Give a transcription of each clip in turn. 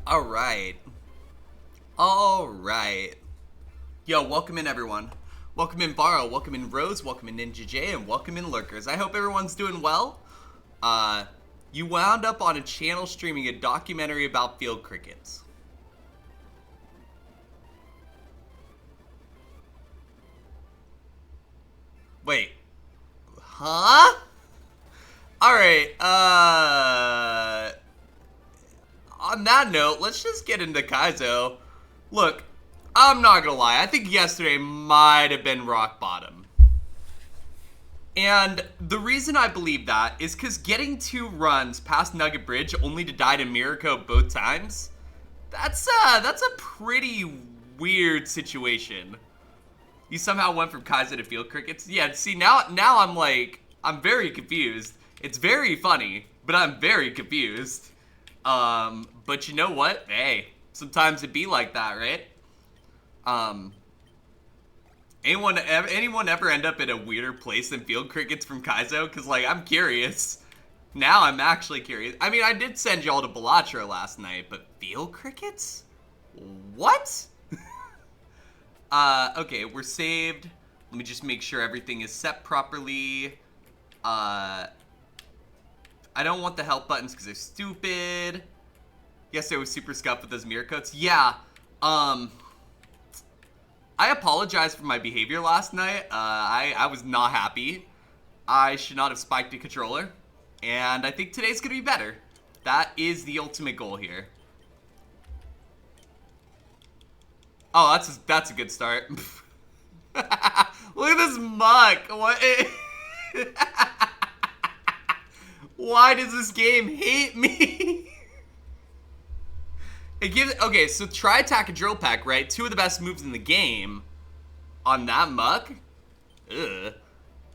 All right. All right. Yo, welcome in, everyone. Welcome in, Borrow. Welcome in, Rose. Welcome in, Ninja J. And welcome in, Lurkers. I hope everyone's doing well. Uh, you wound up on a channel streaming a documentary about field crickets. Wait. Huh? All right. On that note, let's just get into Kaizo. Look, I'm not gonna lie. I think yesterday might have been rock bottom. And the reason I believe that is because getting 2 runs past Nugget Bridge only to die to Mirako both times, that's a pretty weird situation. You somehow went from Kaizo to field crickets? Yeah, see, now I'm very confused. It's very funny, but I'm very confused. But you know what? Hey, sometimes it be like that, right? Um, anyone ever end up in a weirder place than field crickets from Kaizo? Because, like, I'm curious. Now I'm actually curious. I mean, I did send y'all to Balatra last night, but field crickets? What? Okay, we're saved. Let me just make sure everything is set properly. I don't want the help buttons because they're stupid. Yes, I was super scuffed with those mirror coats. Yeah, I apologize for my behavior last night. I was not happy. I should not have spiked a controller. And I think today's gonna be better. That is the ultimate goal here. Oh, that's a good start. Look at this muck. What? Why does this game hate me? It gives okay. So try attack and drill pack, right? 2 of the best moves in the game. On that muck. Ugh.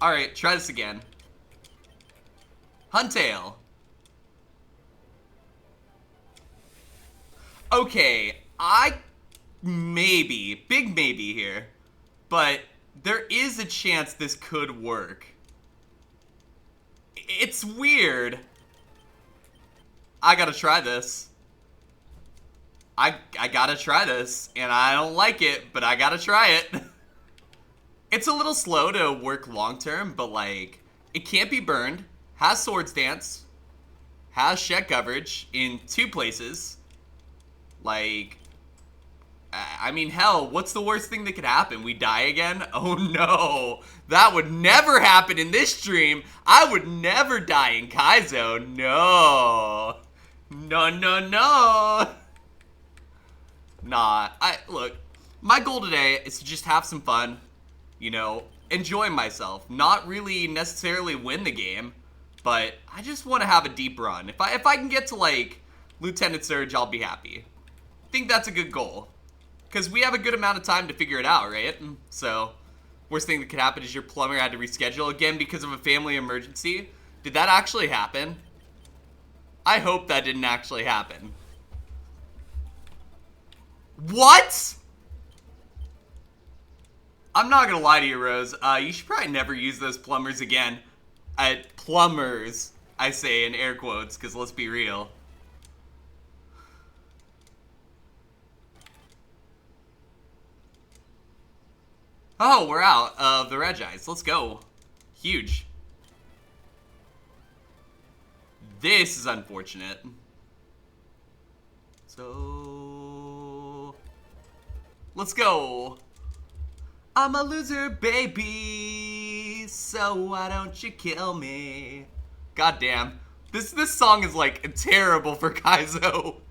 All right, try this again. Huntail. Okay, big maybe here, but there is a chance this could work. It's weird. I gotta try this. I gotta try this, and I don't like it, but I gotta try it. It's a little slow to work long term, but like, it can't be burned, has sword stance, has shed coverage in 2 places. Like, I mean, hell, what's the worst thing that could happen? We die again? Oh no, that would never happen in this stream. I would never die in Kaizo. No. No, no, no. Nah, look, my goal today is to just have some fun, you know, enjoy myself. Not really necessarily win the game, but I just want to have a deep run. If I can get to, like, Lieutenant Surge, I'll be happy. I think that's a good goal. Because we have a good amount of time to figure it out, right? So, worst thing that could happen is your plumber had to reschedule again because of a family emergency. Did that actually happen? I hope that didn't actually happen. What? I'm not gonna lie to you, Rose. You should probably never use those plumbers again. Plumbers, I say in air quotes, because let's be real. Oh, we're out of the Regis. Let's go. Huge. This is unfortunate. So, let's go. I'm a loser, baby, so why don't you kill me? Goddamn. This song is, like, terrible for Kaizo.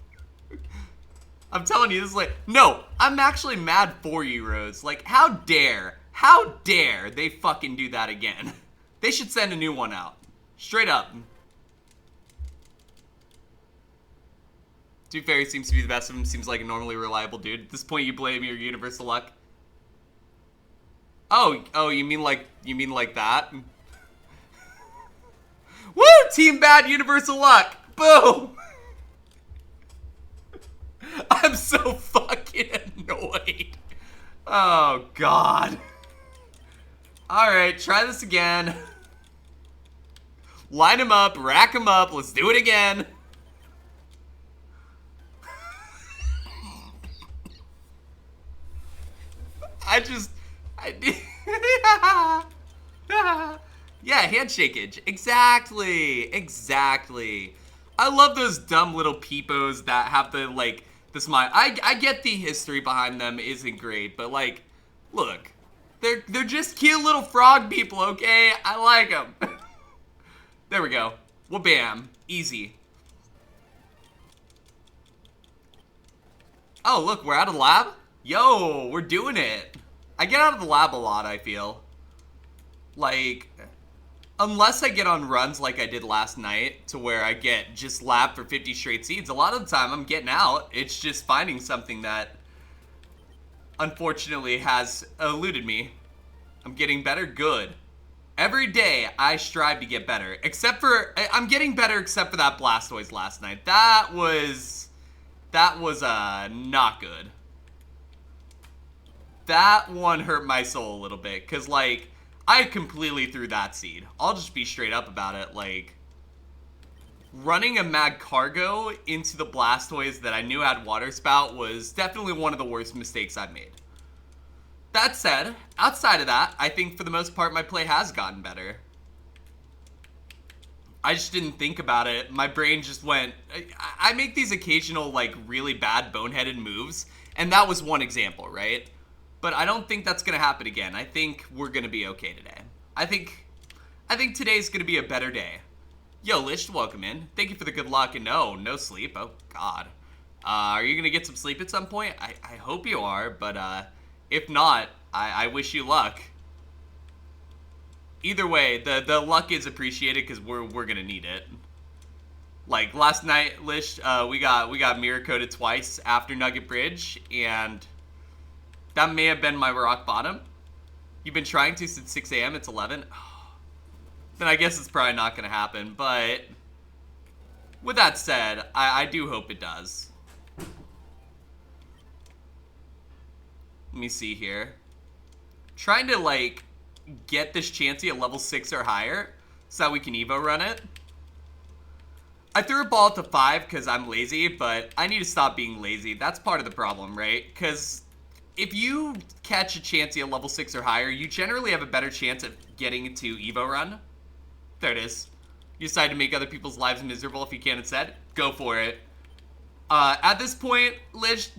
I'm telling you, this is like, no, I'm actually mad for you, Rose. Like, how dare they fucking do that again? They should send a new one out. Straight up. To be fair, he seems to be the best of them. Seems like a normally reliable dude. At this point, you blame your universal luck. Oh, you mean like that? Woo! Team bad universal luck. Boom. I'm so fucking annoyed. Oh god. All right, try this again. Line him up, rack him up. Let's do it again. I did. Yeah, handshakeage. Exactly. I love those dumb little peepos that have the, like, the smile. I get the history behind them isn't great, but, like, look. They're just cute little frog people, okay? I like them. There we go. Well, bam. Easy. Oh, look, we're out of the lab? Yo, we're doing it. I get out of the lab a lot, I feel. Like, unless I get on runs like I did last night, to where I get just lab for 50 straight seeds, a lot of the time I'm getting out. It's just finding something that, unfortunately, has eluded me. I'm getting better? Good. Every day, I strive to get better. I'm getting better except for that Blastoise last night. That was not good. That one hurt my soul a little bit, because, like, I completely threw that seed. I'll just be straight up about it. Like, running a Mag Cargo into the Blastoise that I knew had Water Spout was definitely one of the worst mistakes I've made. That said, outside of that, I think for the most part my play has gotten better. I just didn't think about it. My brain just went... I make these occasional, like, really bad boneheaded moves, and that was one example, right? But I don't think that's going to happen again. I think we're going to be okay today. I think today's going to be a better day. Yo, Lish, welcome in. Thank you for the good luck, and no sleep. Oh, God. Are you going to get some sleep at some point? I hope you are, but if not, I wish you luck. Either way, the luck is appreciated because we're gonna need it. Like last night, Lish, we got mirror coded twice after Nugget Bridge, and that may have been my rock bottom. You've been trying to since 6 a.m. It's 11. Then I guess it's probably not gonna happen. But with that said, I do hope it does. Let me see here. Trying to like get this Chansey at level 6 or higher so that we can Evo run it. I threw a ball to 5 because I'm lazy, but I need to stop being lazy. That's part of the problem, right? Because if you catch a Chansey at level 6 or higher, you generally have a better chance of getting to Evo run. There it is. You decide to make other people's lives miserable if you can instead. Go for it. At this point, Lish,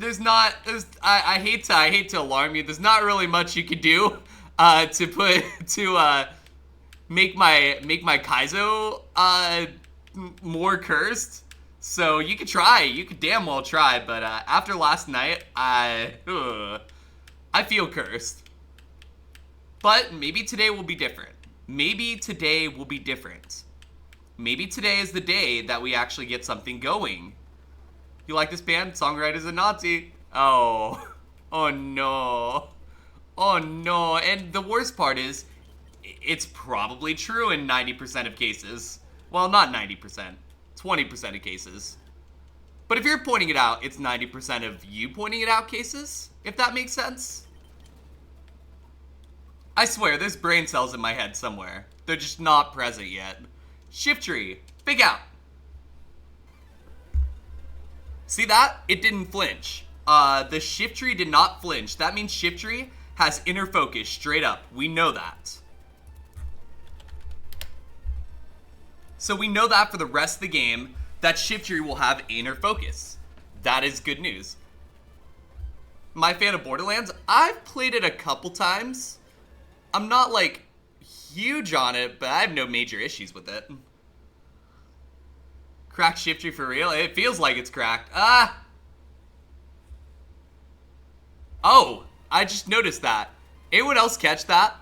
I hate to alarm you. There's not really much you can do to make my Kaizo more cursed. So you could try, you could damn well try, but after last night, I feel cursed. But maybe today will be different. Maybe today will be different. Maybe today is the day that we actually get something going. You like this band? Songwriter's a Nazi. Oh. Oh no. Oh no. And the worst part is, it's probably true in 90% of cases. Well, not 90%. 20% of cases. But if you're pointing it out, it's 90% of you pointing it out cases, if that makes sense. I swear, there's brain cells in my head somewhere. They're just not present yet. Shiftry, big out. See that? It didn't flinch. The Shiftry did not flinch. That means Shiftry has inner focus straight up. We know that. So we know that for the rest of the game, that Shiftry will have inner focus. That is good news. My fan of Borderlands, I've played it a couple times. I'm not like huge on it, but I have no major issues with it. Cracked Shiftry for real? It feels like it's cracked. Oh, I just noticed that. Anyone else catch that?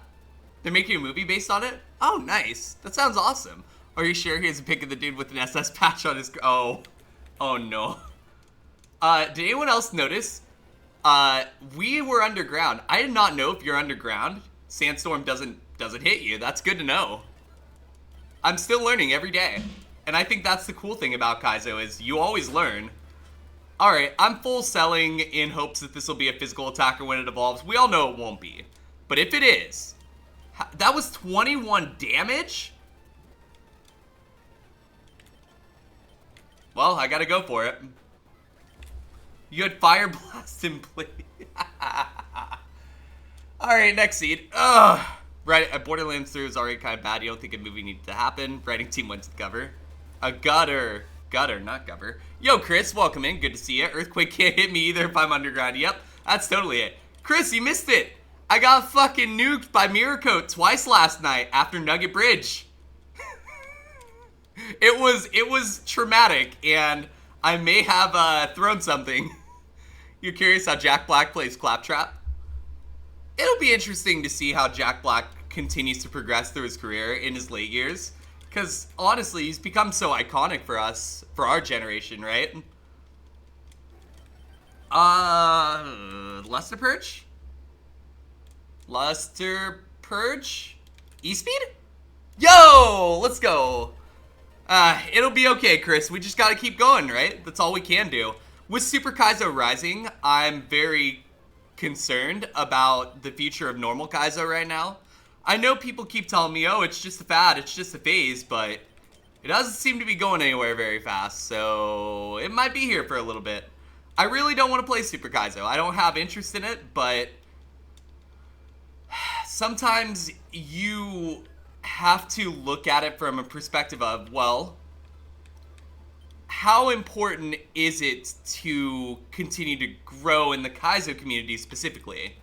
They're making a movie based on it? Oh, nice. That sounds awesome. Are you sure he has a pic of the dude with an SS patch on his... Oh no. Did anyone else notice? We were underground. I did not know if you're underground, Sandstorm doesn't hit you. That's good to know. I'm still learning every day. And I think that's the cool thing about Kaizo is you always learn. Alright, I'm full selling in hopes that this will be a physical attacker when it evolves. We all know it won't be. But if it is, that was 21 damage? Well, I gotta go for it. You had Fire Blast in play. Alright, next seed. Ugh. Right, Borderlands 3 was already kind of bad. You don't think a movie needed to happen. Writing team went to the cover. A gutter. Gutter, not cover. Yo, Chris, welcome in. Good to see you. Earthquake can't hit me either if I'm underground. Yep, that's totally it. Chris, you missed it. I got fucking nuked by Miracote twice last night after Nugget Bridge. It was traumatic, and I may have thrown something. You're curious how Jack Black plays Claptrap? It'll be interesting to see how Jack Black continues to progress through his career in his late years. Because, honestly, he's become so iconic for us, for our generation, right? Luster Purge? Luster Purge? E-Speed? Yo! Let's go! It'll be okay, Chris. We just gotta keep going, right? That's all we can do. With Super Kaizo Rising, I'm very concerned about the future of normal Kaizo right now. I know people keep telling me, oh, it's just a fad, it's just a phase, but it doesn't seem to be going anywhere very fast, so it might be here for a little bit. I really don't want to play Super Kaizo. I don't have interest in it, but sometimes you have to look at it from a perspective of, well, how important is it to continue to grow in the Kaizo community specifically?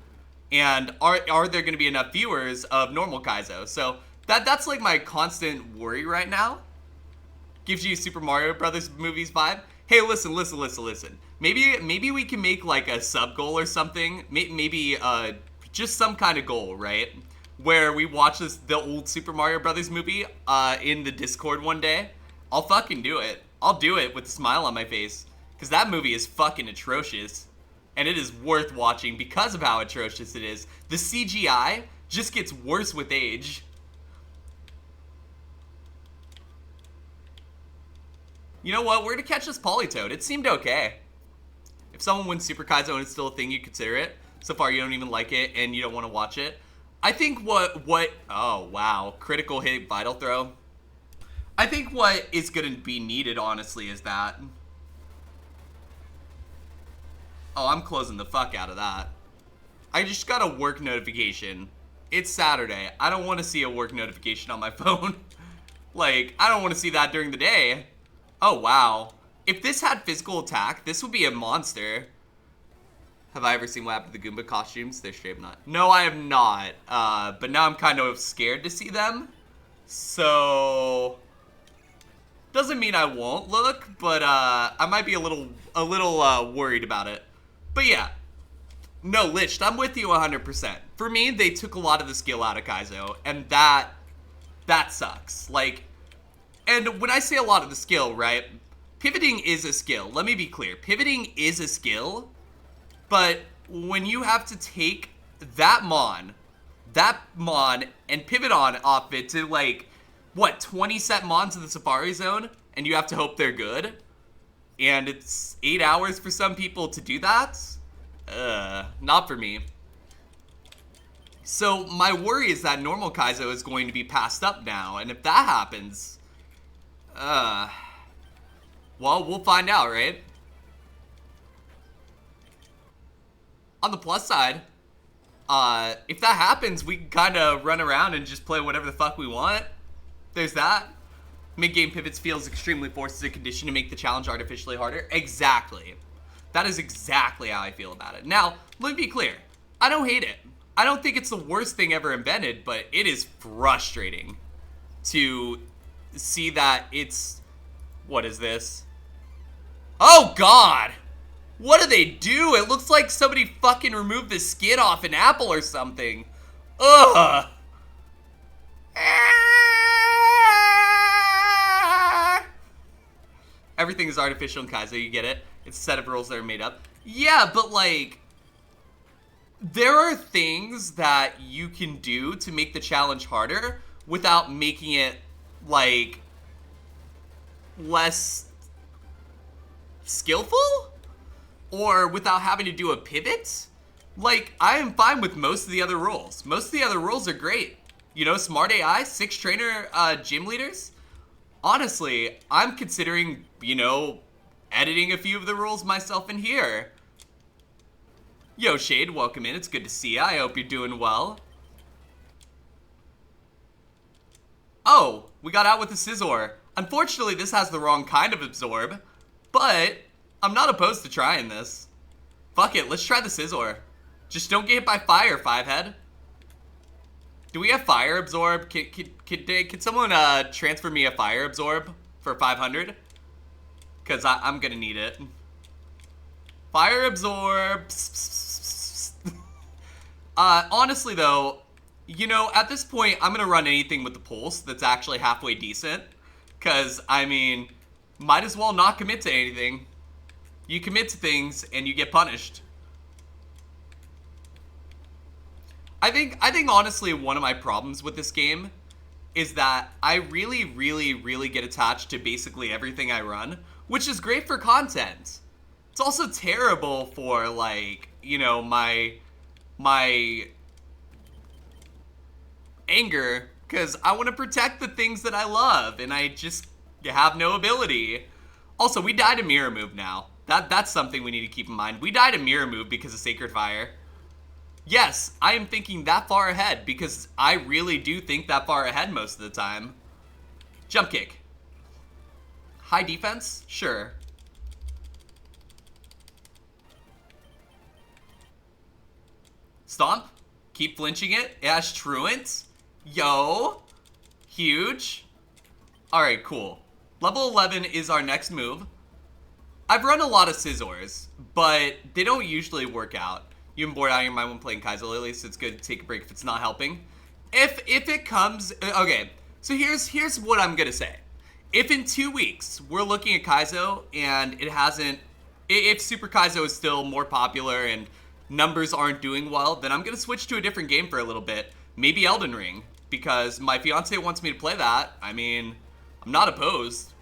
And are there going to be enough viewers of normal Kaizo? So that's like my constant worry right now. Gives you Super Mario Brothers movies vibe. Hey, listen. Maybe we can make like a sub goal or something. Maybe just some kind of goal, right? Where we watch the old Super Mario Brothers movie in the Discord one day. I'll fucking do it. I'll do it with a smile on my face. Because that movie is fucking atrocious. And it is worth watching because of how atrocious it is. The CGI just gets worse with age. You know what? Where to catch this Polytoad? It seemed okay. If someone wins Super Kaizo and it's still a thing, you consider it. So far, you don't even like it and you don't want to watch it. I think what... Oh, wow. Critical hit, vital throw. I think what is going to be needed, honestly, is that... Oh, I'm closing the fuck out of that. I just got a work notification. It's Saturday. I don't want to see a work notification on my phone. Like, I don't want to see that during the day. Oh, wow. If this had physical attack, this would be a monster. Have I ever seen what happened to the Goomba costumes? They're straight up not. No, I have not. But now I'm kind of scared to see them. So... Doesn't mean I won't look, but I might be a little worried about it. But yeah, no, Liched, I'm with you 100%. For me, they took a lot of the skill out of Kaizo, and that sucks. Like, and when I say a lot of the skill, right, pivoting is a skill. Let me be clear. Pivoting is a skill, but when you have to take that Mon, and pivot on off it to, like, what, 20 set Mons in the Safari Zone, and you have to hope they're good? And it's 8 hours for some people to do that? Not for me. So my worry is that normal Kaizo is going to be passed up now, and if that happens, well, we'll find out, right? On the plus side, if that happens, we can kind of run around and just play whatever the fuck we want. There's that. Mid-game pivots feels extremely forced as a condition to make the challenge artificially harder. Exactly. That is exactly how I feel about it. Now, let me be clear. I don't hate it. I don't think it's the worst thing ever invented, but it is frustrating to see that it's... What is this? Oh, God! What do they do? It looks like somebody fucking removed the skin off an apple or something. Ugh! Everything is artificial in Kaizo, you get it? It's a set of rules that are made up. Yeah, but like, there are things that you can do to make the challenge harder without making it, like, less skillful? Or without having to do a pivot? Like, I am fine with most of the other rules. Most of the other rules are great. You know, Smart AI, 6 trainer gym leaders. Honestly, I'm considering, you know, editing a few of the rules myself in here. Yo, Shade, welcome in. It's good to see you. I hope you're doing well. Oh, we got out with the Scizor. Unfortunately, this has the wrong kind of absorb, but I'm not opposed to trying this. Fuck it, let's try the Scizor. Just don't get hit by fire, Fivehead. Do we have fire absorb? Can someone transfer me a fire absorb for 500? Because I'm gonna need it. Fire absorb. Honestly though, you know, at this point, I'm gonna run anything with the pulse that's actually halfway decent. Because, I mean, might as well not commit to anything. You commit to things and you get punished. I think honestly one of my problems with this game is that I really get attached to basically everything I run, which is great for content. It's also terrible for, like, you know, my anger, because I want to protect the things that I love, and I just have no ability. Also, we died a mirror move now. That's something we need to keep in mind. We died a mirror move because of Sacred Fire. Yes, I am thinking that far ahead, because I really do think that far ahead most of the time. Jump kick. High defense? Sure. Stomp. Keep flinching it. Ash Truant. Yo. Huge. Alright, cool. Level 11 is our next move. I've run a lot of Scizors, but they don't usually work out. You've been bored out of your mind when playing Kaizo lately, so it's good to take a break if it's not helping. If it comes... Okay, so here's what I'm gonna say. If in 2 weeks we're looking at Kaizo and it hasn't... If Super Kaizo is still more popular and numbers aren't doing well, then I'm gonna switch to a different game for a little bit. Maybe Elden Ring, because my fiance wants me to play that. I mean, I'm not opposed.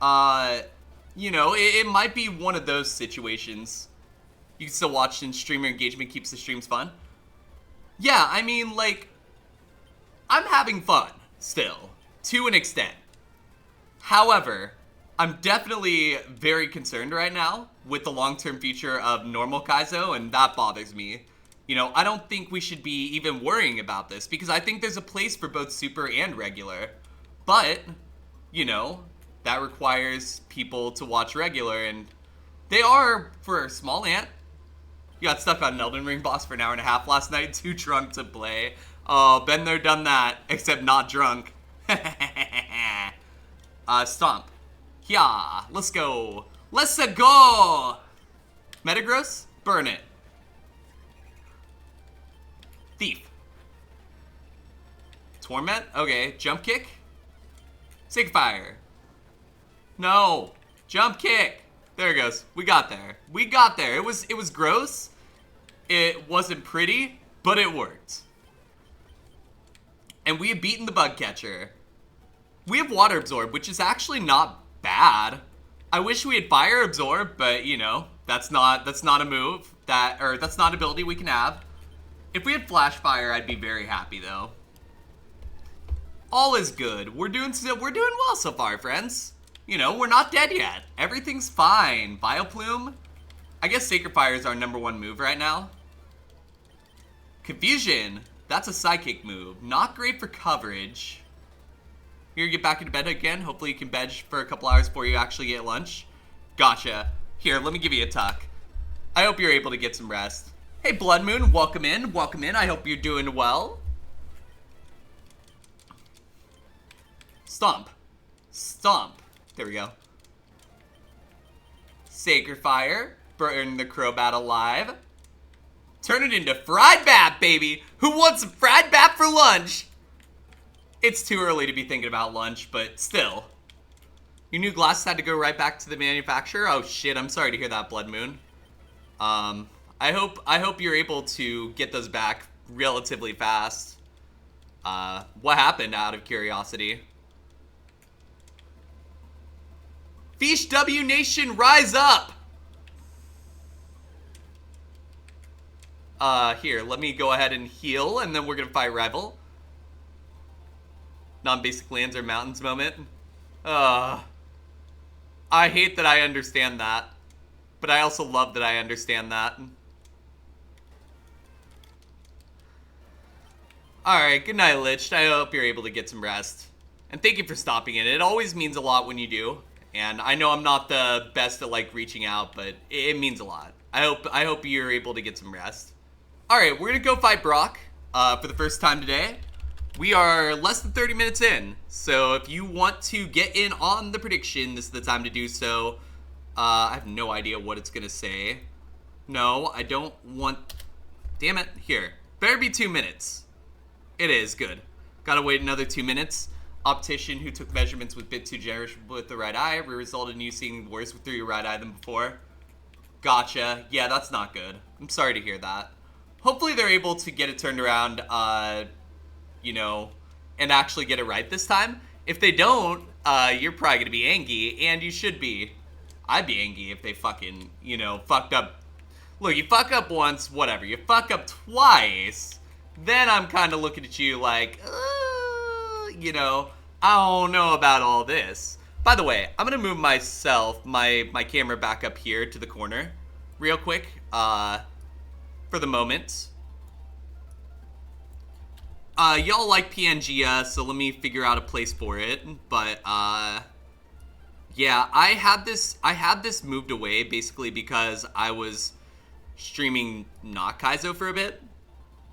You know, it might be one of those situations. You can still watch, and streamer engagement keeps the streams fun. Yeah, I mean, like, I'm having fun still, to an extent. However, I'm definitely very concerned right now with the long-term future of normal Kaizo, and that bothers me. You know, I don't think we should be even worrying about this, because I think there's a place for both super and regular. But, you know, that requires people to watch regular, and they are for a small ant. You got stuck on an Elden Ring boss for an hour and a half last night, too drunk to play. Oh, been there, done that, except not drunk. Stomp. Yeah, let's go. Let's go! Metagross, burn it. Thief. Torment, okay. Jump kick. Sacred Fire. No. Jump kick. There it goes. We got there. We got there. It was gross. It wasn't pretty, but it worked. And we have beaten the bug catcher. We have Water Absorb, which is actually not bad. I wish we had Fire Absorb, but you know, that's not a move that's not an ability we can have. If we had Flash Fire, I'd be very happy though. All is good. We're doing well so far, friends. You know, we're not dead yet. Everything's fine. Vileplume? I guess Sacred Fire is our #1 move right now. Confusion. That's a psychic move. Not great for coverage. You're gonna get back into bed again. Hopefully you can veg for a couple hours before you actually get lunch. Gotcha. Here, let me give you a tuck. I hope you're able to get some rest. Hey, Blood Moon, welcome in. Welcome in. I hope you're doing well. Stomp. Stomp. There we go. Sacred Fire. Burn the Crobat alive. Turn it into fried bap, baby. Who wants some fried bap for lunch? It's too early to be thinking about lunch, but still. Your new glasses had to go right back to the manufacturer? Oh shit, I'm sorry to hear that, Blood Moon. I hope you're able to get those back relatively fast. What happened, out of curiosity? Fish W Nation, rise up! Here, let me go ahead and heal, and then we're gonna fight Rival. Non-basic lands or mountains moment. I hate that I understand that. But I also love that I understand that. Alright, good night, Lich. I hope you're able to get some rest. And thank you for stopping in. It always means a lot when you do. And I know I'm not the best at, like, reaching out, but it means a lot. I hope you're able to get some rest. Alright, we're gonna go fight Brock for the first time today. We are less than 30 minutes in, so if you want to get in on the prediction, this is the time to do so. I have no idea what it's gonna say. No, I don't want... Damn it. Here. Better be 2 minutes. It is. Good. Gotta wait another 2 minutes. Optician who took measurements with bit too generous with the right eye resulted in you seeing worse through your right eye than before. Gotcha. Yeah, that's not good. I'm sorry to hear that. Hopefully they're able to get it turned around, you know, and actually get it right this time. If they don't, you're probably gonna be angry, and you should be. I'd be angry if they fucking, you know, fucked up. Look, you fuck up once, whatever. You fuck up twice, then I'm kind of looking at you like, you know, I don't know about all this. By the way, I'm gonna move my camera back up here to the corner real quick, for the moment. Y'all like PNG, so let me figure out a place for it, but, yeah, I had this moved away basically because I was streaming not Kaizo for a bit,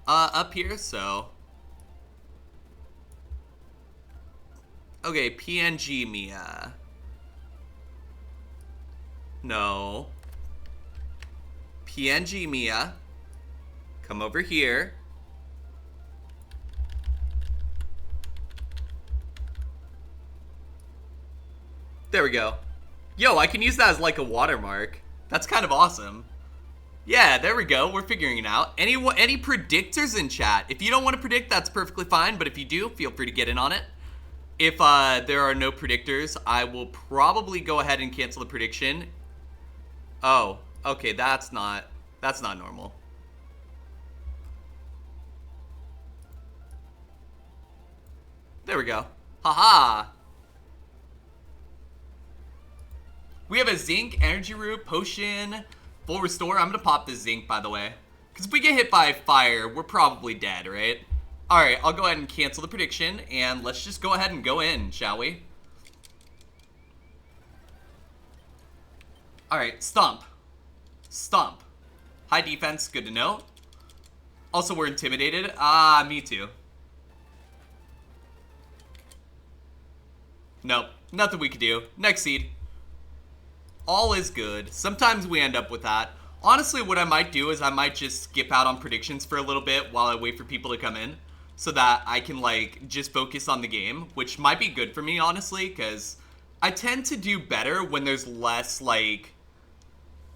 up here, so. Okay, PNG Mia. No. PNG Mia. Come over here. There we go. Yo, I can use that as like a watermark. That's kind of awesome. Yeah, there we go. We're figuring it out. Any predictors in chat? If you don't want to predict, that's perfectly fine. But if you do, feel free to get in on it. If there are no predictors, I will probably go ahead and cancel the prediction. Oh, okay, that's not normal. There we go. Haha. We have a zinc, energy root, potion, full restore. I'm gonna pop this zinc, by the way. Because if we get hit by fire, we're probably dead, right? Alright, I'll go ahead and cancel the prediction, and let's just go ahead and go in, shall we? Alright, stomp. Stomp. High defense, good to know. Also, we're intimidated. Ah, me too. Nope, nothing we could do. Next seed. All is good. Sometimes we end up with that. Honestly, what I might do is I might just skip out on predictions for a little bit while I wait for people to come in, so that I can, like, just focus on the game, which might be good for me, honestly, because I tend to do better when there's less, like,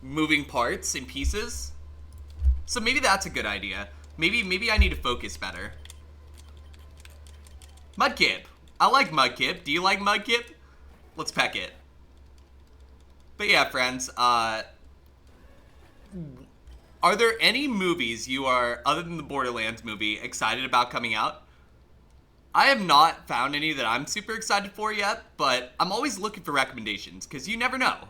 moving parts and pieces. So maybe that's a good idea. Maybe I need to focus better. Mudkip. I like Mudkip. Do you like Mudkip? Let's peck it. But yeah, friends, are there any movies you are, other than the Borderlands movie, excited about coming out? I have not found any that I'm super excited for yet, but I'm always looking for recommendations, because you never know.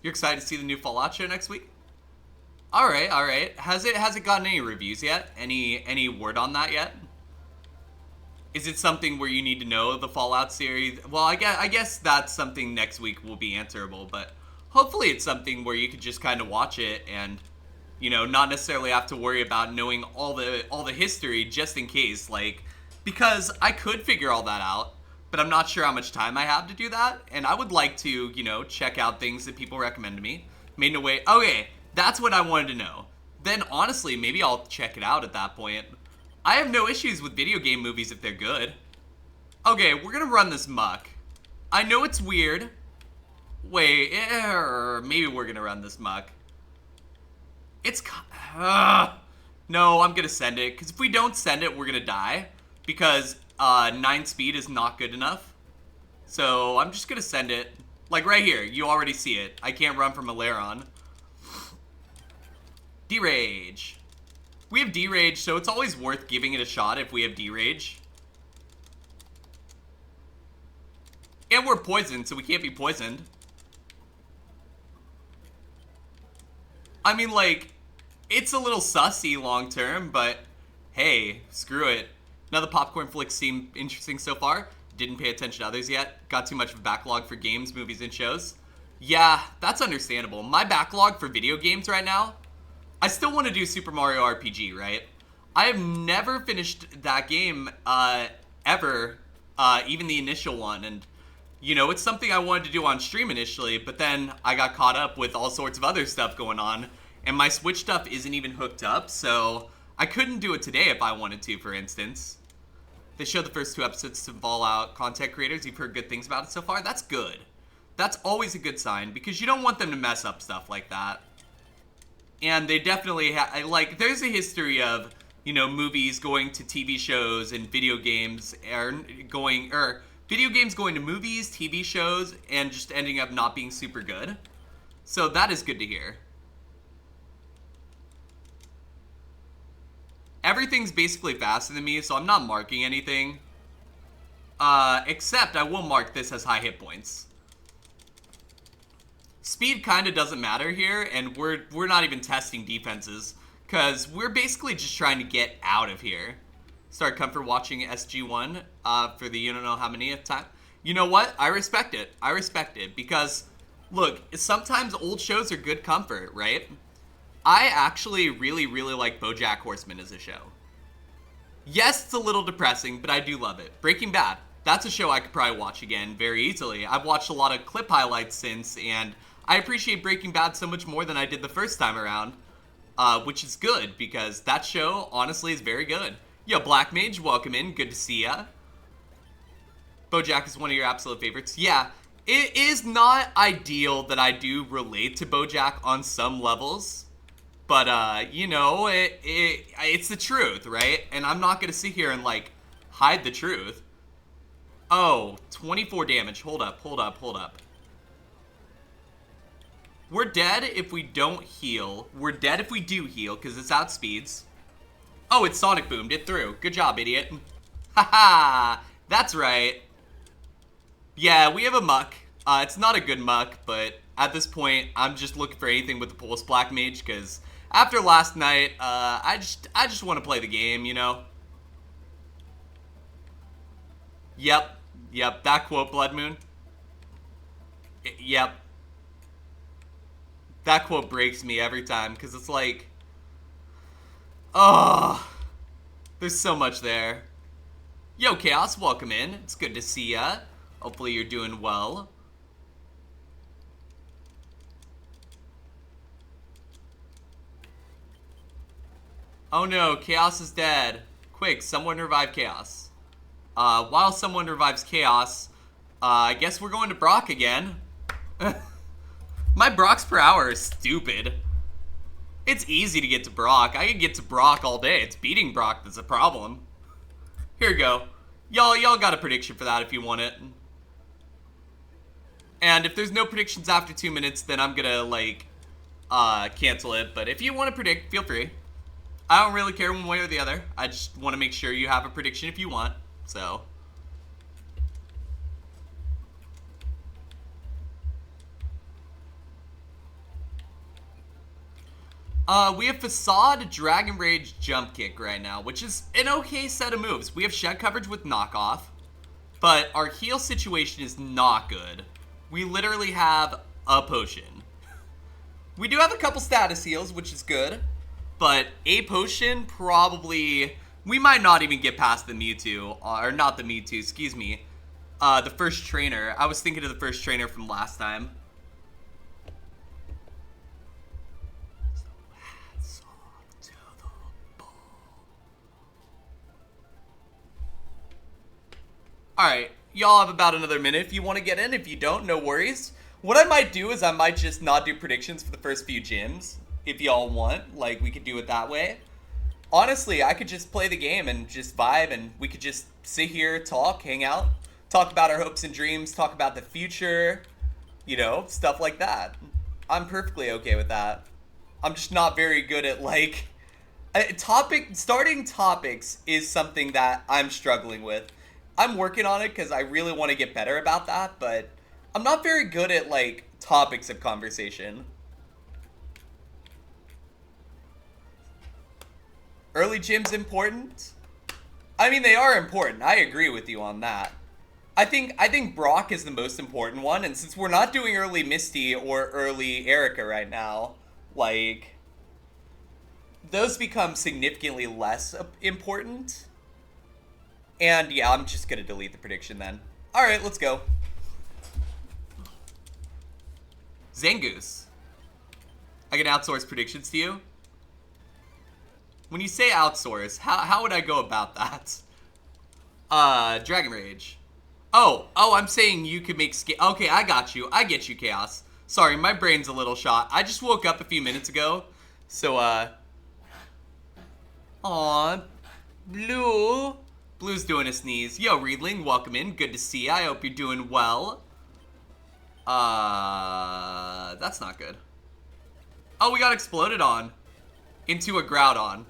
You're excited to see the new Fallout show next week? Alright, alright. Has it gotten any reviews yet? Any word on that yet? Is it something where you need to know the Fallout series? Well, I guess that's something next week will be answerable, but hopefully it's something where you could just kind of watch it and, you know, not necessarily have to worry about knowing all the history just in case, like, because I could figure all that out, but I'm not sure how much time I have to do that, and I would like to, you know, check out things that people recommend to me. Made no way. Okay, that's what I wanted to know. Then, honestly, maybe I'll check it out at that point. I have no issues with video game movies if they're good. Okay, we're gonna run this muck. I know it's weird. Wait, maybe we're gonna run this muck. It's... no, I'm gonna send it, because if we don't send it, we're gonna die. Because 9 speed is not good enough. So I'm just gonna send it. Like right here, you already see it. I can't run from a Laron. D-Rage. We have D-Rage, so it's always worth giving it a shot if we have D-Rage. And we're poisoned, so we can't be poisoned. I mean, like, it's a little sussy long term, but hey, screw it. None of the popcorn flicks seem interesting so far. Didn't pay attention to others yet. Got too much of a backlog for games, movies, and shows. Yeah, that's understandable. My backlog for video games right now, I still want to do Super Mario RPG, right? I have never finished that game ever, even the initial one. And, you know, it's something I wanted to do on stream initially, but then I got caught up with all sorts of other stuff going on. And my Switch stuff isn't even hooked up, so I couldn't do it today if I wanted to, for instance. They showed the first 2 episodes to Fallout content creators. You've heard good things about it so far. That's good. That's always a good sign, because you don't want them to mess up stuff like that. And they definitely like, there's a history of, you know, movies going to TV shows and video games video games going to movies, TV shows, and just ending up not being super good. So that is good to hear. Everything's basically faster than me, so I'm not marking anything. Except I will mark this as high hit points. Speed kind of doesn't matter here, and we're not even testing defenses, because we're basically just trying to get out of here. Start comfort watching SG1 for the you don't know how many time. You know what? I respect it. I respect it, because, look, sometimes old shows are good comfort, right? I actually really, really like BoJack Horseman as a show. Yes, it's a little depressing, but I do love it. Breaking Bad. That's a show I could probably watch again very easily. I've watched a lot of clip highlights since, and I appreciate Breaking Bad so much more than I did the first time around, which is good, because that show, honestly, is very good. Yo, Black Mage, welcome in. Good to see ya. BoJack is one of your absolute favorites. Yeah, it is not ideal that I do relate to BoJack on some levels. But, you know, it's the truth, right? And I'm not going to sit here and, like, hide the truth. Oh, 24 damage. Hold up. We're dead if we don't heal. We're dead if we do heal, because it's outspeeds. Oh, it Sonic Boomed it through. Good job, idiot. Haha, that's right. Yeah, we have a muck. It's not a good muck, but at this point, I'm just looking for anything with the Pulse Black Mage, because after last night, I just want to play the game, you know? Yep, that quote, Blood Moon. Yep. That quote breaks me every time, because it's like, oh, there's so much there. Yo, Chaos, welcome in. It's good to see ya. Hopefully you're doing well. Oh no, Chaos is dead. Quick, someone revive Chaos. While someone revives Chaos, I guess we're going to Brock again. My Brocks per hour is stupid. It's easy to get to Brock. I can get to Brock all day. It's beating Brock that's a problem. Here we go. Y'all got a prediction for that if you want it. And if there's no predictions after 2 minutes, then I'm gonna, like, cancel it. But if you want to predict, feel free. I don't really care one way or the other. I just want to make sure you have a prediction if you want. So. We have Facade, Dragon Rage, Jump Kick right now, which is an okay set of moves. We have Shed Coverage with Knockoff, but our heal situation is not good. We literally have a potion. We do have a couple status heals, which is good, but a potion probably... We might not even get past the Mewtwo, or not the Mewtwo, excuse me. The first trainer. I was thinking of the first trainer from last time. Alright, y'all have about another minute if you want to get in. If you don't, no worries. What I might do is I might just not do predictions for the first few gyms. If y'all want, like, we could do it that way. Honestly, I could just play the game and just vibe, and we could just sit here, talk, hang out, talk about our hopes and dreams, talk about the future, you know, stuff like that. I'm perfectly okay with that. I'm just not very good at, like, starting topics is something that I'm struggling with. I'm working on it because I really want to get better about that, but I'm not very good at, like, topics of conversation. Early gym's important? I mean, they are important. I agree with you on that. I think Brock is the most important one, and since we're not doing early Misty or early Erica right now, like, those become significantly less important. And yeah, I'm just gonna delete the prediction then. Alright, let's go. Zangoose. I can outsource predictions to you? When you say outsource, how would I go about that? Dragon Rage. Oh, I'm saying you could make okay, I got you. I get you, Chaos. Sorry, my brain's a little shot. I just woke up a few minutes ago. So, aw, Blue. Blue's doing a sneeze. Yo, Reedling, welcome in. Good to see you. I hope you're doing well. That's not good. Oh, we got exploded on. Into a Groudon.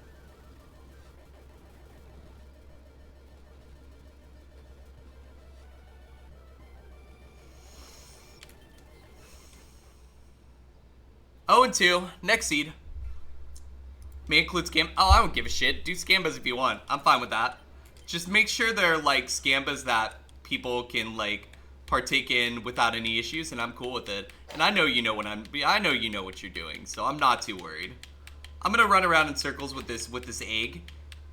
Oh, and 2. Next seed. May include Scam. Oh, I don't give a shit. Do Scambas if you want. I'm fine with that. Just make sure they're, like, Scambas that people can, like, partake in without any issues, and I'm cool with it. And I know you know I know you know what you're doing, so I'm not too worried. I'm gonna run around in circles with this egg,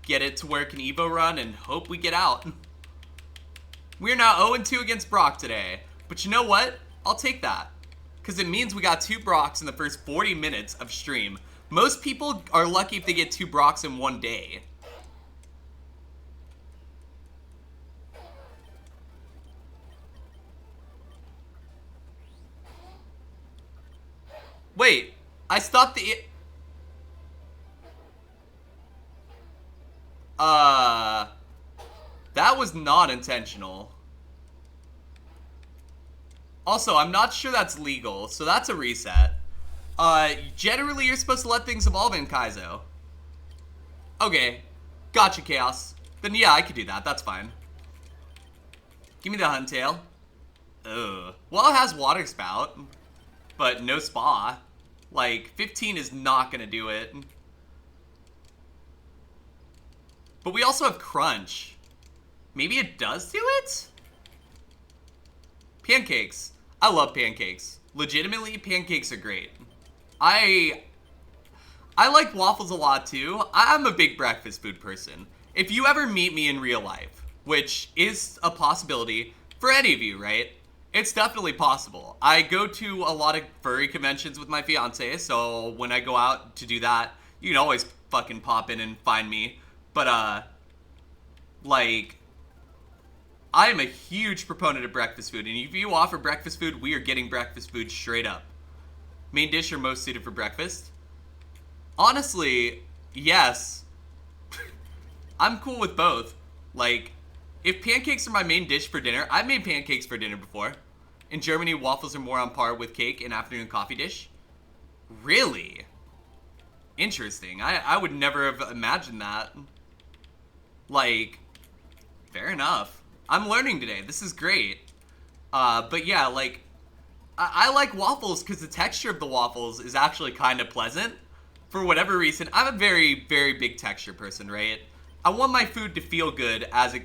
get it to where it can Evo run, and hope we get out. We're now 0-2 against Brock today, but you know what? I'll take that, because it means we got 2 Brocks in the first 40 minutes of stream. Most people are lucky if they get 2 Brocks in one day. Wait, I stopped the... That was not intentional. Also, I'm not sure that's legal, so that's a reset. Generally you're supposed to let things evolve in Kaizo. Okay, gotcha, Chaos. Then yeah, I could do that, that's fine. Give me the Huntail. Ugh. Well, it has Water Spout, but no Spa. Like, 15 is not gonna do it. But we also have Crunch. Maybe it does do it? Pancakes. I love pancakes. Legitimately, pancakes are great. I like waffles a lot too. I'm a big breakfast food person. If you ever meet me in real life, which is a possibility for any of you, right? It's definitely possible. I go to a lot of furry conventions with my fiance, so when I go out to do that, you can always fucking pop in and find me. But, like, I am a huge proponent of breakfast food, and if you offer breakfast food, we are getting breakfast food straight up. Main dish or most suited for breakfast? Honestly, yes. I'm cool with both. Like, if pancakes are my main dish for dinner, I've made pancakes for dinner before. In Germany, waffles are more on par with cake and afternoon coffee dish. Really? Interesting. I would never have imagined that. Like, fair enough. I'm learning today. This is great. But yeah, like, I like waffles because the texture of the waffles is actually kind of pleasant. For whatever reason, I'm a very, very big texture person, right? I want my food to feel good as a...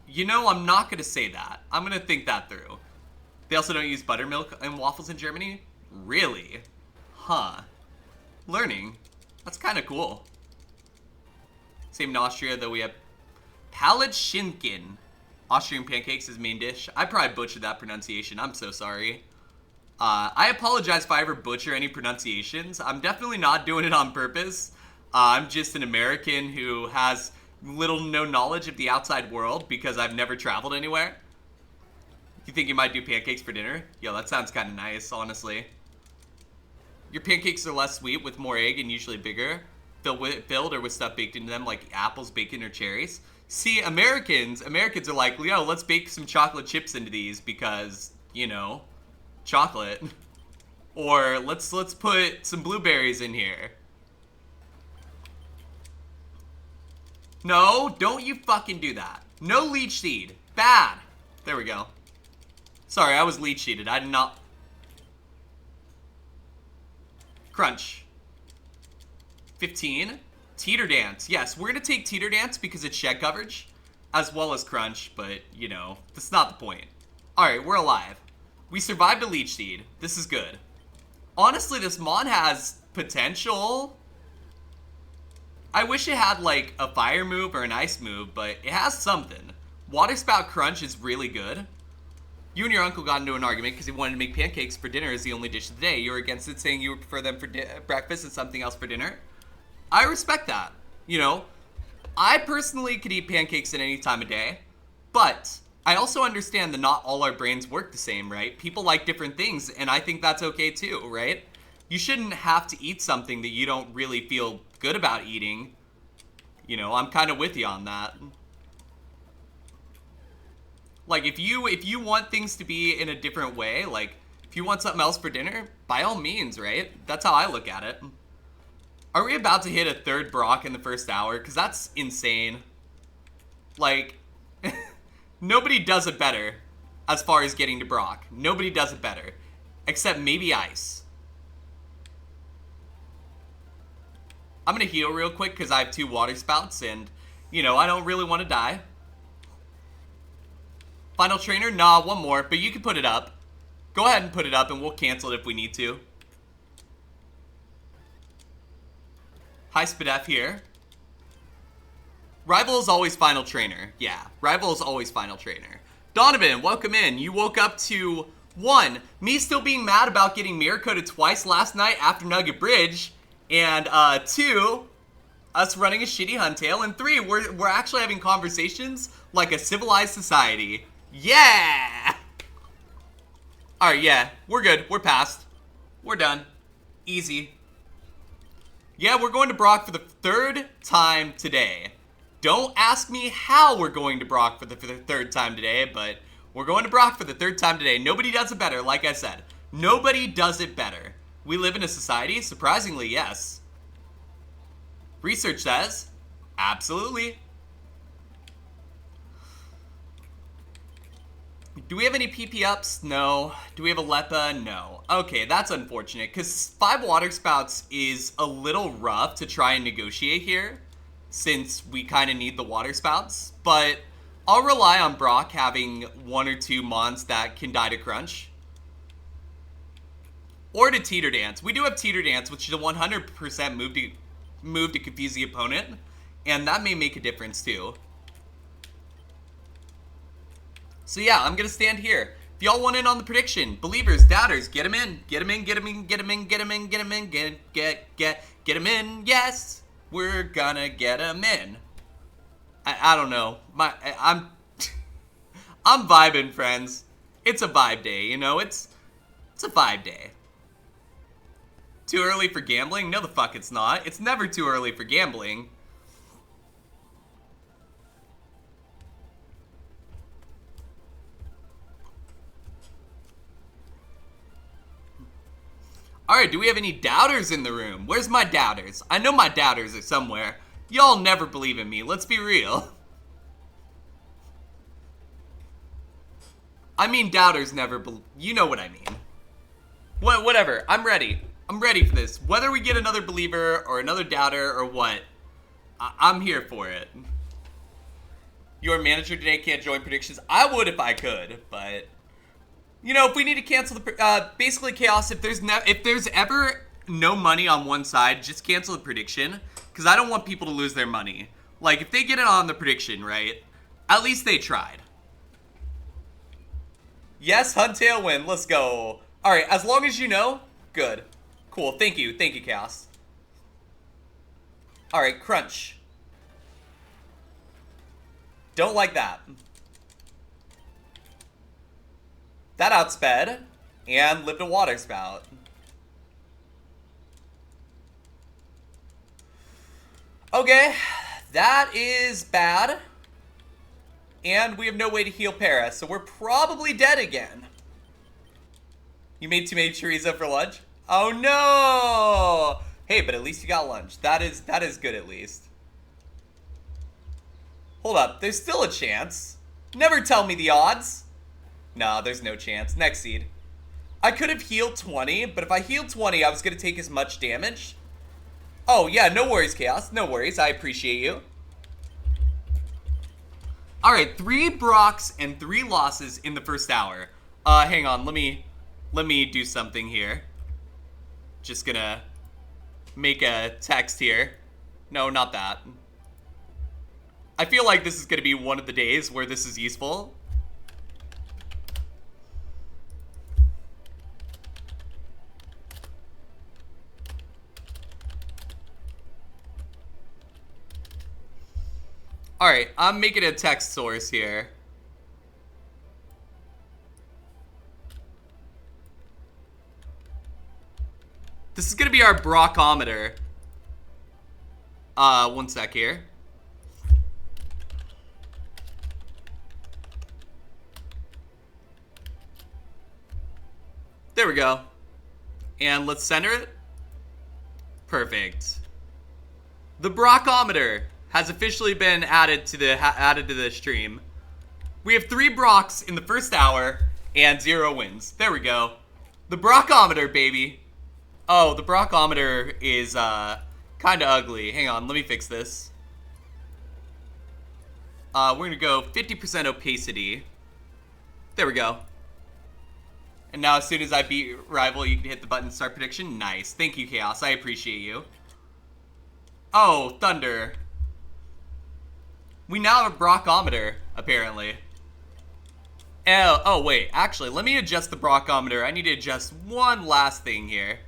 You know, I'm not going to say that. I'm going to think that through. They also don't use buttermilk in waffles in Germany? Really? Huh. Learning. That's kind of cool. Same in Austria, though we have Palatschinken. Austrian pancakes is main dish. I probably butchered that pronunciation. I'm so sorry. I apologize if I ever butcher any pronunciations. I'm definitely not doing it on purpose. I'm just an American who has little no knowledge of the outside world because I've never traveled anywhere. You think you might do pancakes for dinner? Yo, that sounds kind of nice, honestly. Your pancakes are less sweet with more egg and usually bigger, filled or with stuff baked into them like apples, bacon, or cherries. See, Americans are like, yo, let's bake some chocolate chips into these because, you know, chocolate. Or let's put some blueberries in here. No, don't you fucking do that. No leech seed. Bad. There we go. Sorry, I was leech seeded. I did not. Crunch. 15. Teeter Dance. Yes, we're going to take Teeter Dance because it's shed coverage, as well as Crunch, but, you know, that's not the point. Alright, we're alive. We survived a Leech Seed. This is good. Honestly, this Mon has potential. I wish it had, like, a fire move or an ice move, but it has something. Water Spout Crunch is really good. You and your uncle got into an argument because he wanted to make pancakes for dinner as the only dish of the day. You were against it, saying you would prefer them for breakfast and something else for dinner. I respect that. You know, I personally could eat pancakes at any time of day, but I also understand that not all our brains work the same, right? People like different things, and I think that's okay too, right? You shouldn't have to eat something that you don't really feel good about eating. You know, I'm kind of with you on that. Like, if you want things to be in a different way, like, if you want something else for dinner, by all means, right? That's how I look at it. Are we about to hit a third Brock in the first hour? Because that's insane. Like, nobody does it better as far as getting to Brock. Nobody does it better. Except maybe Ice. I'm going to heal real quick because I have 2 water spouts and, you know, I don't really want to die. Final trainer? Nah, one more, but you can put it up. Go ahead and put it up and we'll cancel it if we need to. High Spadef here. Rival is always final trainer. Yeah, Rival is always final trainer. Donovan, welcome in. You woke up to 1, me still being mad about getting mirror coded twice last night after Nugget Bridge. And 2, us running a shitty Huntail. And 3, we're actually having conversations like a civilized society. Yeah! Alright, yeah, we're good. We're past. We're done. Easy. Yeah, we're going to Brock for the 3rd time today. Don't ask me how we're going to Brock for the 3rd time today, but we're going to Brock for the 3rd time today. Nobody does it better, like I said. Nobody does it better. We live in a society? Surprisingly, yes. Research says, absolutely. Do we have any PP ups? No. Do we have a Lepa? No. Okay, that's unfortunate, because 5 water spouts is a little rough to try and negotiate here, since we kind of need the water spouts, but I'll rely on Brock having 1 or 2 mons that can die to Crunch. Or to Teeter Dance. We do have Teeter Dance, which is a 100% move to confuse the opponent, and that may make a difference too. So yeah, I'm gonna stand here. If y'all want in on the prediction, believers, doubters, get him in. Get him in, get him in, get him in, get him in, get him in, get him in, yes! We're gonna get him in. I don't know. I'm vibing, friends. It's a vibe day, you know? It's a vibe day. Too early for gambling? No, the fuck it's not. It's never too early for gambling. Alright, do we have any doubters in the room? Where's my doubters? I know my doubters are somewhere. Y'all never believe in me, let's be real. I mean doubters never you know what I mean. Whatever, I'm ready. I'm ready for this. Whether we get another believer or another doubter or what, I'm here for it. Your manager today can't join predictions. I would if I could, but... You know, if we need to cancel the, basically Chaos, if there's ever no money on one side, just cancel the prediction, because I don't want people to lose their money. Like, if they get it on the prediction, right, at least they tried. Yes, Huntail win, let's go. Alright, as long as you know, good. Cool, thank you, Chaos. Alright, Crunch. Don't like that. That outsped, and lived a water spout. Okay, that is bad. And we have no way to heal Para, so we're probably dead again. You made too many chorizo for lunch? Oh no! Hey, but at least you got lunch. That is good at least. Hold up, there's still a chance. Never tell me the odds. No, there's no chance. Next seed. I could have healed 20, but if I healed 20, I was going to take as much damage. Oh, yeah, no worries, Chaos. No worries. I appreciate you. Alright, 3 Brocks and 3 losses in the first hour. Hang on. Let me do something here. Just gonna make a text here. No, not that. I feel like this is gonna be one of the days where this is useful. Alright, I'm making a text source here. This is gonna be our Brockometer. One sec here. There we go. And let's center it. Perfect. The Brockometer has officially been added to the stream. We have 3 Brocks in the first hour and 0 wins. There we go. The Brockometer, baby. Oh, the Brockometer is kind of ugly. Hang on, let me fix this. We're gonna go 50% opacity. There we go. And now as soon as I beat Rival, you can hit the button start prediction. Nice. Thank you, Chaos. I appreciate you. Oh, Thunder. We now have a Brockometer, apparently. Oh, wait. Actually, let me adjust the Brockometer. I need to adjust one last thing here.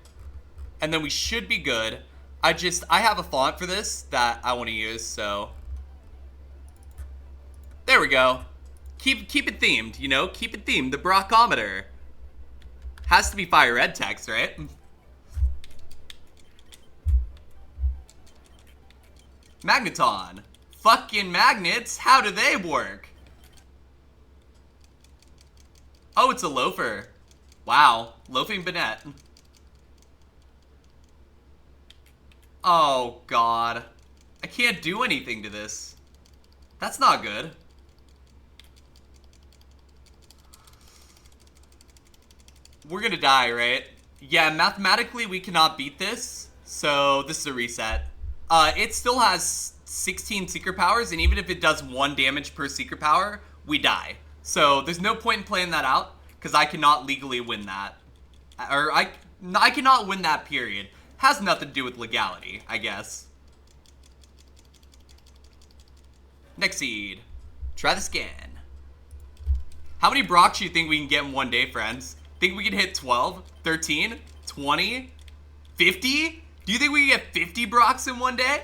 And then we should be good. I have a font for this that I want to use, so. There we go. Keep it themed, you know? Keep it themed. The Brockometer. Has to be FireRed text, right? Magneton. Fucking magnets, how do they work? Oh, it's a loafer. Wow, loafing Banette. Oh, God. I can't do anything to this. That's not good. We're gonna die, right? Yeah, mathematically we cannot beat this, so this is a reset. It still has 16 secret powers, and even if it does 1 damage per secret power, we die. So there's no point in playing that out, because I cannot legally win that. Or I cannot win that, period. Has nothing to do with legality, I guess. Next seed. Try this again. How many Brocks do you think we can get in one day, friends? Think we can hit 12, 13, 20, 50? Do you think we can get 50 Brocks in one day?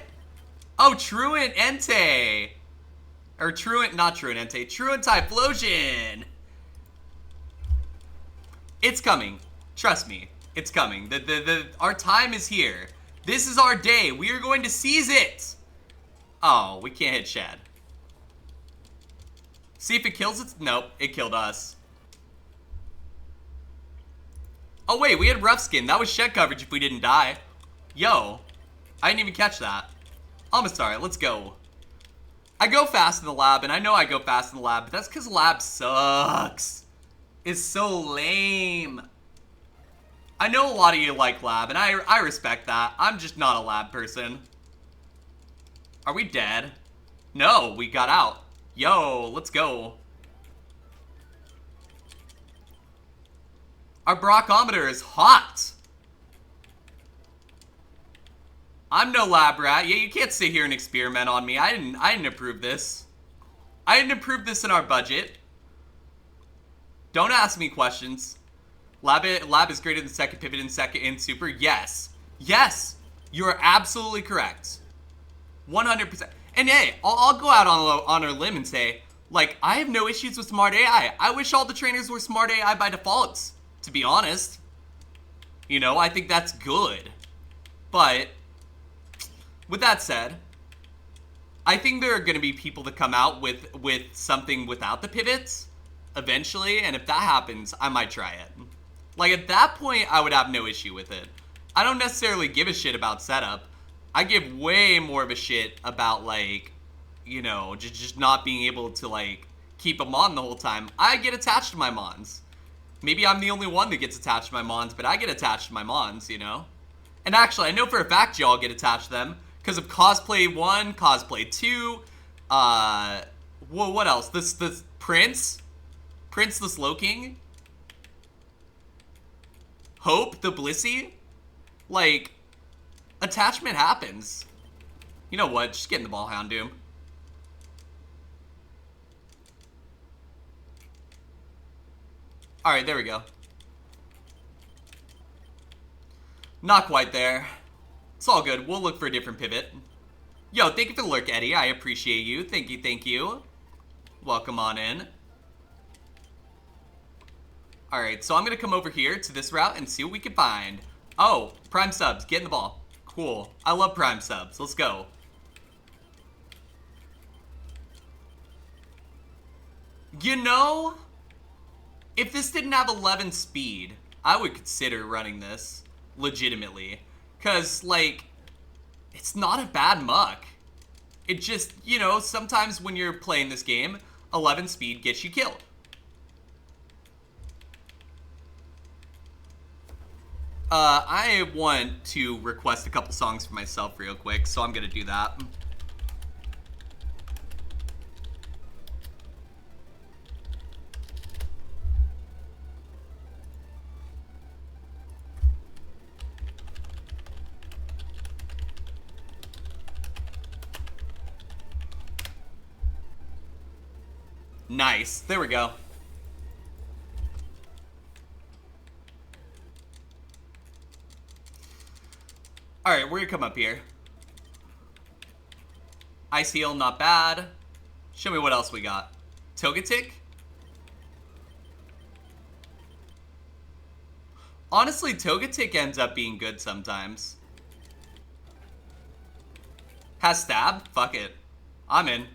Oh, Truant Entei. Or Truant, not Truant Entei, Truant Typhlosion. It's coming. Trust me, it's coming. Our time is here. This is our day. We are going to seize it. Oh, we can't hit Shad. See if it kills it. Nope, it killed us. Oh wait, we had rough skin. That was shed coverage if we didn't die. Yo, I didn't even catch that. Amistar, let's go. I go fast in the lab, and I know I go fast in the lab, but that's because lab sucks. It's so lame. I know a lot of you like lab, and I respect that. I'm just not a lab person. Are we dead? No, we got out. Yo, let's go. Our Brockometer is hot. I'm no lab rat. Yeah, you can't sit here and experiment on me. I didn't approve this. I didn't approve this in our budget. Don't ask me questions. Lab is greater than second pivot in super. Yes. Yes. You are absolutely correct. 100%. And hey, I'll go out on a limb and say, like, I have no issues with smart AI. I wish all the trainers were smart AI by default, to be honest. You know, I think that's good. But with that said, I think there are going to be people that come out with something without the pivots eventually, and if that happens, I might try it. Like, at that point, I would have no issue with it. I don't necessarily give a shit about setup. I give way more of a shit about, like, you know, just not being able to, like, keep a Mon the whole time. I get attached to my Mons. Maybe I'm the only one that gets attached to my Mons, but I get attached to my Mons, you know? And actually, I know for a fact y'all get attached to them because of Cosplay 1, Cosplay 2, well, what else? This Prince the Slow King, Hope the Blissey. Like, attachment happens. You know what? Just get in the ball, Houndoom. Alright, there we go. Not quite there. It's all good. We'll look for a different pivot. Yo, thank you for the lurk, Eddie. I appreciate you. Thank you, thank you. Welcome on in. Alright, so I'm going to come over here to this route and see what we can find. Oh, Prime subs. Get in the ball. Cool. I love Prime subs. Let's go. You know, if this didn't have 11 speed, I would consider running this legitimately. Because, like, it's not a bad muck. It just, you know, sometimes when you're playing this game, 11 speed gets you killed. I want to request a couple songs for myself real quick, so I'm gonna do that. Nice. There we go. Alright, we're gonna come up here. Ice Heal, not bad. Show me what else we got. Togetic? Honestly, Togetic ends up being good sometimes. Has Stab? Fuck it. I'm in.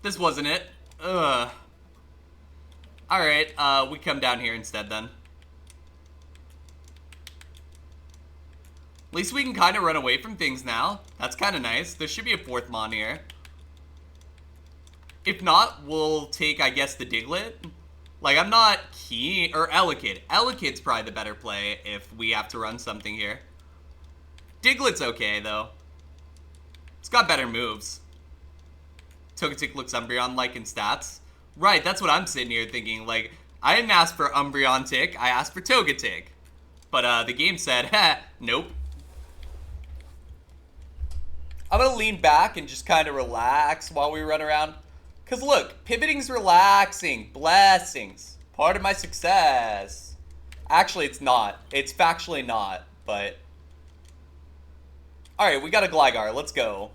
This wasn't it. Ugh. Alright, we come down here instead then. At least we can kind of run away from things now. That's kind of nice. There should be a fourth Mon here. If not, we'll take, I guess, the Diglett. Like, I'm not keen... Or Elekid. Elekid's probably the better play if we have to run something here. Diglett's okay, though. It's got better moves. Togetic looks Umbreon-like in stats. Right, that's what I'm sitting here thinking. Like, I didn't ask for Umbreon Tick, I asked for Togetic. But the game said, heh, nope. I'm gonna lean back and just kind of relax while we run around. Because look, pivoting's relaxing. Blessings. Part of my success. Actually, it's not. It's factually not, but... Alright, we got a Gligar. Let's go.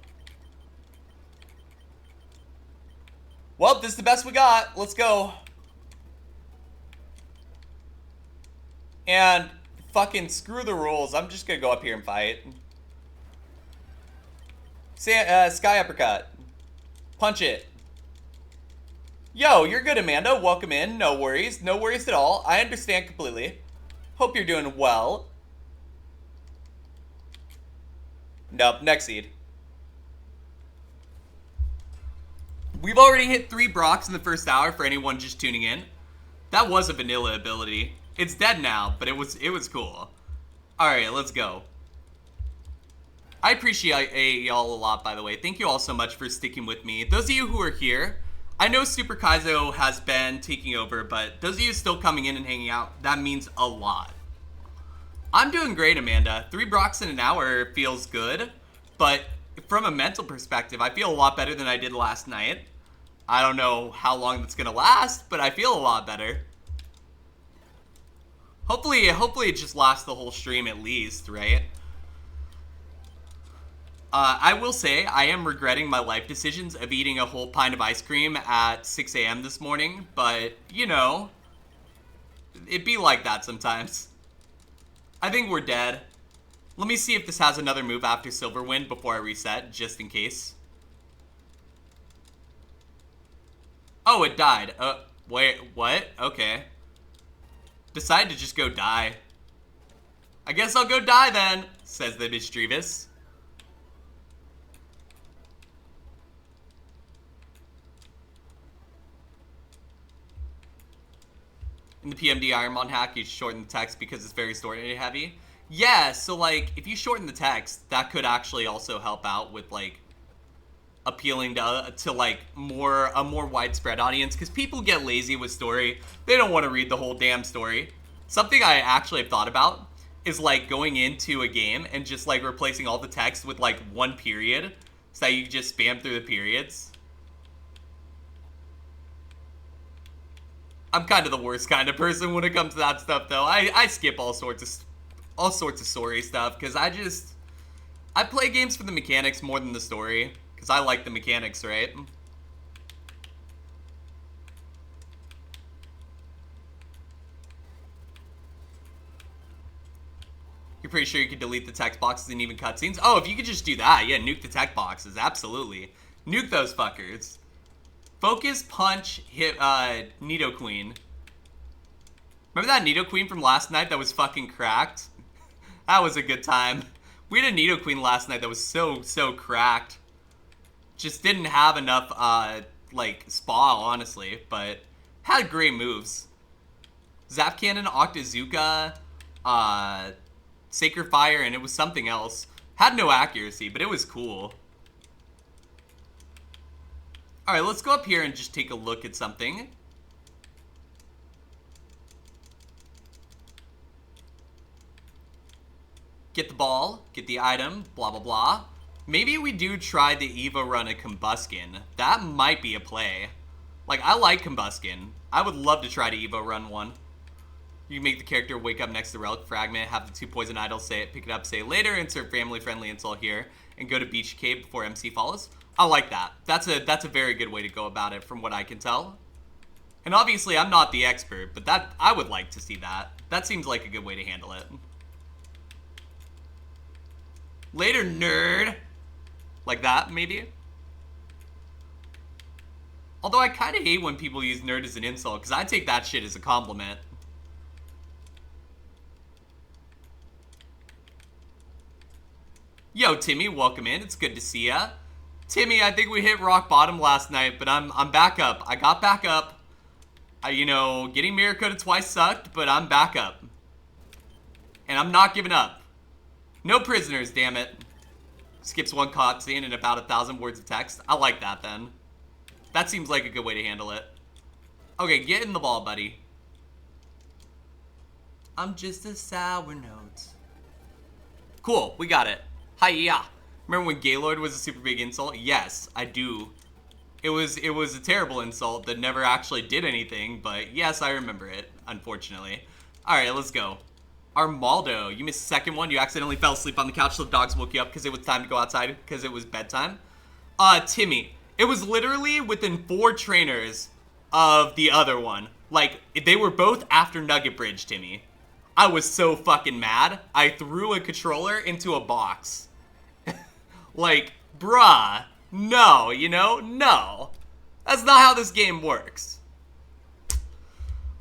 Well, this is the best we got. Let's go. And fucking screw the rules. I'm just gonna go up here and fight. Sky Uppercut. Punch it. Yo, you're good, Amanda. Welcome in. No worries. No worries at all. I understand completely. Hope you're doing well. Nope, next seed. We've already hit 3 Brocks in the first hour for anyone just tuning in. That was a vanilla ability. It's dead now, but it was cool. Alright, let's go. I appreciate y'all a lot, by the way. Thank you all so much for sticking with me. Those of you who are here, I know Super Kaizo has been taking over, but those of you still coming in and hanging out, that means a lot. I'm doing great, Amanda. 3 Brocks in an hour feels good, but from a mental perspective, I feel a lot better than I did last night. I don't know how long that's gonna last, but I feel a lot better. Hopefully it just lasts the whole stream at least, right? I will say, I am regretting my life decisions of eating a whole pint of ice cream at 6 a.m. this morning, but, you know, it be like that sometimes. I think we're dead. Let me see if this has another move after Silver Wind before I reset, just in case. Oh, it died. Wait, what? Okay. Decided to just go die. I guess I'll go die then, says the mischievous. In the PMD IronMON hack, you shorten the text because it's very story heavy. Yeah, so like, if you shorten the text, that could actually also help out with like appealing to like a more widespread audience, because people get lazy with story. They don't want to read the whole damn story. Something I actually have thought about is like going into a game and just like replacing all the text with like one period, so that you can just spam through the periods. I'm kind of the worst kind of person when it comes to that stuff, though. I skip all sorts of story stuff, because I play games for the mechanics more than the story, because I like the mechanics, right? You're pretty sure you could delete the text boxes and even cutscenes? Oh, if you could just do that, yeah, nuke the text boxes, absolutely. Nuke those fuckers. Focus, punch, hit, Nidoqueen. Remember that Nidoqueen from last night that was fucking cracked? That was a good time. We had a Nidoqueen last night that was so cracked. Just didn't have enough, like, spa, honestly, but had great moves. Zap Cannon, Octazooka, Sacred Fire, and it was something else. Had no accuracy, but it was cool. Alright, let's go up here and just take a look at something. Get the ball, get the item, blah blah blah. Maybe we do try the Evo run at Combuskin. That might be a play. Like, I like Combuskin. I would love to try to Evo run one. You can make the character wake up next to the Relic Fragment, have the 2 poison idols say it, pick it up, say it later, insert family-friendly insult here, and go to Beach Cave before MC follows. I like that. That's a very good way to go about it, from what I can tell. And obviously, I'm not the expert, but that I would like to see that. That seems like a good way to handle it. Later, nerd! Like that, maybe? Although I kind of hate when people use nerd as an insult, because I take that shit as a compliment. Yo, Timmy, welcome in. It's good to see ya. Timmy, I think we hit rock bottom last night, but I'm back up. I got back up. You know, getting mirror coded twice sucked, but I'm back up. And I'm not giving up. No prisoners, damn it. Skips one cutscene and about 1,000 words of text. I like that, then. That seems like a good way to handle it. Okay, get in the ball, buddy. I'm just a sour note. Cool, we got it. Hi-ya. Remember when Gaylord was a super big insult? Yes, I do. It was a terrible insult that never actually did anything, but yes, I remember it, unfortunately. Alright, let's go. Armaldo, you missed the second one. You accidentally fell asleep on the couch so the dogs woke you up because it was time to go outside because it was bedtime. Timmy, it was literally within 4 trainers of the other one. Like, they were both after Nugget Bridge, Timmy. I was so fucking mad. I threw a controller into a box. Like, bruh, no, you know? No. That's not how this game works.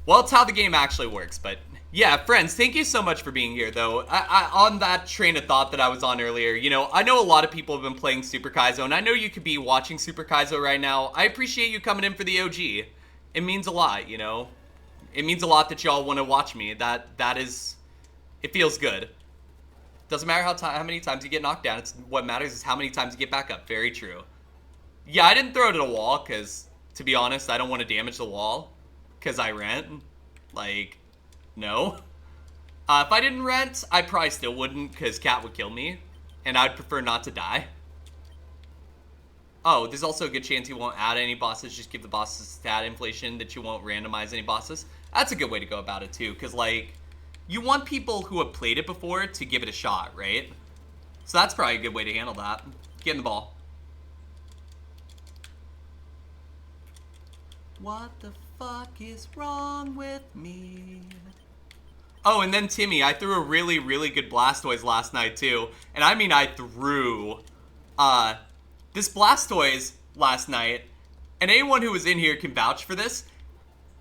Well, it's how the game actually works, but yeah, friends, thank you so much for being here, though. On that train of thought that I was on earlier, you know, I know a lot of people have been playing Super Kaizo, and I know you could be watching Super Kaizo right now. I appreciate you coming in for the OG. It means a lot, you know? It means a lot that y'all want to watch me. That is, it feels good. Doesn't matter how many times you get knocked down. It's what matters is how many times you get back up. Very true. Yeah, I didn't throw it at a wall because, to be honest, I don't want to damage the wall because I rent. Like, no. If I didn't rent, I probably still wouldn't because Cat would kill me, and I'd prefer not to die. Oh, there's also a good chance you won't add any bosses. Just give the bosses stat inflation that you won't randomize any bosses. That's a good way to go about it too, because like, you want people who have played it before to give it a shot, right? So that's probably a good way to handle that. Get in the ball. What the fuck is wrong with me? Oh, and then Timmy, I threw a really, really good Blastoise last night too. And I mean I threw, this Blastoise last night, and anyone who was in here can vouch for this.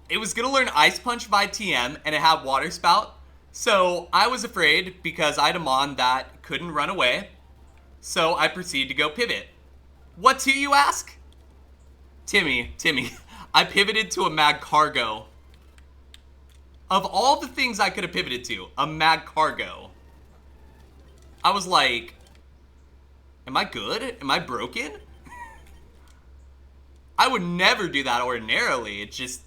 It was gonna learn Ice Punch by TM, and it had Water Spout. So I was afraid because I had a mon that couldn't run away. So I proceeded to go pivot. What to, you ask? Timmy, I pivoted to a mag cargo. Of all the things I could have pivoted to, a mag cargo. I was like, am I good? Am I broken? I would never do that ordinarily. It's just,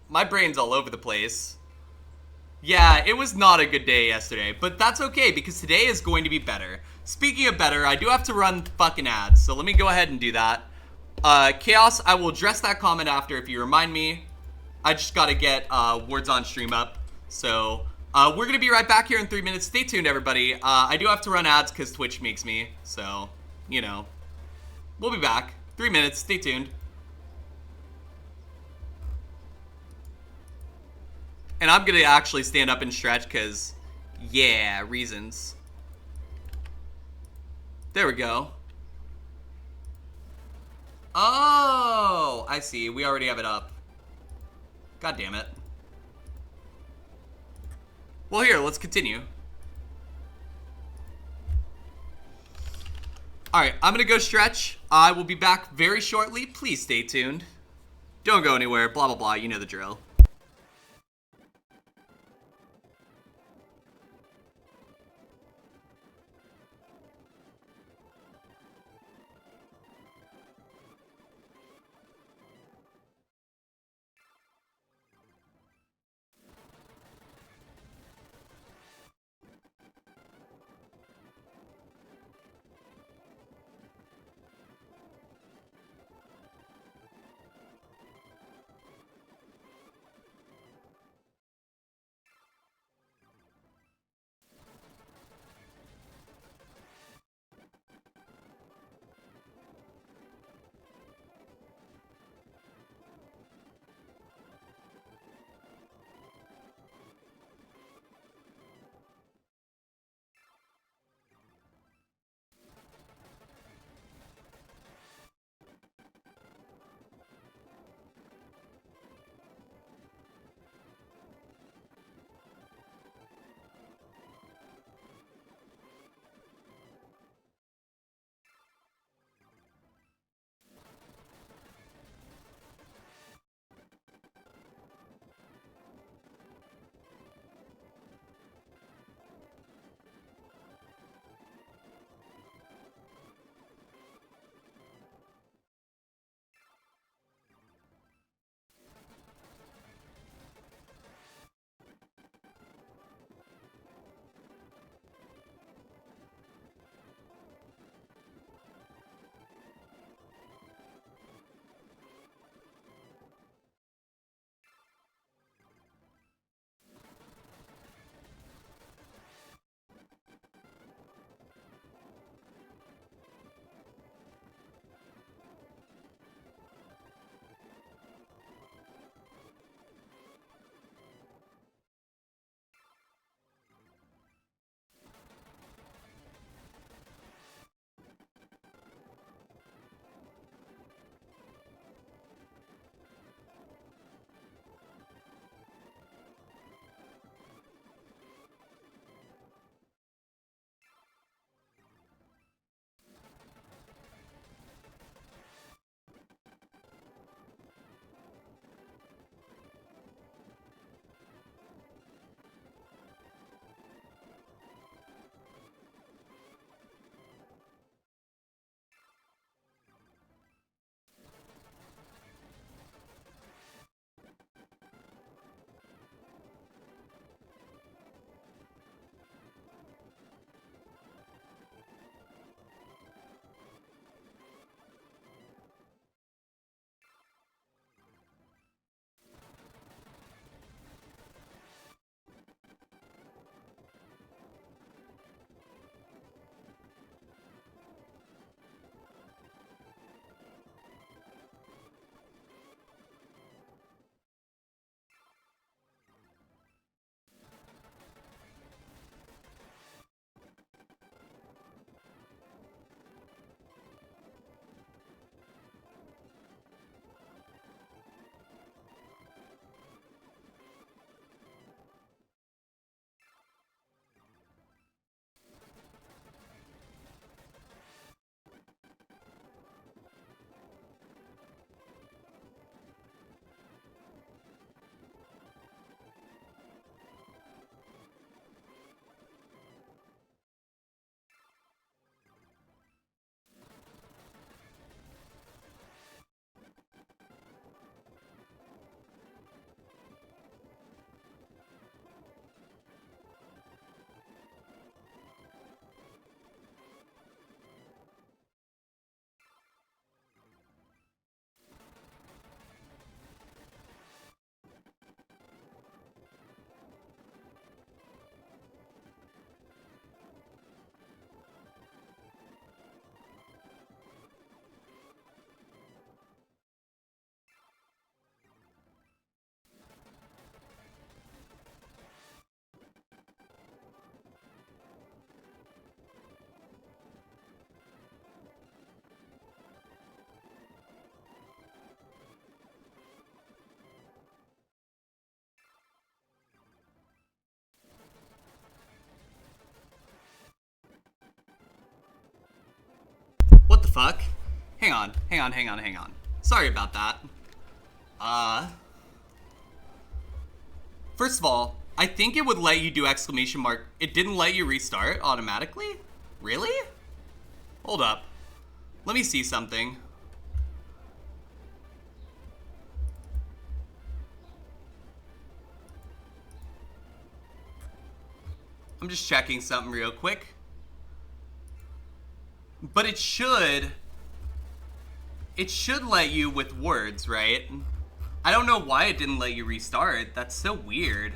my brain's all over the place. Yeah, it was not a good day yesterday, but that's okay because today is going to be better. Speaking of better, I do have to run fucking ads, so let me go ahead and do that. Chaos, I will address that comment after if you remind me. I just gotta get words on stream up. So we're gonna be right back here in 3 minutes. Stay tuned, everybody. I do have to run ads because Twitch makes me, so, you know. We'll be back. 3 minutes. Stay tuned. And I'm gonna actually stand up and stretch because, yeah, reasons. There we go. Oh, I see. We already have it up. God damn it. Well, here, let's continue. Alright, I'm gonna go stretch. I will be back very shortly. Please stay tuned. Don't go anywhere. Blah, blah, blah. You know the drill. the fuck? Hang on. Sorry about that. First of all, I think it would let you do exclamation mark. It didn't let you restart automatically? Really? Hold up. Let me see something. I'm just checking something real quick. But it should let you with words, right? I don't know why it didn't let you restart. That's so weird.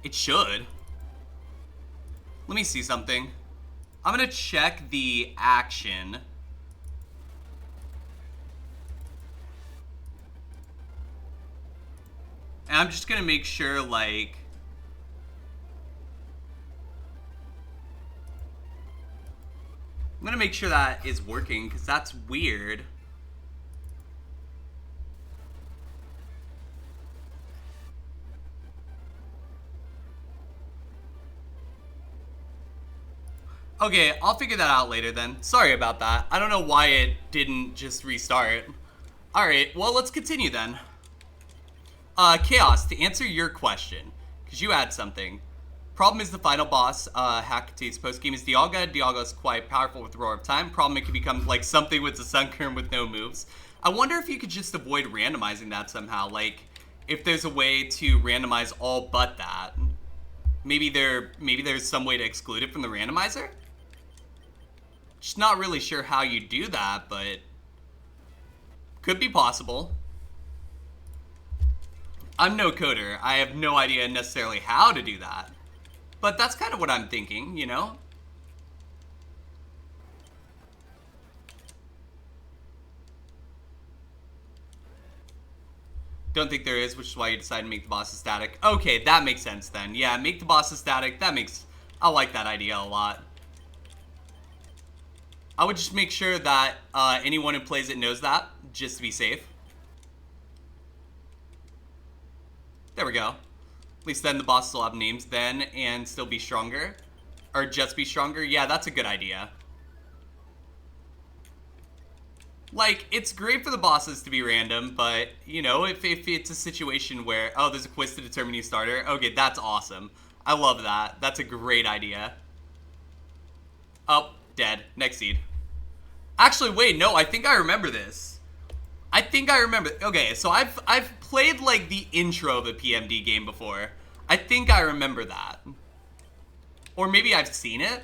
It should. Let me see something. I'm gonna check the action. And I'm just gonna make sure, like... I'm gonna make sure that is working, because that's weird. Okay, I'll figure that out later then. Sorry about that. I don't know why it didn't just restart. Alright, well, let's continue then. Chaos, to answer your question, because you had something. Problem is the final boss, Hackata's post-game is Dialga. Dialga is quite powerful with Roar of Time. Problem, it can become like something with the Sunkern with no moves. I wonder if you could just avoid randomizing that somehow. Like, if there's a way to randomize all but that. Maybe there's some way to exclude it from the randomizer? Just not really sure how you do that, but could be possible. I'm no coder. I have no idea necessarily how to do that. But that's kind of what I'm thinking, you know? Don't think there is, which is why you decided to make the bosses static. Okay, that makes sense then. Yeah, make the bosses static. I like that idea a lot. I would just make sure that anyone who plays it knows that, just to be safe. There we go. At least then the bosses will have names then and still be stronger. Or just be stronger. Yeah, that's a good idea. Like, it's great for the bosses to be random, but, you know, if it's a situation where, oh, there's a quiz to determine your starter. Okay, that's awesome. I love that. That's a great idea. Oh, dead. Next seed. Actually, wait, no, I think I remember this. I think I remember. Okay, so I've played like the intro of a PMD game before. I think I remember that. Or maybe I've seen it.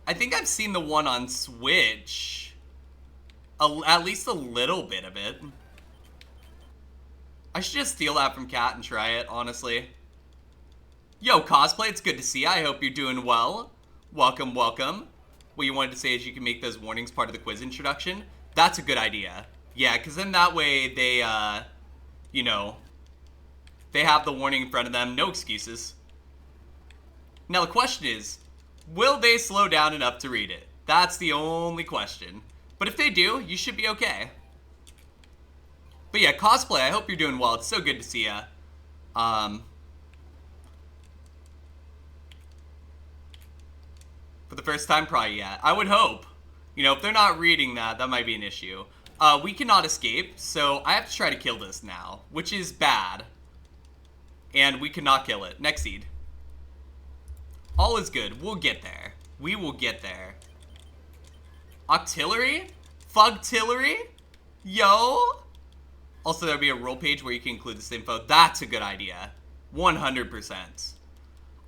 I think I've seen the one on Switch. At least a little bit of it. I should just steal that from Kat and try it, honestly. Yo, Cosplay, it's good to see you. I hope you're doing well. Welcome, welcome. What you wanted to say is you can make those warnings part of the quiz introduction. That's a good idea. Yeah, because then that way they, you know, they have the warning in front of them. No excuses. Now the question is, will they slow down enough to read it? That's the only question. But if they do, you should be okay. But yeah, Cosplay, I hope you're doing well. It's so good to see ya. For the first time, probably, yeah. I would hope. You know, if they're not reading that, that might be an issue. We cannot escape, so I have to try to kill this now, which is bad. And we cannot kill it. Next seed. All is good. We'll get there. We will get there. Octillery? Fugtillery? Yo? Also, there'll be a role page where you can include this info. That's a good idea. 100%.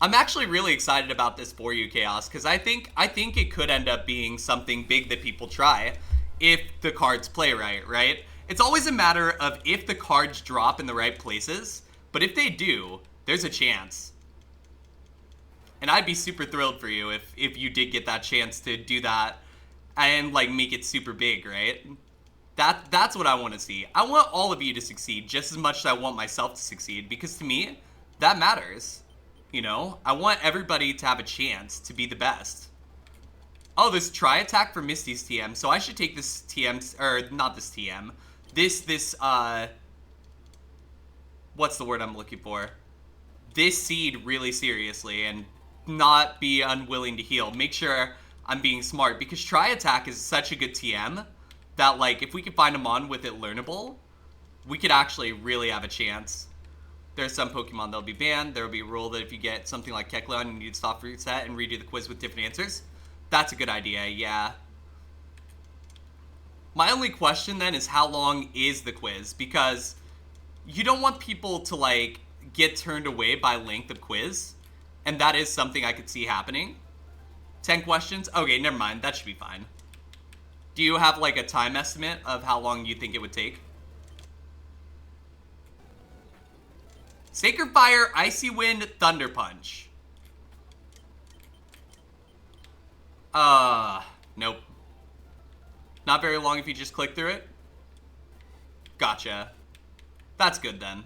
I'm actually really excited about this for you, Chaos, because I think it could end up being something big that people try if the cards play right? It's always a matter of if the cards drop in the right places, but if they do, there's a chance. And I'd be super thrilled for you if you did get that chance to do that and, like, make it super big, right? That's what I want to see. I want all of you to succeed just as much as I want myself to succeed, because to me, that matters. You know, I want everybody to have a chance to be the best. Oh, this try attack for Misty's TM. So I should take this TM, or not this TM. This, what's the word I'm looking for? This seed really seriously and not be unwilling to heal. Make sure I'm being smart, because Try Attack is such a good TM that, like, if we could find a Mon with it learnable, we could actually really have a chance. There's some Pokemon that'll be banned. There will be a rule that if you get something like Kecleon, you need to stop reset and redo the quiz with different answers. That's a good idea, yeah. My only question then is, how long is the quiz? Because you don't want people to, like, get turned away by length of quiz. And that is something I could see happening. 10 questions? Okay, never mind. That should be fine. Do you have, like, a time estimate of how long you think it would take? Sacred Fire, Icy Wind, Thunder Punch. Nope. Not very long if you just click through it. Gotcha. That's good then.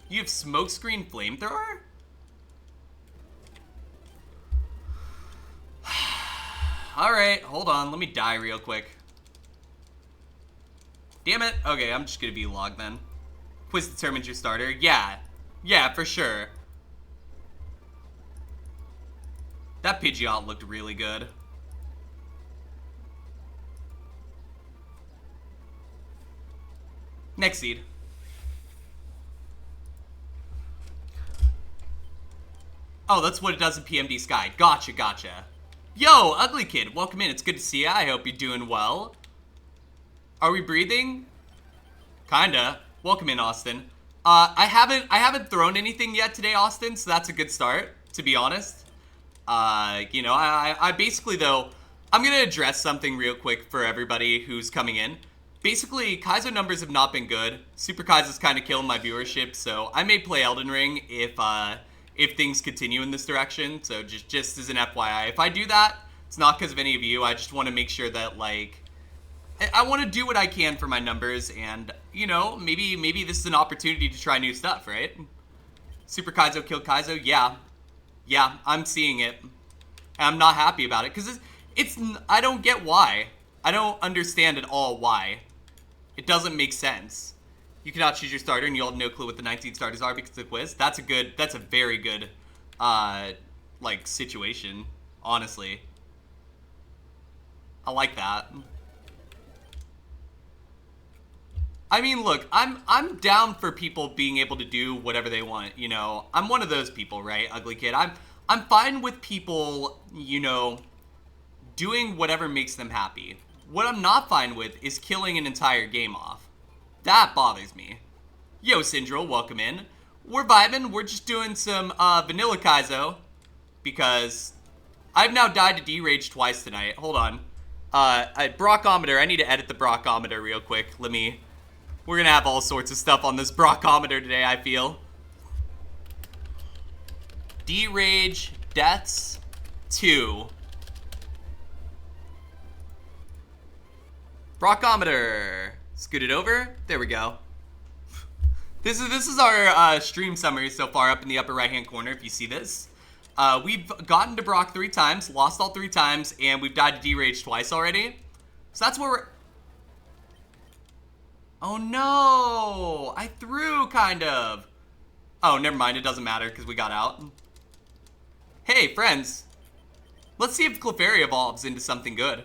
You have Smokescreen Flamethrower? Alright, hold on. Let me die real quick. Damn it. Okay, I'm just gonna be log then. Quiz determines your starter. Yeah. Yeah, for sure. That Pidgeot looked really good. Next seed. Oh, that's what it does in PMD Sky. Gotcha, gotcha. Yo, Ugly Kid, welcome in. It's good to see ya. I hope you're doing well. Are we breathing? Kinda. Welcome in, Austin. I haven't thrown anything yet today, Austin, so that's a good start, to be honest. You know, I basically, though, I'm gonna address something real quick for everybody who's coming in. Basically, Kaizo numbers have not been good. Super Kaizo's kind of killing my viewership, so I may play Elden Ring if things continue in this direction. So just as an FYI, if I do that, it's not because of any of you. I just want to make sure that, like, I want to do what I can for my numbers, and, you know, maybe this is an opportunity to try new stuff, right? Super Kaizo killed Kaizo? Yeah, I'm seeing it. And I'm not happy about it, because it's I don't get why. I don't understand at all why. It doesn't make sense. You cannot choose your starter, and you'll have no clue what the 19 starters are because of the quiz. That's a very good, like, situation, honestly. I like that. I mean, look, I'm down for people being able to do whatever they want, you know. I'm one of those people, right, Ugly Kid? I'm fine with people, you know, doing whatever makes them happy. What I'm not fine with is killing an entire game off. That bothers me. Yo, Syndril, welcome in. We're vibing. We're just doing some vanilla Kaizo because I've now died to D-Rage twice tonight. Hold on. Brockometer. I need to edit the Brockometer real quick. We're gonna have all sorts of stuff on this Brockometer today, I feel. D-Rage deaths 2. Brockometer. Scoot it over. There we go. This is our stream summary so far up in the upper right-hand corner, if you see this. We've gotten to Brock 3 times, lost all 3 times, and we've died to D-Rage twice already. So that's where we're... Oh no! I threw, kind of. Oh, never mind. It doesn't matter because we got out. Hey, friends. Let's see if Clefairy evolves into something good.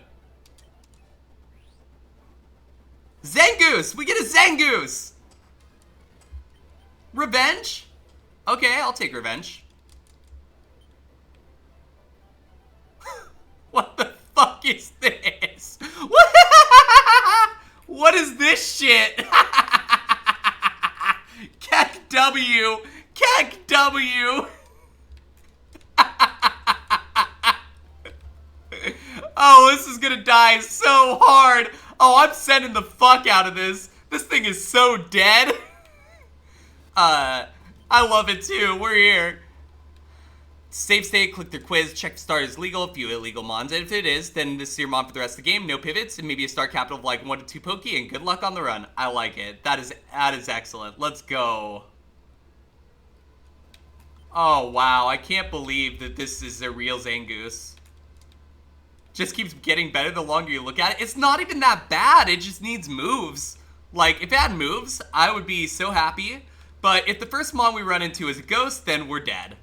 Zangoose! We get a Zangoose! Revenge? Okay, I'll take revenge. What the fuck is this? What is this shit? Keck W. Keck W. Oh, this is gonna die so hard. Oh, I'm sending the fuck out of this. This thing is so dead. I love it too. We're here. Save state, click their quiz, check if start is legal, a few illegal mons, and if it is, then this is your mon for the rest of the game. No pivots, and maybe a start capital of like 1 to 2 pokey, and good luck on the run. I like it. That is excellent. Let's go. Oh, wow. I can't believe that this is a real Zangoose. Just keeps getting better the longer you look at it. It's not even that bad. It just needs moves. Like, if it had moves, I would be so happy. But if the first Mon we run into is a ghost, then we're dead.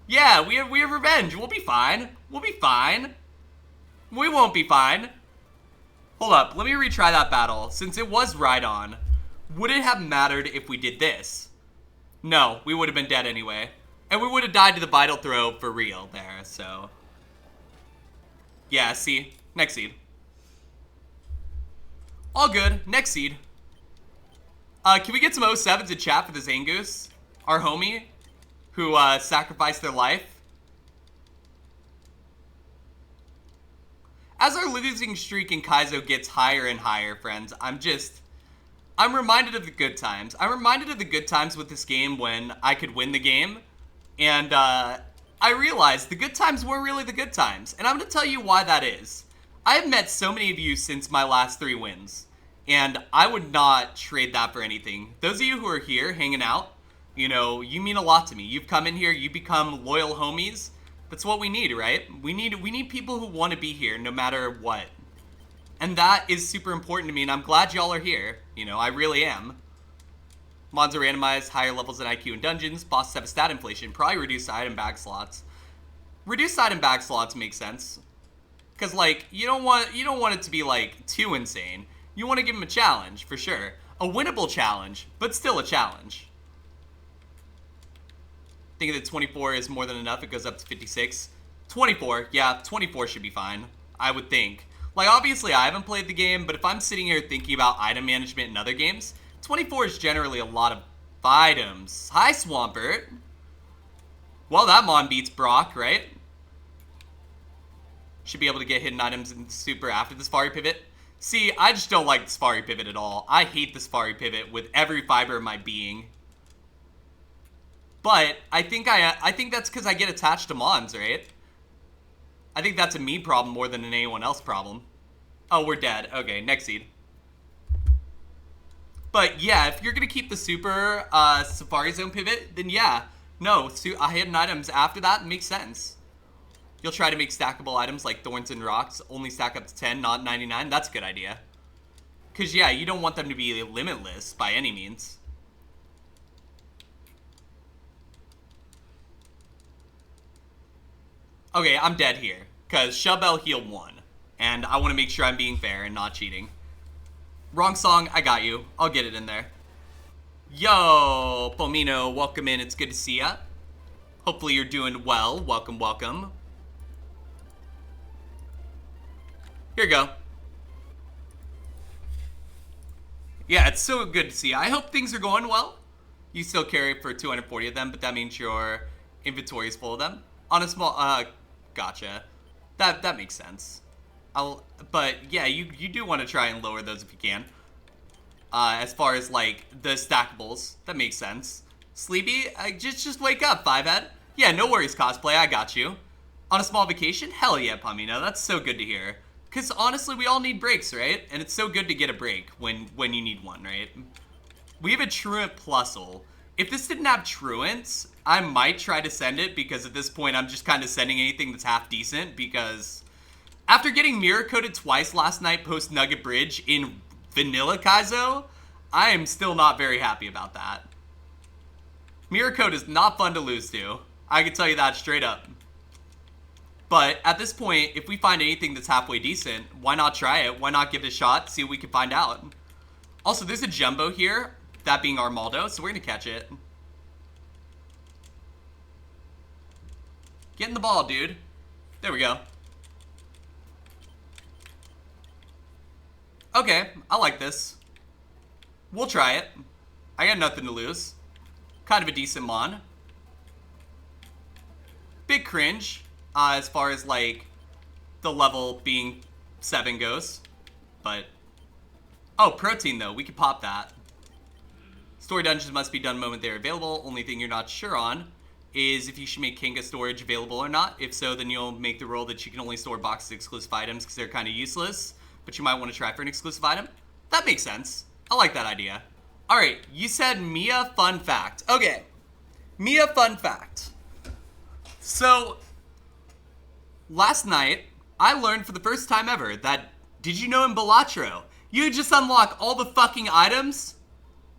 Yeah, we have revenge. We'll be fine. We'll be fine. We won't be fine. Hold up, let me retry that battle. Since it was right on, would it have mattered if we did this? No, we would have been dead anyway. And we would have died to the Vital Throw for real there, so. Yeah, see? Next seed. All good, next seed. Can we get some 07s in chat for the Zangoose? Our homie, who sacrificed their life. As our losing streak in Kaizo gets higher and higher, friends, I'm reminded of the good times. I'm reminded of the good times with this game when I could win the game. And I realized the good times weren't really the good times. And I'm going to tell you why that is. I have met so many of you since my last 3 wins. And I would not trade that for anything. Those of you who are here hanging out, you know, you mean a lot to me. You've come in here, you become loyal homies. That's what we need, right? We need people who want to be here no matter what. And that is super important to me, and I'm glad y'all are here. You know, I really am. Mons are randomized, higher levels than IQ in dungeons, bosses have a stat inflation, probably reduced item bag slots. Reduced item bag slots make sense. Cause like, you don't want it to be like too insane. You want to give them a challenge, for sure. A winnable challenge, but still a challenge. Thinking that 24 is more than enough, it goes up to 56. 24, yeah, 24 should be fine, I would think. Like, obviously I haven't played the game, but if I'm sitting here thinking about item management in other games, 24 is generally a lot of items. Hi, Swampert. Well, that Mon beats Brock, right? Should be able to get hidden items in Super after the Safari Pivot. See, I just don't like the Safari Pivot at all. I hate the Safari Pivot with every fiber of my being. But I think that's because I get attached to Mons, right? I think that's a me problem more than an anyone else problem. Oh, we're dead. Okay, next seed. But yeah, if you're going to keep the super Safari Zone pivot, then yeah. No, hidden items after that makes sense. You'll try to make stackable items like Thorns and Rocks only stack up to 10, not 99. That's a good idea. Because yeah, you don't want them to be limitless by any means. Okay, I'm dead here, because Shabelle healed 1, and I want to make sure I'm being fair and not cheating. Wrong song, I got you. I'll get it in there. Yo, Pomino, welcome in. It's good to see ya. Hopefully you're doing well. Welcome, welcome. Here you go. Yeah, it's so good to see you. I hope things are going well. You still carry for 240 of them, but that means your inventory is full of them. On a small, gotcha. That makes sense. But yeah, you do want to try and lower those if you can. As far as like the stackables, that makes sense. Sleepy, just wake up, FireRed. Yeah, no worries, cosplay, I got you. On a small vacation? Hell yeah, Pamino, that's so good to hear. Cause honestly, we all need breaks, right? And it's so good to get a break when you need one, right? We have a Truant Plusle. If this didn't have Truants, I might try to send it, because at this point I'm just kind of sending anything that's half decent, because after getting mirror coded twice last night post Nugget Bridge in Vanilla Kaizo, I am still not very happy about that. Mirror code is not fun to lose to. I can tell you that straight up. But at this point, if we find anything that's halfway decent, why not try it? Why not give it a shot, see what we can find out? Also, there's a Jumbo here, that being Armaldo, so we're gonna catch it. Get in the ball, dude. There we go. Okay, I like this. We'll try it. I got nothing to lose. Kind of a decent Mon. Big cringe, as far as like the level being 7 goes. But, oh, protein though, we could pop that. Story dungeons must be done the moment they're available. Only thing you're not sure on is if you should make Kinga storage available or not. If so, then you'll make the rule that you can only store boxes of exclusive items because they're kind of useless, but you might want to try for an exclusive item. That makes sense. I like that idea. All right, you said Mia fun fact. Okay, Mia fun fact. So, last night, I learned for the first time ever that, did you know in Balatro, you just unlock all the fucking items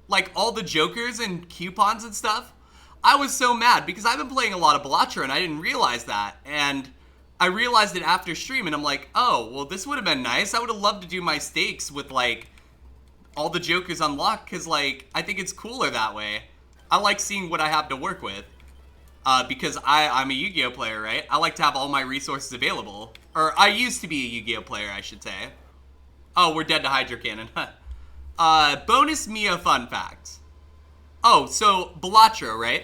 like all the jokers and coupons and stuff. I was so mad because I've been playing a lot of Balatro and I didn't realize that. And I realized it after stream and I'm like, oh, well, this would have been nice. I would have loved to do my stakes with like all the jokers unlocked because like I think it's cooler that way. I like seeing what I have to work with because I'm a Yu-Gi-Oh player, right? I like to have all my resources available. Or I used to be a Yu-Gi-Oh player, I should say. Oh, we're dead to Hydro Cannon. Bonus Mia fun fact. Oh, so Balatro, right?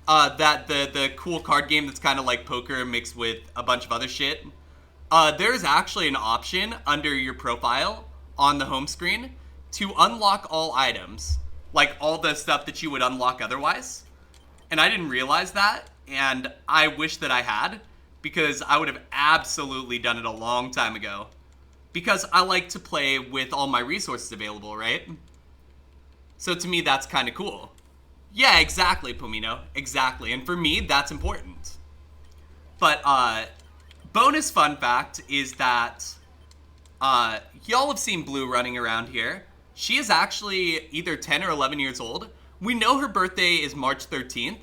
That the cool card game that's kind of like poker mixed with a bunch of other shit. There's actually an option under your profile on the home screen to unlock all items, like all the stuff that you would unlock otherwise. And I didn't realize that, and I wish that I had, because I would have absolutely done it a long time ago. Because I like to play with all my resources available, right? So to me, that's kind of cool. Yeah, exactly, Pomino. Exactly. And for me, that's important. But, bonus fun fact is that, y'all have seen Blue running around here. She is actually either 10 or 11 years old. We know her birthday is March 13th,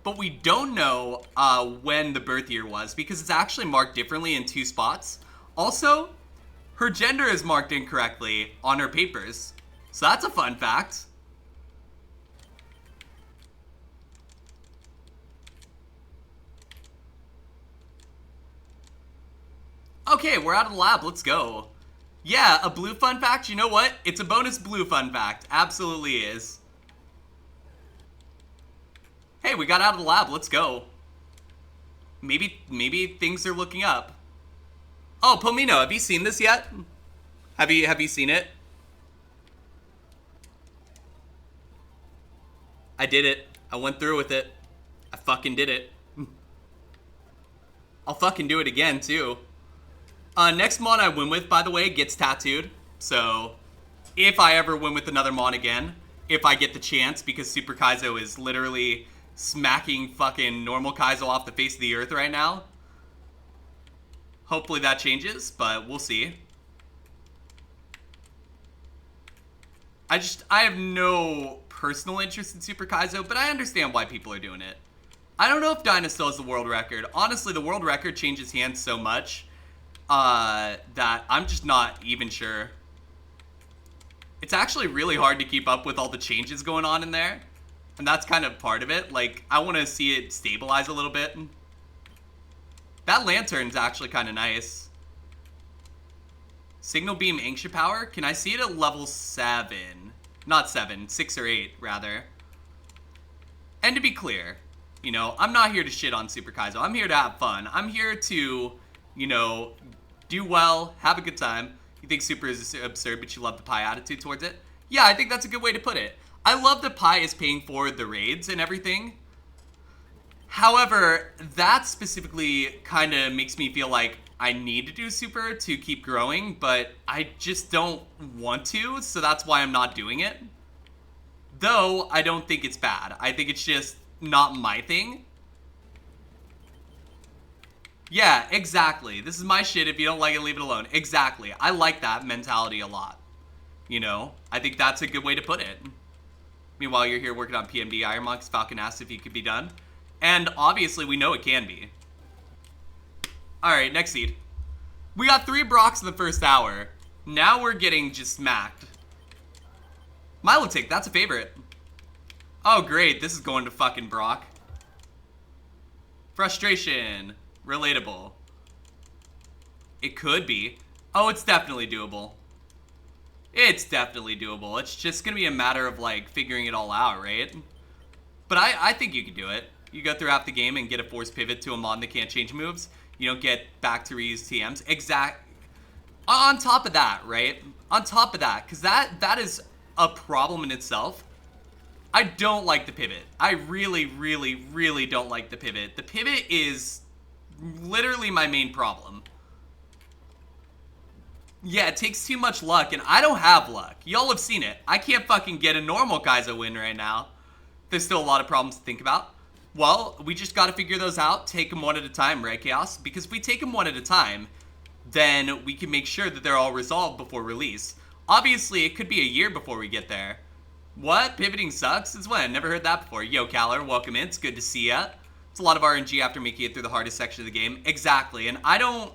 but we don't know, when the birth year was, because it's actually marked differently in 2 spots. Also, her gender is marked incorrectly on her papers. So that's a fun fact. Okay, we're out of the lab. Let's go. Yeah, a blue fun fact. You know what? It's a bonus blue fun fact. Absolutely is. Hey, we got out of the lab. Let's go. Maybe things are looking up. Oh, Pomino, have you seen this yet? Have you seen it? I did it. I went through with it. I fucking did it. I'll fucking do it again, too. Next Mon I win with, by the way, gets tattooed. So, if I ever win with another Mon again, if I get the chance, because Super Kaizo is literally smacking fucking normal Kaizo off the face of the earth right now. Hopefully that changes, but we'll see. I have no personal interest in Super Kaizo, but I understand why people are doing it. I don't know if Dyna still has the world record. Honestly, the world record changes hands so much that I'm just not even sure. It's actually really hard to keep up with all the changes going on in there. And that's kind of part of it. Like, I want to see it stabilize a little bit. That lantern's actually kind of nice. Signal Beam Ancient Power? Can I see it at level 7? Not 7, 6 or 8, rather. And to be clear, you know, I'm not here to shit on Super Kaizo. I'm here to have fun. I'm here to, you know, do well, have a good time. You think Super is absurd, but you love the Pi attitude towards it? Yeah, I think that's a good way to put it. I love that Pi is paying for the raids and everything. However, that specifically kind of makes me feel like I need to do Super to keep growing, but I just don't want to, so that's why I'm not doing it. Though, I don't think it's bad. I think it's just not my thing. Yeah, exactly. This is my shit. If you don't like it, leave it alone. Exactly. I like that mentality a lot. You know? I think that's a good way to put it. Meanwhile, you're here working on PMD IronMON because Falcon asked if you could be done. And obviously, we know it can be. Alright, next seed. We got 3 Brocks in the first hour. Now we're getting just smacked. Milotic, that's a favorite. Oh, great. This is going to fucking Brock. Frustration. Relatable. It could be. Oh, it's definitely doable. It's definitely doable. It's just going to be a matter of, like, figuring it all out, right? But I think you can do it. You go through half the game and get a forced pivot to a Mon that can't change moves. You don't get back to reuse TMs. On top of that, right? On top of that, because that is a problem in itself. I don't like the pivot. I really, really, really don't like the pivot. The pivot is literally my main problem. Yeah, it takes too much luck, and I don't have luck. Y'all have seen it. I can't fucking get a normal Kaizo win right now. There's still a lot of problems to think about. Well, we just gotta figure those out, take them one at a time, right, Chaos? Because if we take them one at a time, then we can make sure that they're all resolved before release. Obviously, it could be a year before we get there. What? Pivoting sucks? Since when? Never heard that before. Yo, Caller, welcome in. It's good to see ya. It's a lot of RNG after making it through the hardest section of the game. Exactly, and I don't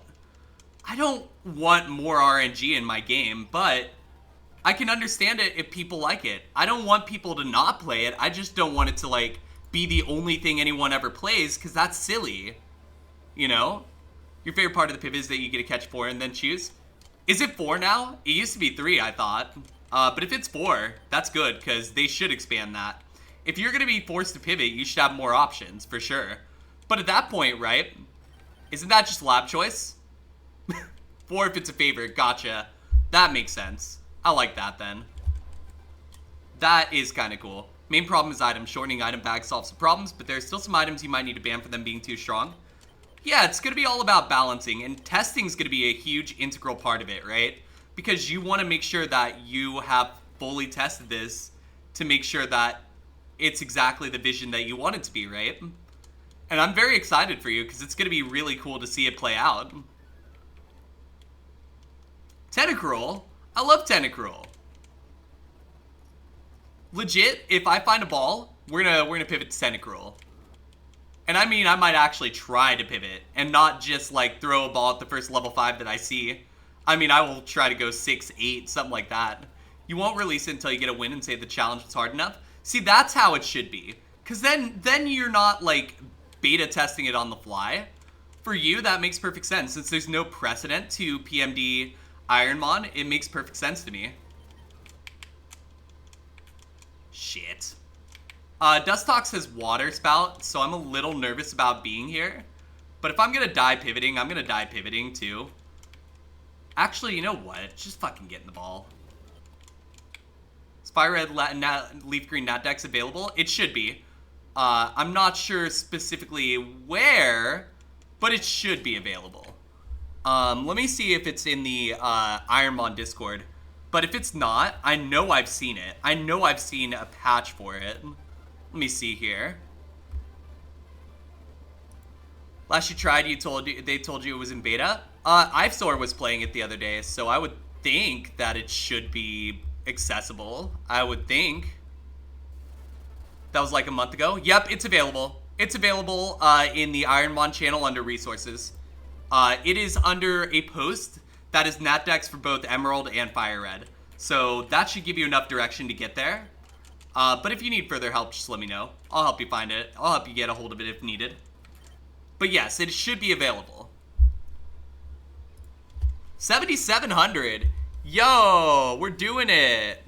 want more RNG in my game, but I can understand it if people like it. I don't want people to not play it. I just don't want it to, like, be the only thing anyone ever plays, because that's silly. You know? Your favorite part of the pivot is that you get to catch 4 and then choose. Is it 4 now? It used to be 3, I thought. But if it's 4, that's good, because they should expand that. If you're going to be forced to pivot, you should have more options, for sure. But at that point, right? Isn't that just lab choice? 4 if it's a favorite, gotcha. That makes sense. I like that then. That is kind of cool. Main problem is items. Shortening item bags solves the problems, but there's still some items you might need to ban for them being too strong. Yeah, it's going to be all about balancing, and testing is going to be a huge integral part of it, right? Because you want to make sure that you have fully tested this to make sure that it's exactly the vision that you want it to be, right? And I'm very excited for you because it's going to be really cool to see it play out. Tentacruel? I love Tentacruel. Legit, if I find a ball, we're gonna pivot to Tentacruel. And I mean, I might actually try to pivot and not just like throw a ball at the first level 5 that I see. I mean, I will try to go 6, 8, something like that. You won't release it until you get a win and say the challenge was hard enough. See, that's how it should be. Because then you're not like beta testing it on the fly. For you, that makes perfect sense. Since there's no precedent to PMD IronMON, it makes perfect sense to me. Shit. Dustox has water spout, so I'm a little nervous about being here. But if I'm gonna die pivoting, I'm gonna die pivoting too. Actually, you know what? Just fucking get in the ball. Is FireRed Leaf Green Nat Dex available? It should be. I'm not sure specifically where, but it should be available. Let me see if it's in the IronMON Discord. But if it's not, I know I've seen it. I know I've seen a patch for it. Let me see here. Last you tried, they told you it was in beta. Ivesor was playing it the other day, so I would think that it should be accessible. I would think. That was like a month ago. Yep, it's available. It's available in the IronMON channel under resources. It is under a post that is NatDex for both Emerald and FireRed. So that should give you enough direction to get there. But if you need further help, just let me know. I'll help you find it. I'll help you get a hold of it if needed. But yes, it should be available. 7,700. Yo, we're doing it.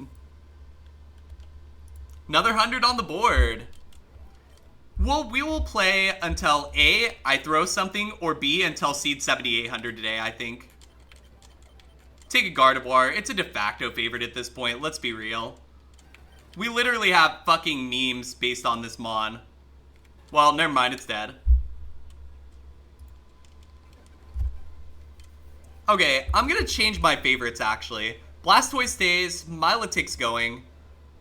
Another 100 on the board. Well, we will play until A, I throw something, or B, until seed 7,800 today, I think. Take a Gardevoir. It's a de facto favorite at this point, let's be real. We literally have fucking memes based on this Mon. Well, never mind, it's dead. Okay, I'm gonna change my favorites, actually. Blastoise stays, Milotic's going.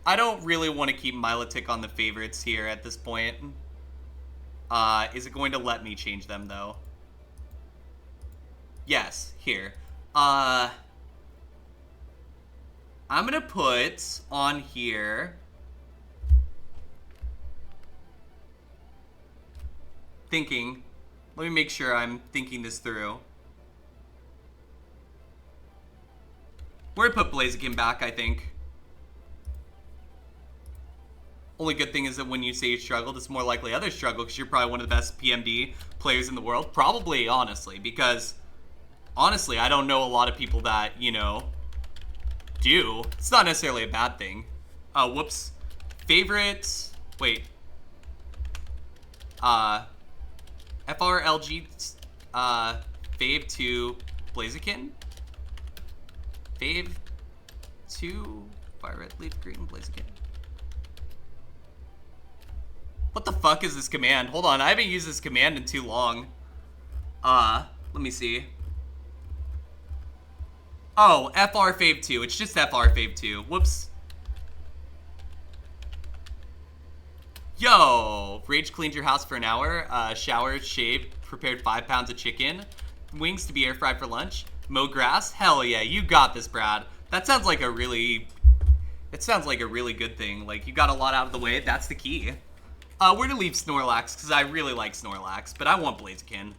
I don't really want to keep Milotic on the favorites here at this point. Is it going to let me change them, though? Yes, here. I'm gonna put on here... Thinking. Let me make sure I'm thinking this through. We're gonna put Blaziken back, I think. Only good thing is that when you say you struggled, it's more likely others struggle because you're probably one of the best PMD players in the world. Probably, honestly, because honestly, I don't know a lot of people that, you know, do. It's not necessarily a bad thing. Whoops. Favorite, wait. FRLG, fave to Blaziken? Fave to FireRed, Leaf Green, Blaziken. What the fuck is this command? Hold on, I haven't used this command in too long. Let me see. Oh, FR Fave 2. It's just FR Fave 2. Whoops. Yo! Rage cleaned your house for an hour. Showered, shaved, prepared 5 pounds of chicken. Wings to be air fried for lunch. Mow grass? Hell yeah, you got this, Brad. That sounds like a really It sounds like a really good thing. Like, you got a lot out of the way. That's the key. We're gonna leave Snorlax, because I really like Snorlax, but I want Blaziken.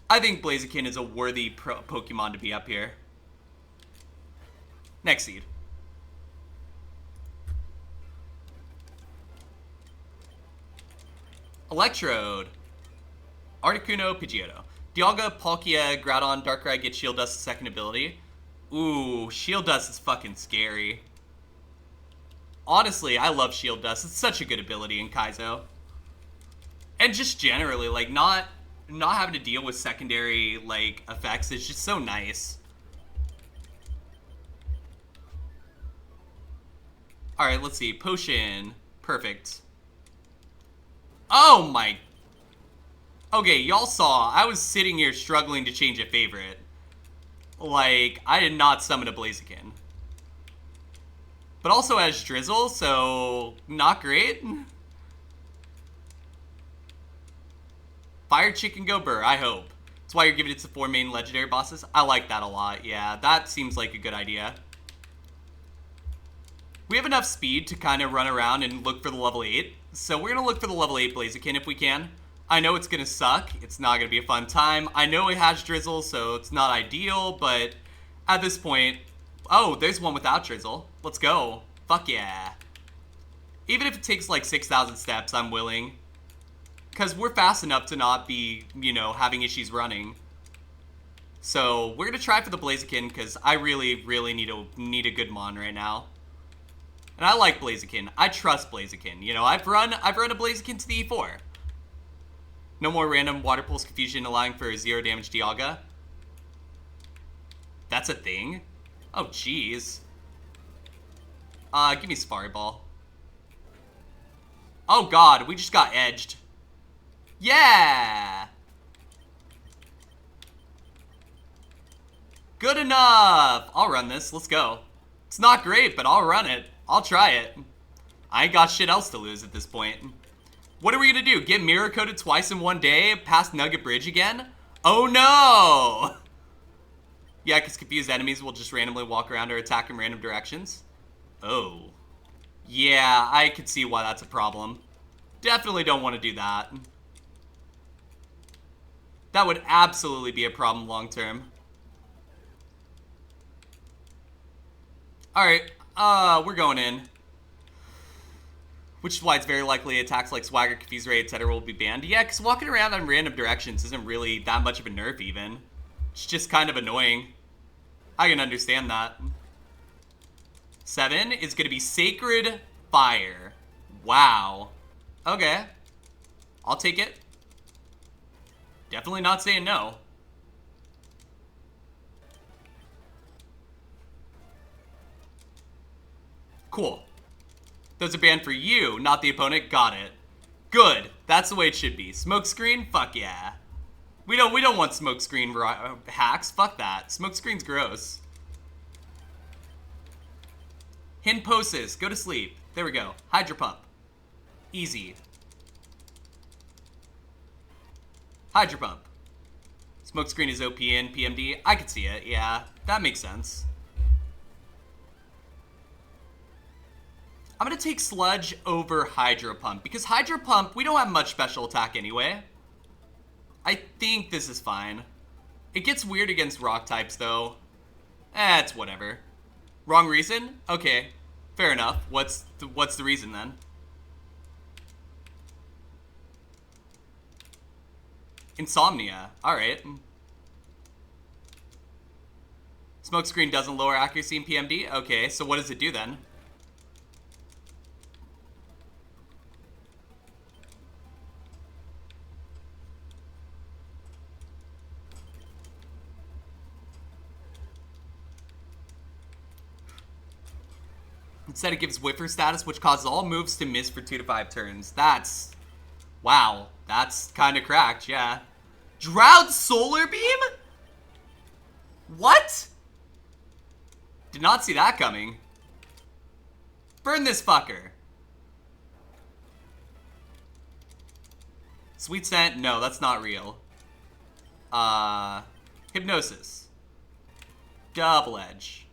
I think Blaziken is a worthy Pokemon to be up here. Next seed. Electrode. Articuno, Pidgeotto. Dialga, Palkia, Groudon, Darkrai get Shield Dust second ability. Ooh, Shield Dust is fucking scary. Honestly, I love Shield Dust. It's such a good ability in Kaizo. And just generally, like, not having to deal with secondary, like, effects is just so nice. Alright, let's see. Potion. Perfect. Oh my... Okay, y'all saw. I was sitting here struggling to change a favorite. Like, I did not summon a Blaziken. But also has Drizzle, so not great. Fire Chicken Go Burr, I hope. That's why you're giving it to 4 main legendary bosses. I like that a lot, yeah. That seems like a good idea. We have enough speed to kind of run around and look for the level 8. So we're going to look for the level 8 Blaziken if we can. I know it's going to suck. It's not going to be a fun time. I know it has Drizzle, so it's not ideal, but at this point... Oh, there's one without Drizzle. Let's go. Fuck yeah. Even if it takes like 6,000 steps, I'm willing. Because we're fast enough to not be, you know, having issues running. So we're going to try for the Blaziken, because I really, really need a good Mon right now. And I like Blaziken. I trust Blaziken. You know, I've run a Blaziken to the E4. No more random Water Pulse Confusion allowing for 0 damage Dialga. That's a thing? Oh, jeez. Give me Safari Ball. Oh god, we just got edged. Yeah! Good enough! I'll run this, let's go. It's not great, but I'll run it. I'll try it. I ain't got shit else to lose at this point. What are we gonna do? Get Mirror Coated twice in one day? Past Nugget Bridge again? Oh no! Yeah, because confused enemies will just randomly walk around or attack in random directions. Oh. Yeah, I could see why that's a problem. Definitely don't want to do that. That would absolutely be a problem long term. Alright, we're going in. Which is why it's very likely attacks like Swagger, Confuse Ray, etc. will be banned. Yeah, because walking around in random directions isn't really that much of a nerf even. It's just kind of annoying. I can understand that. 7 is going to be Sacred Fire. Wow. Okay. I'll take it. Definitely not saying no. Cool. Those are banned for you, not the opponent. Got it. Good. That's the way it should be. Smokescreen? Fuck yeah. We don't want smokescreen hacks. Fuck that. Smokescreen's gross. Hinposis. Go to sleep. There we go. Hydro Pump. Easy. Hydro Pump. Smokescreen is OP in PMD. I could see it. Yeah, that makes sense. I'm going to take Sludge over Hydro Pump, because Hydro Pump, we don't have much special attack anyway. I think this is fine. It gets weird against rock types, though. It's whatever. Wrong reason? Okay, fair enough. What's the reason, then? Insomnia. Alright. Smokescreen doesn't lower accuracy in PMD? Okay, so what does it do, then? Instead, it gives Whiffer status, which causes all moves to miss for 2 to 5 turns. That's... Wow. That's kind of cracked, yeah. Drought Solar Beam? What? Did not see that coming. Burn this fucker. Sweet Scent? No, that's not real. Hypnosis. Double Edge.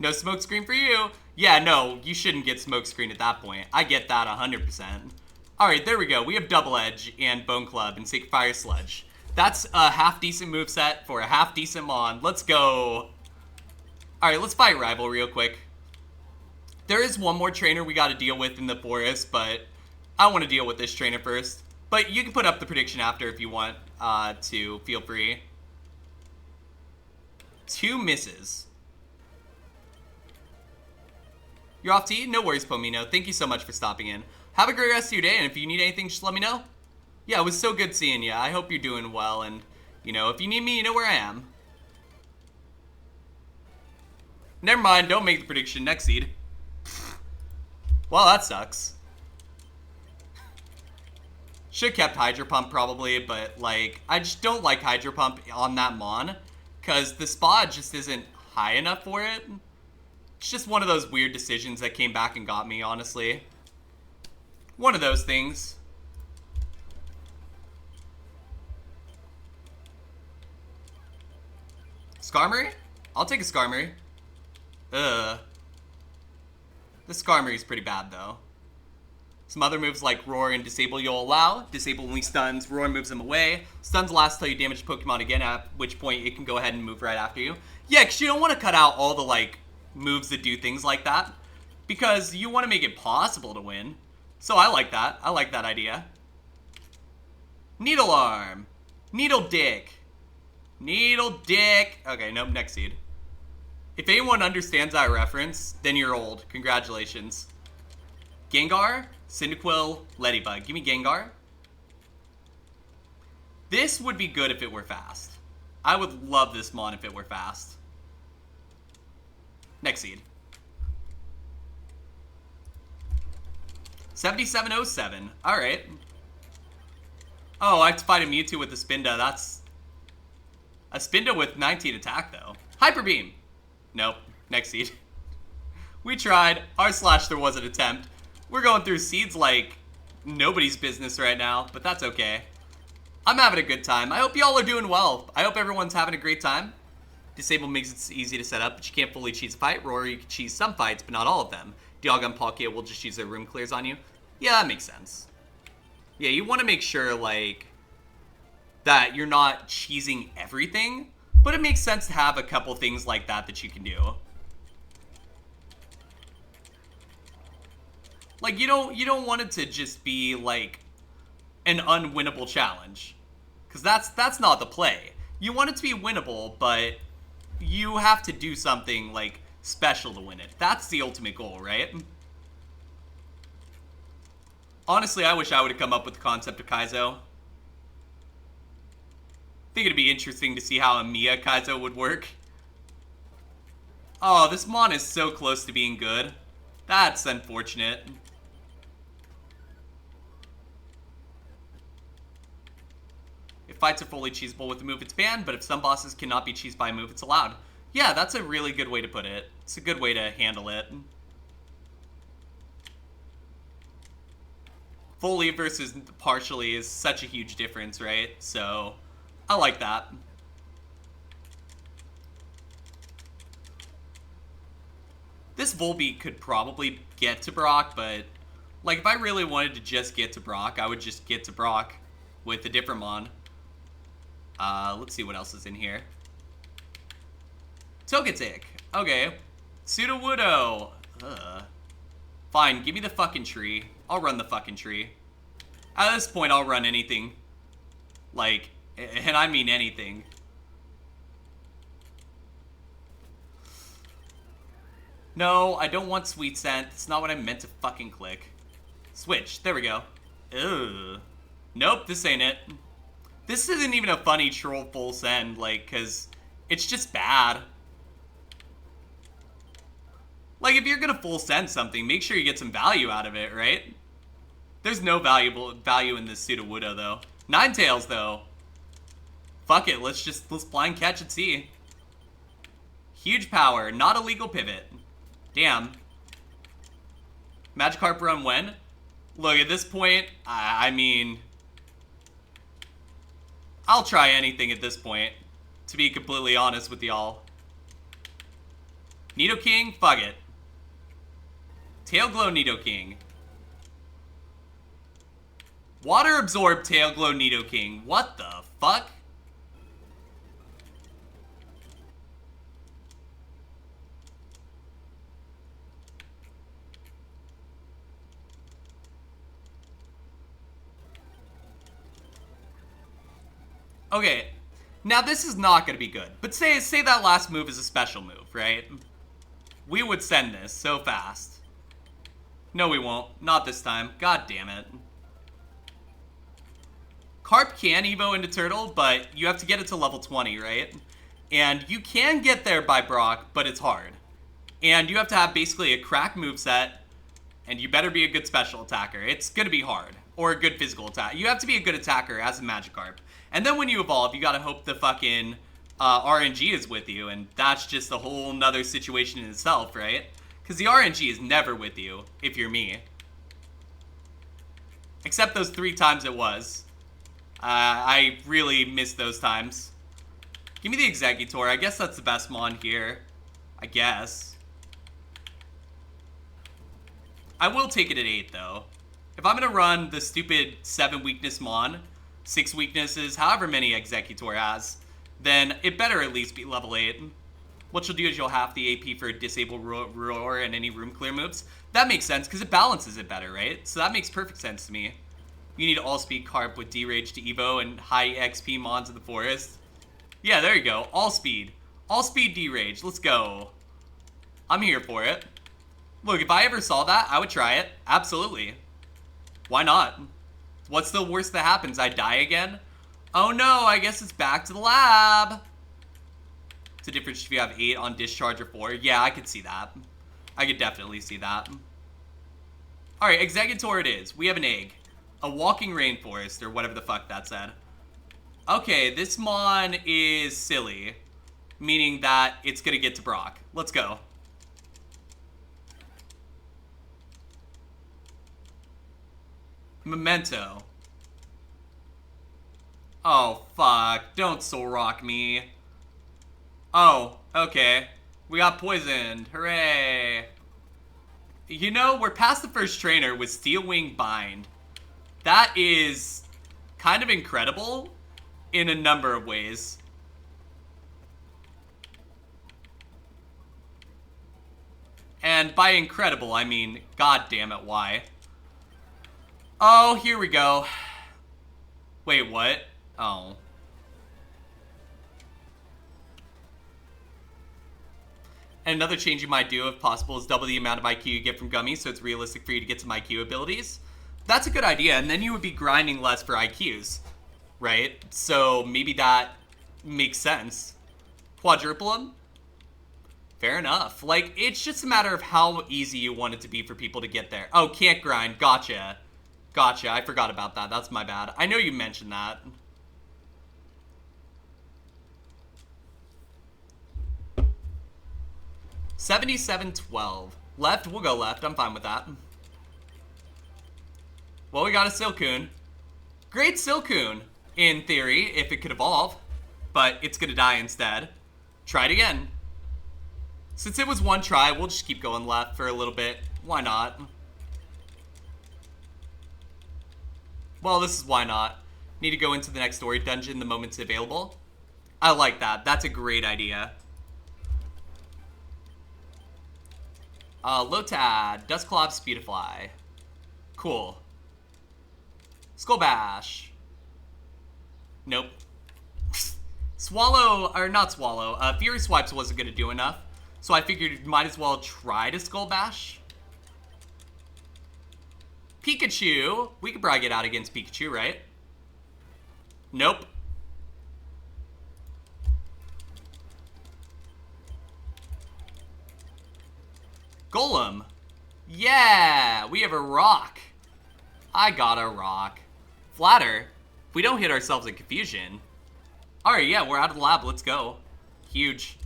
No smokescreen for you. Yeah, no, you shouldn't get smokescreen at that point. I get that 100%. Alright, there we go. We have Double Edge and Bone Club and Sacred Fire Sludge. That's a half-decent moveset for a half-decent Mon. Let's go. Alright, let's fight Rival real quick. There is one more trainer we gotta deal with in the forest, but I want to deal with this trainer first. But you can put up the prediction after if you want to. Feel free. 2 misses. You're off T? No worries, Pomino. Thank you so much for stopping in. Have a great rest of your day, and if you need anything, just let me know. Yeah, it was so good seeing you. I hope you're doing well, and, you know, if you need me, you know where I am. Never mind, don't make the prediction. Next seed. Well, that sucks. Should've kept Hydro Pump, probably, but, like, I just don't like Hydro Pump on that Mon, because the spa just isn't high enough for it. It's just one of those weird decisions that came back and got me, honestly. One of those things. Skarmory? I'll take a Skarmory. Ugh. This Skarmory is pretty bad, though. Some other moves like Roar and Disable you'll allow. Disable only stuns, Roar moves them away. Stuns last till you damage Pokemon again, at which point it can go ahead and move right after you. Yeah, because you don't want to cut out all the, like, moves that do things like that. Because you want to make it possible to win. So I like that. I like that idea. Needle Arm. Needle Dick. Needle Dick. Okay, nope, next seed. If anyone understands that reference, then you're old. Congratulations. Gengar, Cyndaquil, Ladybug. Give me Gengar. This would be good if it were fast. I would love this Mon if it were fast. Next seed. 7707. Alright. Oh, I have to fight a Mewtwo with a Spinda. That's a Spinda with 19 attack, though. Hyper Beam. Nope. Next seed. We tried. R/ there was an attempt. We're going through seeds like nobody's business right now, but that's okay. I'm having a good time. I hope y'all are doing well. I hope everyone's having a great time. Disable makes it easy to set up, but you can't fully cheese a fight. Roar, you can cheese some fights, but not all of them. Dialga and Palkia will just use their room clears on you. Yeah, that makes sense. Yeah, you want to make sure, like, that you're not cheesing everything, but it makes sense to have a couple things like that that you can do. Like, you don't want it to just be, like, an unwinnable challenge. Because that's not the play. You want it to be winnable, but you have to do something, like, special to win it. That's the ultimate goal, right? Honestly, I wish I would have come up with the concept of Kaizo. I think it'd be interesting to see how a Mia Kaizo would work. Oh, this Mon is so close to being good. That's unfortunate. If fights are fully cheesable with a move, it's banned, but if some bosses cannot be cheesed by a move, it's allowed. Yeah, that's a really good way to put it. It's a good way to handle it. Fully versus partially is such a huge difference, right? So, I like that. This Volbeat could probably get to Brock, but, like, if I really wanted to just get to Brock, I would just get to Brock with a different Mon. Let's see what else is in here. Togetic. Okay. Sudowoodo. Fine, give me the fucking tree. I'll run the fucking tree. At this point, I'll run anything. Like, and I mean anything. No, I don't want Sweet Scent. It's not what I meant to fucking click. Switch. There we go. Ugh. Nope, this ain't it. This isn't even a funny troll full send, like, because it's just bad. Like, if you're gonna full send something, make sure you get some value out of it, right? There's no value in this Sudowoodo, though. Ninetales, though. Fuck it, let's blind catch and see. Huge power, not a legal pivot. Damn. Magikarp run when? Look, at this point, I mean, I'll try anything at this point, to be completely honest with y'all. Nidoking, fuck it. Tail Glow Nidoking. Water Absorb Tail Glow Nidoking. What the fuck? Okay, now this is not going to be good. But say that last move is a special move, right? We would send this so fast. No, we won't. Not this time. God damn it. Carp can evo into Turtle, but you have to get it to level 20, right? And you can get there by Brock, but it's hard. And you have to have basically a crack moveset, and you better be a good special attacker. It's going to be hard. Or a good physical attack. You have to be a good attacker as a Magikarp. And then when you evolve, you gotta hope the fucking RNG is with you, and that's just a whole nother situation in itself, right? Because the RNG is never with you, if you're me. Except those 3 times it was. I really missed those times. Give me the Exeggutor. I guess that's the best Mon here. I guess. I will take it at 8, though. If I'm gonna run the stupid 7 weakness Mon, 6 weaknesses, however many Exeggutor has, then it better at least be level 8. What you'll do is you'll half the AP for Disable Roar and any room clear moves. That makes sense, because it balances it better, right? So that makes perfect sense to me. You need all-speed Carp with D-Rage to Evo and high XP Mons in the forest. Yeah, there you go. All-speed. All-speed D-Rage. Let's go. I'm here for it. Look, if I ever saw that, I would try it. Absolutely. Why not? What's the worst that happens? I die again? Oh no, I guess it's back to the lab. It's a difference if you have 8 on Discharge or 4. Yeah, I could see that. I could definitely see that. Alright, Exeggutor it is. We have an egg. A walking rainforest, or whatever the fuck that said. Okay, this Mon is silly. Meaning that it's gonna get to Brock. Let's go. Memento. Oh, fuck. Don't Soul Rock me. Oh, okay. We got poisoned. Hooray. You know, we're past the first trainer with Steel Wing Bind. That is kind of incredible in a number of ways. And by incredible, I mean, god damn it, why? Oh, here we go. Wait, what? Oh. And another change you might do, if possible, is double the amount of IQ you get from gummies, so it's realistic for you to get some IQ abilities. That's a good idea, and then you would be grinding less for IQs, right? So maybe that makes sense. Quadruple them? Fair enough. Like, it's just a matter of how easy you want it to be for people to get there. Oh, can't grind. Gotcha. Gotcha. I forgot about that. That's my bad. I know you mentioned that. $77.12. Left? We'll go left. I'm fine with that. Well, we got a Silcoon. Great Silcoon, in theory, if it could evolve. But it's gonna die instead. Try it again. Since it was one try, we'll just keep going left for a little bit. Why not? Well, this is why not. Need to go into the next story dungeon the moment it's available. I like that. That's a great idea. Lotad, Dustclaw, Speedify. Cool. Skull Bash. Nope. Swallow, or not Swallow, Fury Swipes wasn't gonna do enough. So I figured might as well try to Skull Bash. Pikachu. We could probably get out against Pikachu, right? Nope. Golem. Yeah, we have a rock. I got a rock. Flatter. If we don't hit ourselves in confusion. Alright, yeah, we're out of the lab. Let's go. Huge.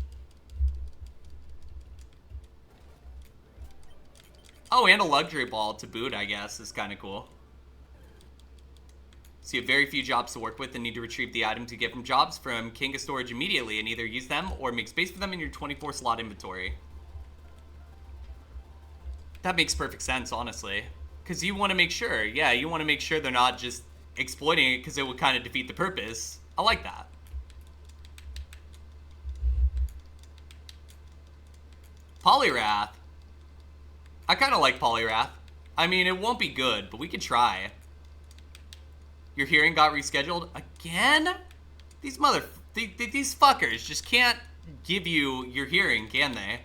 Oh, and a luxury ball to boot, I guess, is kind of cool. So you have very few jobs to work with and need to retrieve the items you get from jobs from King of Storage immediately and either use them or make space for them in your 24-slot inventory. That makes perfect sense, honestly. Because you want to make sure, yeah, you want to make sure they're not just exploiting it because it would kind of defeat the purpose. I like that. Polyrath. I kind of like Polyrath. I mean, it won't be good, but we could try. Your hearing got rescheduled again? These these fuckers just can't give you your hearing, can they?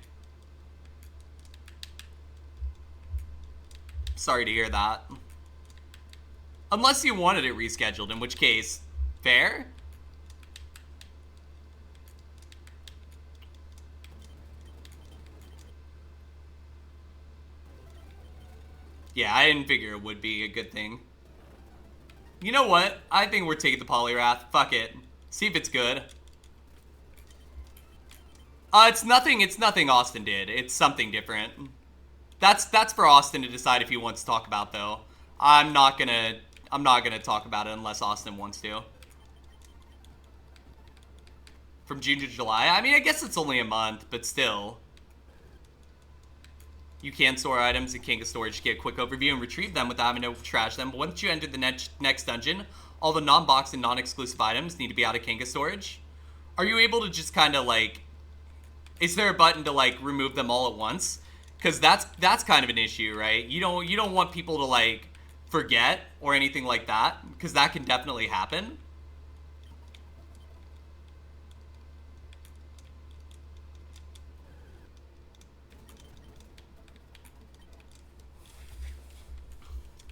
Sorry to hear that. Unless you wanted it rescheduled, in which case, fair? Yeah, I didn't figure it would be a good thing. You know what? I think we're taking the Polyrath. Fuck it. See if it's good. It's nothing Austin did. It's something different. That's for Austin to decide if he wants to talk about, though. I'm not gonna talk about it unless Austin wants to. From June to July? I mean, I guess it's only a month, but still. You can store items in Kanga storage to get a quick overview and retrieve them without having to trash them. But once you enter the next dungeon, all the non-box and non-exclusive items need to be out of Kanga storage. Are you able to just kind of like... Is there a button to like remove them all at once? Because that's kind of an issue, right? You don't want people to like forget or anything like that, because that can definitely happen.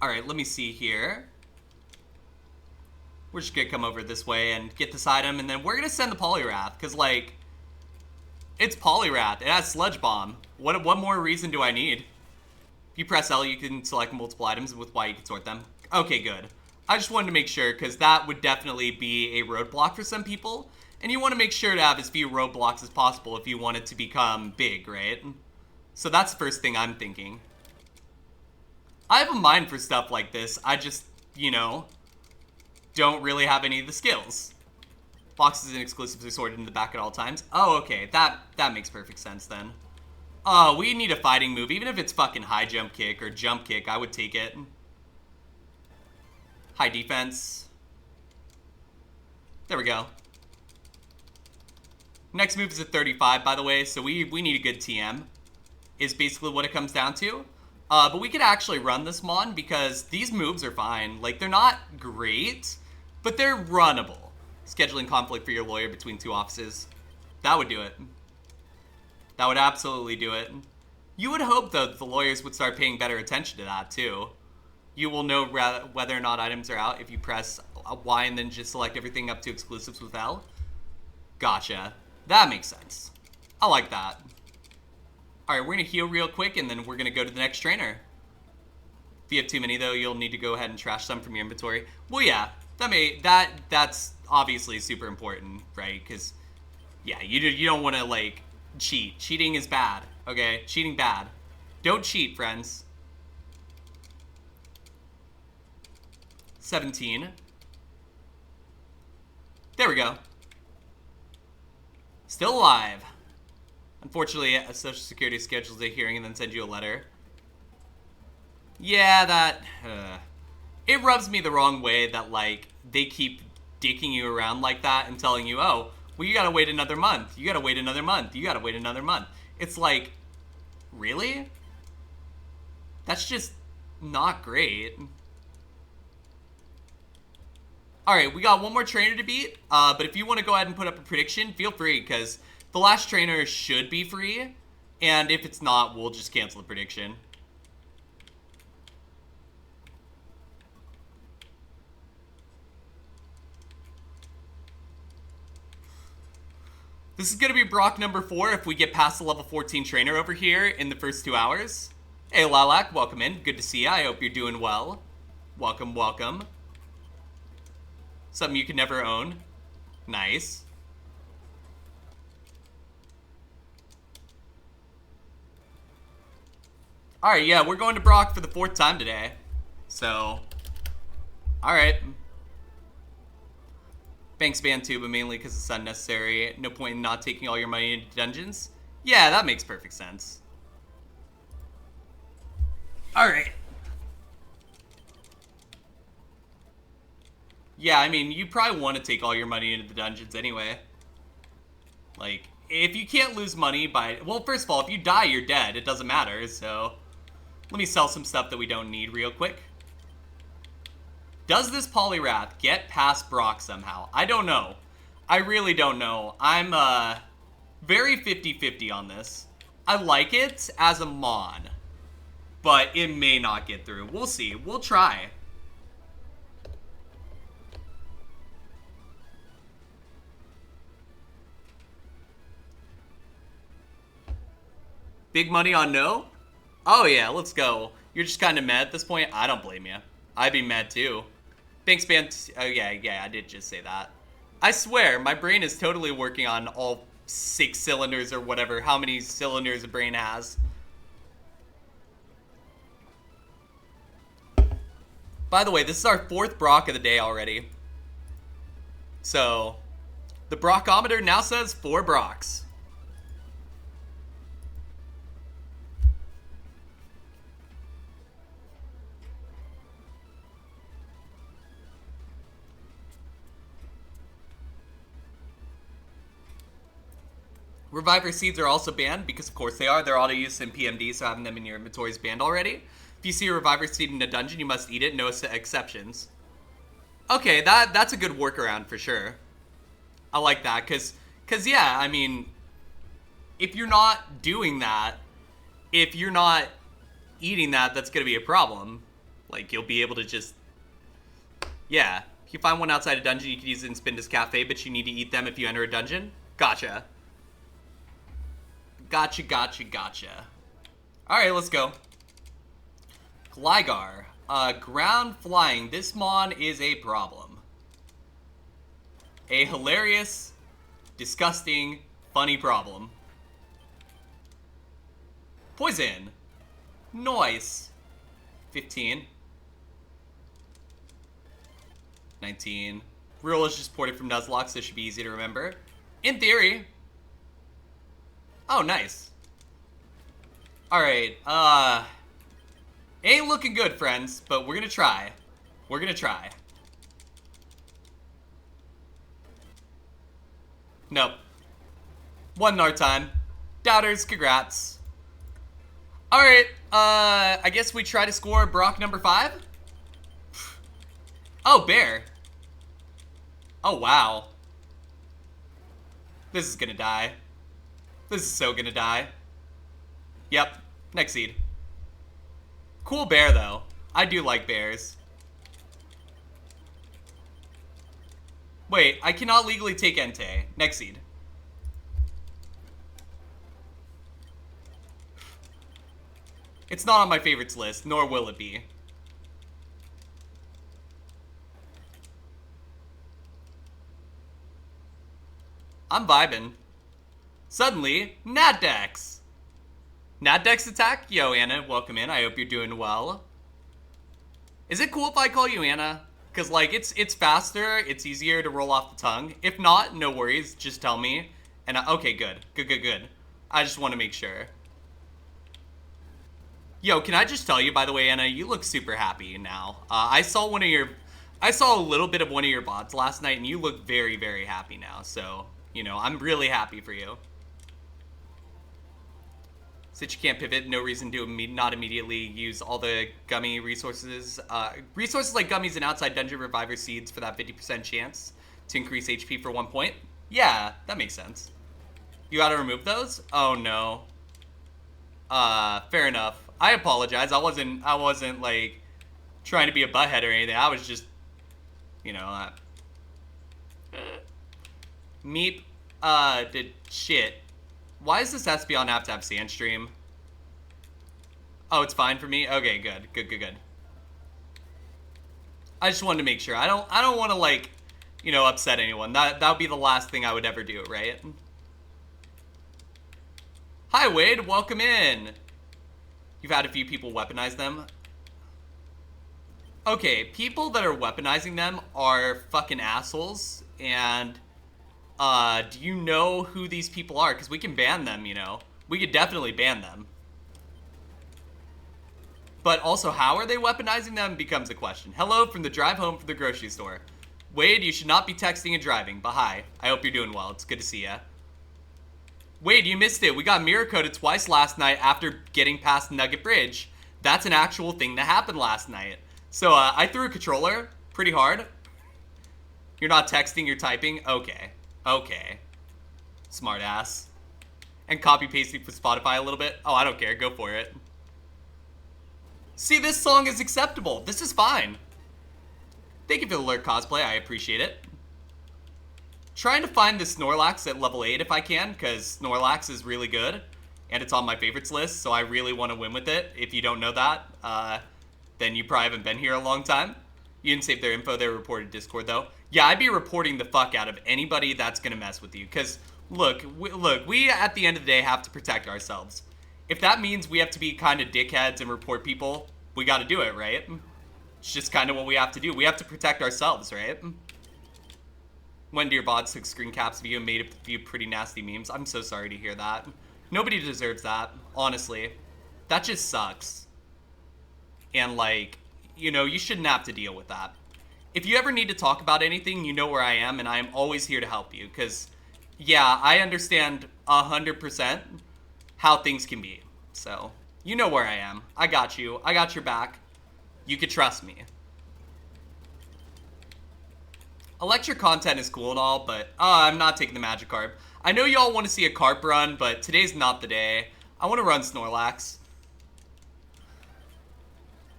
Alright, let me see here. We're just gonna come over this way and get this item, and then we're gonna send the Polyrath, because, like, it's Polyrath. It has Sludge Bomb. What more reason do I need? If you press L, you can select multiple items, and with Y, you can sort them. Okay, good. I just wanted to make sure, because that would definitely be a roadblock for some people, and you want to make sure to have as few roadblocks as possible if you want it to become big, right? So that's the first thing I'm thinking. I have a mind for stuff like this. I just, you know, don't really have any of the skills. Boxes and exclusives are sorted in the back at all times. Oh, okay. That makes perfect sense then. Oh, we need a fighting move. Even if it's fucking high jump kick or jump kick, I would take it. High defense. There we go. Next move is a 35, by the way, so we need a good TM. Is basically what it comes down to. But we could actually run this Mon because these moves are fine. Like, they're not great, but they're runnable. Scheduling conflict for your lawyer between two offices. That would do it. That would absolutely do it. You would hope, though, that the lawyers would start paying better attention to that, too. You will know whether or not items are out if you press Y and then just select everything up to exclusives with L. Gotcha. That makes sense. I like that. Alright, we're going to heal real quick, and then we're going to go to the next trainer. If you have too many, though, you'll need to go ahead and trash some from your inventory. Well, yeah, that's obviously super important, right? Because, yeah, you don't want to, like, cheat. Cheating is bad, okay? Cheating bad. Don't cheat, friends. 17. There we go. Still alive. Unfortunately, a Social Security schedules a hearing and then sends you a letter. Yeah, it rubs me the wrong way that, like, they keep dicking you around like that and telling you, oh, well, you gotta wait another month. You gotta wait another month. You gotta wait another month. It's like, really? That's just not great. Alright, we got one more trainer to beat, but if you want to go ahead and put up a prediction, feel free, because the last trainer should be free, and if it's not, we'll just cancel the prediction. This is going to be Brock number 4 if we get past the level 14 trainer over here in the first 2 hours. Hey, Lilac, welcome in. Good to see you. I hope you're doing well. Welcome, welcome. Something you could never own. Nice. Alright, yeah, we're going to Brock for the 4th time today. So, alright. Banks ban too, but mainly because it's unnecessary. No point in not taking all your money into dungeons. Yeah, that makes perfect sense. Alright. Yeah, I mean, you probably want to take all your money into the dungeons anyway. Like, if you can't lose money by... Well, first of all, if you die, you're dead. It doesn't matter, so... Let me sell some stuff that we don't need real quick. Does this Polyrath get past Brock somehow? I don't know. I really don't know. I'm, very 50-50 on this. I like it as a mon, but it may not get through. We'll see. We'll try. Big money on no? Oh yeah, let's go. You're just kind of mad at this point? I don't blame you. I'd be mad too. Thanks, man. Oh yeah, I did just say that. I swear, my brain is totally working on all 6 cylinders or whatever, how many cylinders a brain has. By the way, this is our 4th Brock of the day already. So, the Brockometer now says 4 Brocks. Reviver seeds are also banned, because of course they are. They're auto use in PMD, so having them in your inventory is banned already. If you see a reviver seed in a dungeon, you must eat it, no exceptions. Okay, that's a good workaround for sure. I like that, cause yeah, I mean, if you're not doing that, if you're not eating that, that's gonna be a problem. Like, you'll be able to just, yeah. If you find one outside a dungeon, you can use it in Spinda's Cafe, but you need to eat them if you enter a dungeon. Gotcha. Gotcha. Alright, let's go. Gligar. Ground flying. This mon is a problem. A hilarious, disgusting, funny problem. Poison. Noise. 15. 19. Rule is just ported from Nuzlocke, so it should be easy to remember. In theory. Oh, nice. Alright, ain't looking good, friends, but we're gonna try. We're gonna try. Nope. One more time. Doubters, congrats. Alright, I guess we try to score Brock number 5? Oh, bear. Oh, wow. This is gonna die. This is so gonna die. Yep, next seed. Cool bear, though. I do like bears. Wait, I cannot legally take Entei. Next seed. It's not on my favorites list, nor will it be. I'm vibing. Suddenly, Natdex. Natdex attack? Yo, Anna, welcome in. I hope you're doing well. Is it cool if I call you Anna? Because, like, it's faster, it's easier to roll off the tongue. If not, no worries, just tell me. And, okay, good. Good. I just want to make sure. Yo, can I just tell you, by the way, Anna, you look super happy now. I saw a little bit of one of your bots last night, and you look very, very happy now. So, you know, I'm really happy for you. Since you can't pivot, no reason to not immediately use all the gummy resources. Resources like gummies and outside dungeon reviver seeds for that 50% chance to increase HP for 1 point. Yeah, that makes sense. You gotta remove those? Oh no. Fair enough. I apologize. I wasn't like trying to be a butthead or anything. I was just, you know, Meep, did shit. Why does this Espeon have to have Sandstream? Oh, it's fine for me? Okay, good. I just wanted to make sure. I don't want to, like, you know, upset anyone. That would be the last thing I would ever do, right? Hi, Wade. Welcome in. You've had a few people weaponize them. Okay, people that are weaponizing them are fucking assholes, and do you know who these people are? Because we can ban them, you know. We could definitely ban them. But also, how are they weaponizing them becomes a question. Hello from the drive home from the grocery store. Wade, you should not be texting and driving, but hi. I hope you're doing well. It's good to see ya. Wade, you missed it. We got mirror coded twice last night after getting past Nugget Bridge. That's an actual thing that happened last night. So, I threw a controller pretty hard. You're not texting, you're typing? Okay. Okay. Smart ass. And copy pasting for Spotify a little bit? Oh, I don't care. Go for it. See, this song is acceptable. This is fine. Thank you for the alert cosplay. I appreciate it. Trying to find the Snorlax at level 8 if I can, because Snorlax is really good. And it's on my favorites list, so I really want to win with it. If you don't know that, then you probably haven't been here a long time. You didn't save their info. They reported Discord, though. Yeah, I'd be reporting the fuck out of anybody that's going to mess with you. Because, look, we at the end of the day have to protect ourselves. If that means we have to be kind of dickheads and report people, we got to do it, right? It's just kind of what we have to do. We have to protect ourselves, right? When your bots took screen caps of you and made a few pretty nasty memes. I'm so sorry to hear that. Nobody deserves that, honestly. That just sucks. And, like, you know, you shouldn't have to deal with that. If you ever need to talk about anything, you know where I am, and I am always here to help you. Because, yeah, I understand 100% how things can be. So, you know where I am. I got you. I got your back. You could trust me. Electric content is cool and all, but I'm not taking the Magikarp. I know y'all want to see a Carp run, but today's not the day. I want to run Snorlax.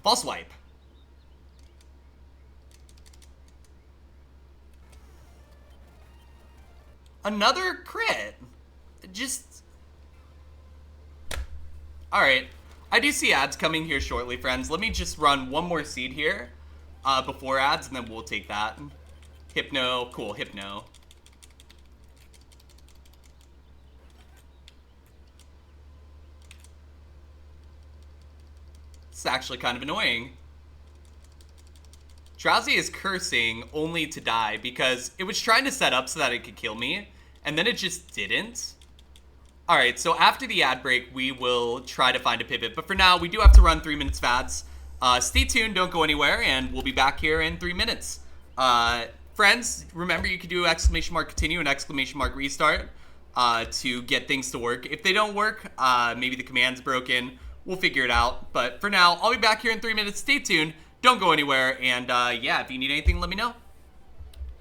Ball swipe. Another crit. Just... Alright. I do see ads coming here shortly, friends. Let me just run one more seed here before ads, and then we'll take that. Hypno. Cool, Hypno. It's actually kind of annoying. Drowsy is cursing only to die because it was trying to set up so that it could kill me, and then it just didn't. Alright, so after the ad break, we will try to find a pivot, but for now, we do have to run 3 minutes VADs. Stay tuned, don't go anywhere, and we'll be back here in 3 minutes. Friends, remember you can do !continue and !restart to get things to work. If they don't work, maybe the command's broken. We'll figure it out. But for now, I'll be back here in 3 minutes. Stay tuned. Don't go anywhere. And yeah, if you need anything, let me know.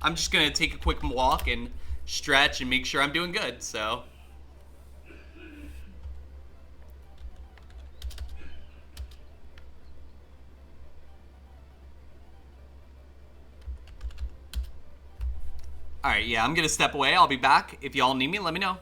I'm just going to take a quick walk and stretch and make sure I'm doing good. So... Alright, yeah, I'm going to step away. I'll be back. If y'all need me, let me know.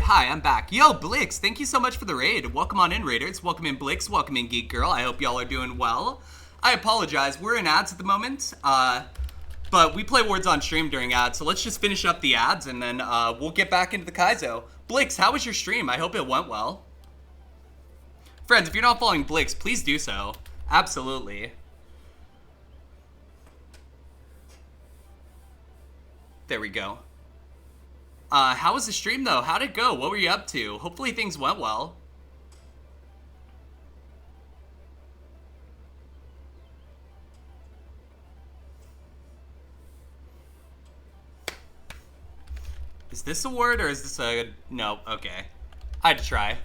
hi, I'm back. Yo, Blix, thank you so much for the raid. Welcome on in, Raiders. Welcome in, Blix. Welcome in, Geek Girl. I hope y'all are doing well. I apologize. We're in ads at the moment, but we play words on stream during ads, so let's just finish up the ads, and then we'll get back into the Kaizo. Blix, how was your stream? I hope it went well. Friends, if you're not following Blix, please do so. Absolutely. There we go. How was the stream, though? How'd it go? What were you up to? Hopefully things went well. Is this a word, or is this a... No, okay. I had to try.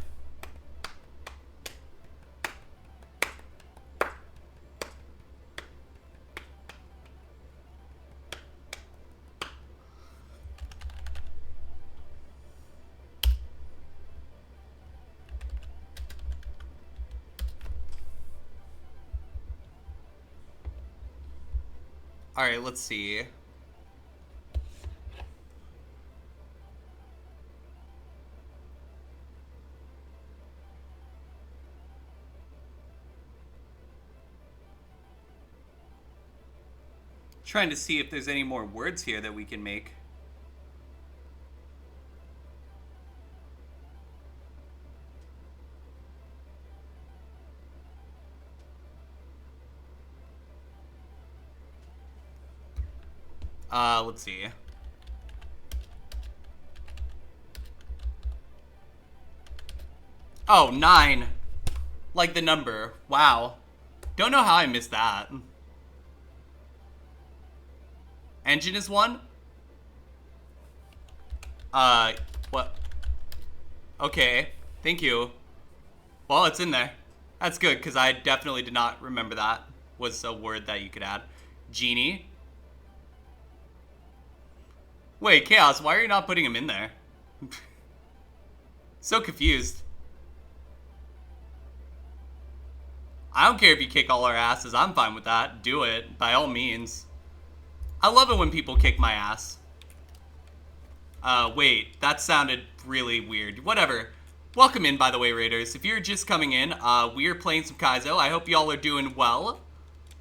Alright, let's see. Trying to see if there's any more words here that we can make. Let's see. Oh, 9. Like the number. Wow. Don't know how I missed that. Engine is 1? What? Okay. Thank you. Well, it's in there. That's good, because I definitely did not remember that was a word that you could add. Genie. Wait, Chaos, why are you not putting him in there? So confused. I don't care if you kick all our asses. I'm fine with that. Do it, by all means. I love it when people kick my ass. Wait, that sounded really weird. Whatever. Welcome in, by the way, Raiders. If you're just coming in, we are playing some Kaizo. I hope y'all are doing well.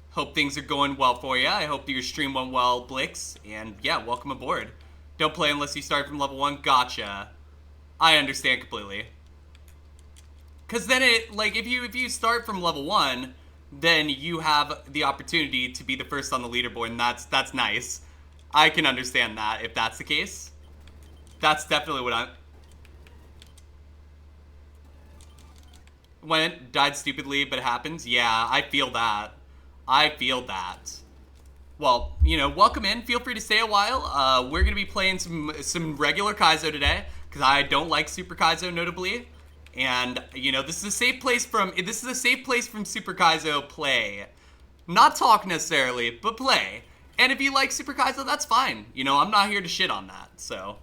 Hope things are going well for you. I hope your stream went well, Blix. And yeah, welcome aboard. Don't play unless you start from level 1. Gotcha. I understand completely. Cause then it, like, if you start from level 1, then you have the opportunity to be the first on the leaderboard, and that's nice. I can understand that if that's the case. That's definitely what I'm... Died stupidly, but it happens? Yeah, I feel that. I feel that. Well, you know, welcome in. Feel free to stay a while. We're going to be playing some regular Kaizo today, because I don't like Super Kaizo, notably. And, you know, this is a safe place from Super Kaizo play. Not talk necessarily, but play. And if you like Super Kaizo, that's fine. You know, I'm not here to shit on that, so.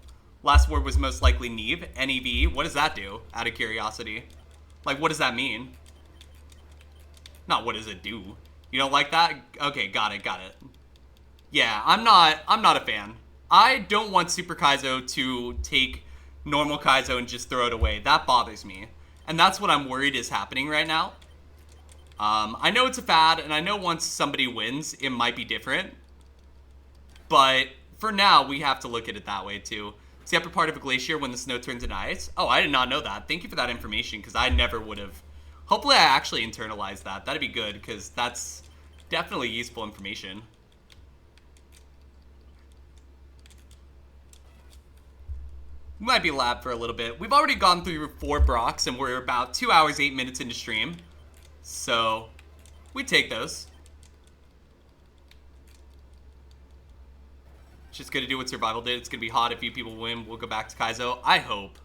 Last word was most likely Neve. N-E-V. What does that do, out of curiosity? Like, what does that mean? Not what does it do. You don't like that? Okay, got it. Yeah, I'm not a fan. I don't want Super Kaizo to take normal Kaizo and just throw it away. That bothers me. And that's what I'm worried is happening right now. I know it's a fad, and I know once somebody wins, it might be different. But for now, we have to look at it that way, too. It's the upper part of a glacier when the snow turns into ice. Oh, I did not know that. Thank you for that information, because I never would have. Hopefully, I actually internalized that. That'd be good, because that's definitely useful information. We might be lab for a little bit. We've already gone through 4 Brocks, and we're about 2 hours, 8 minutes into stream. So, we take those. Just gonna do what Survival did. It's gonna be hot if you people win. We'll go back to Kaizo. I hope.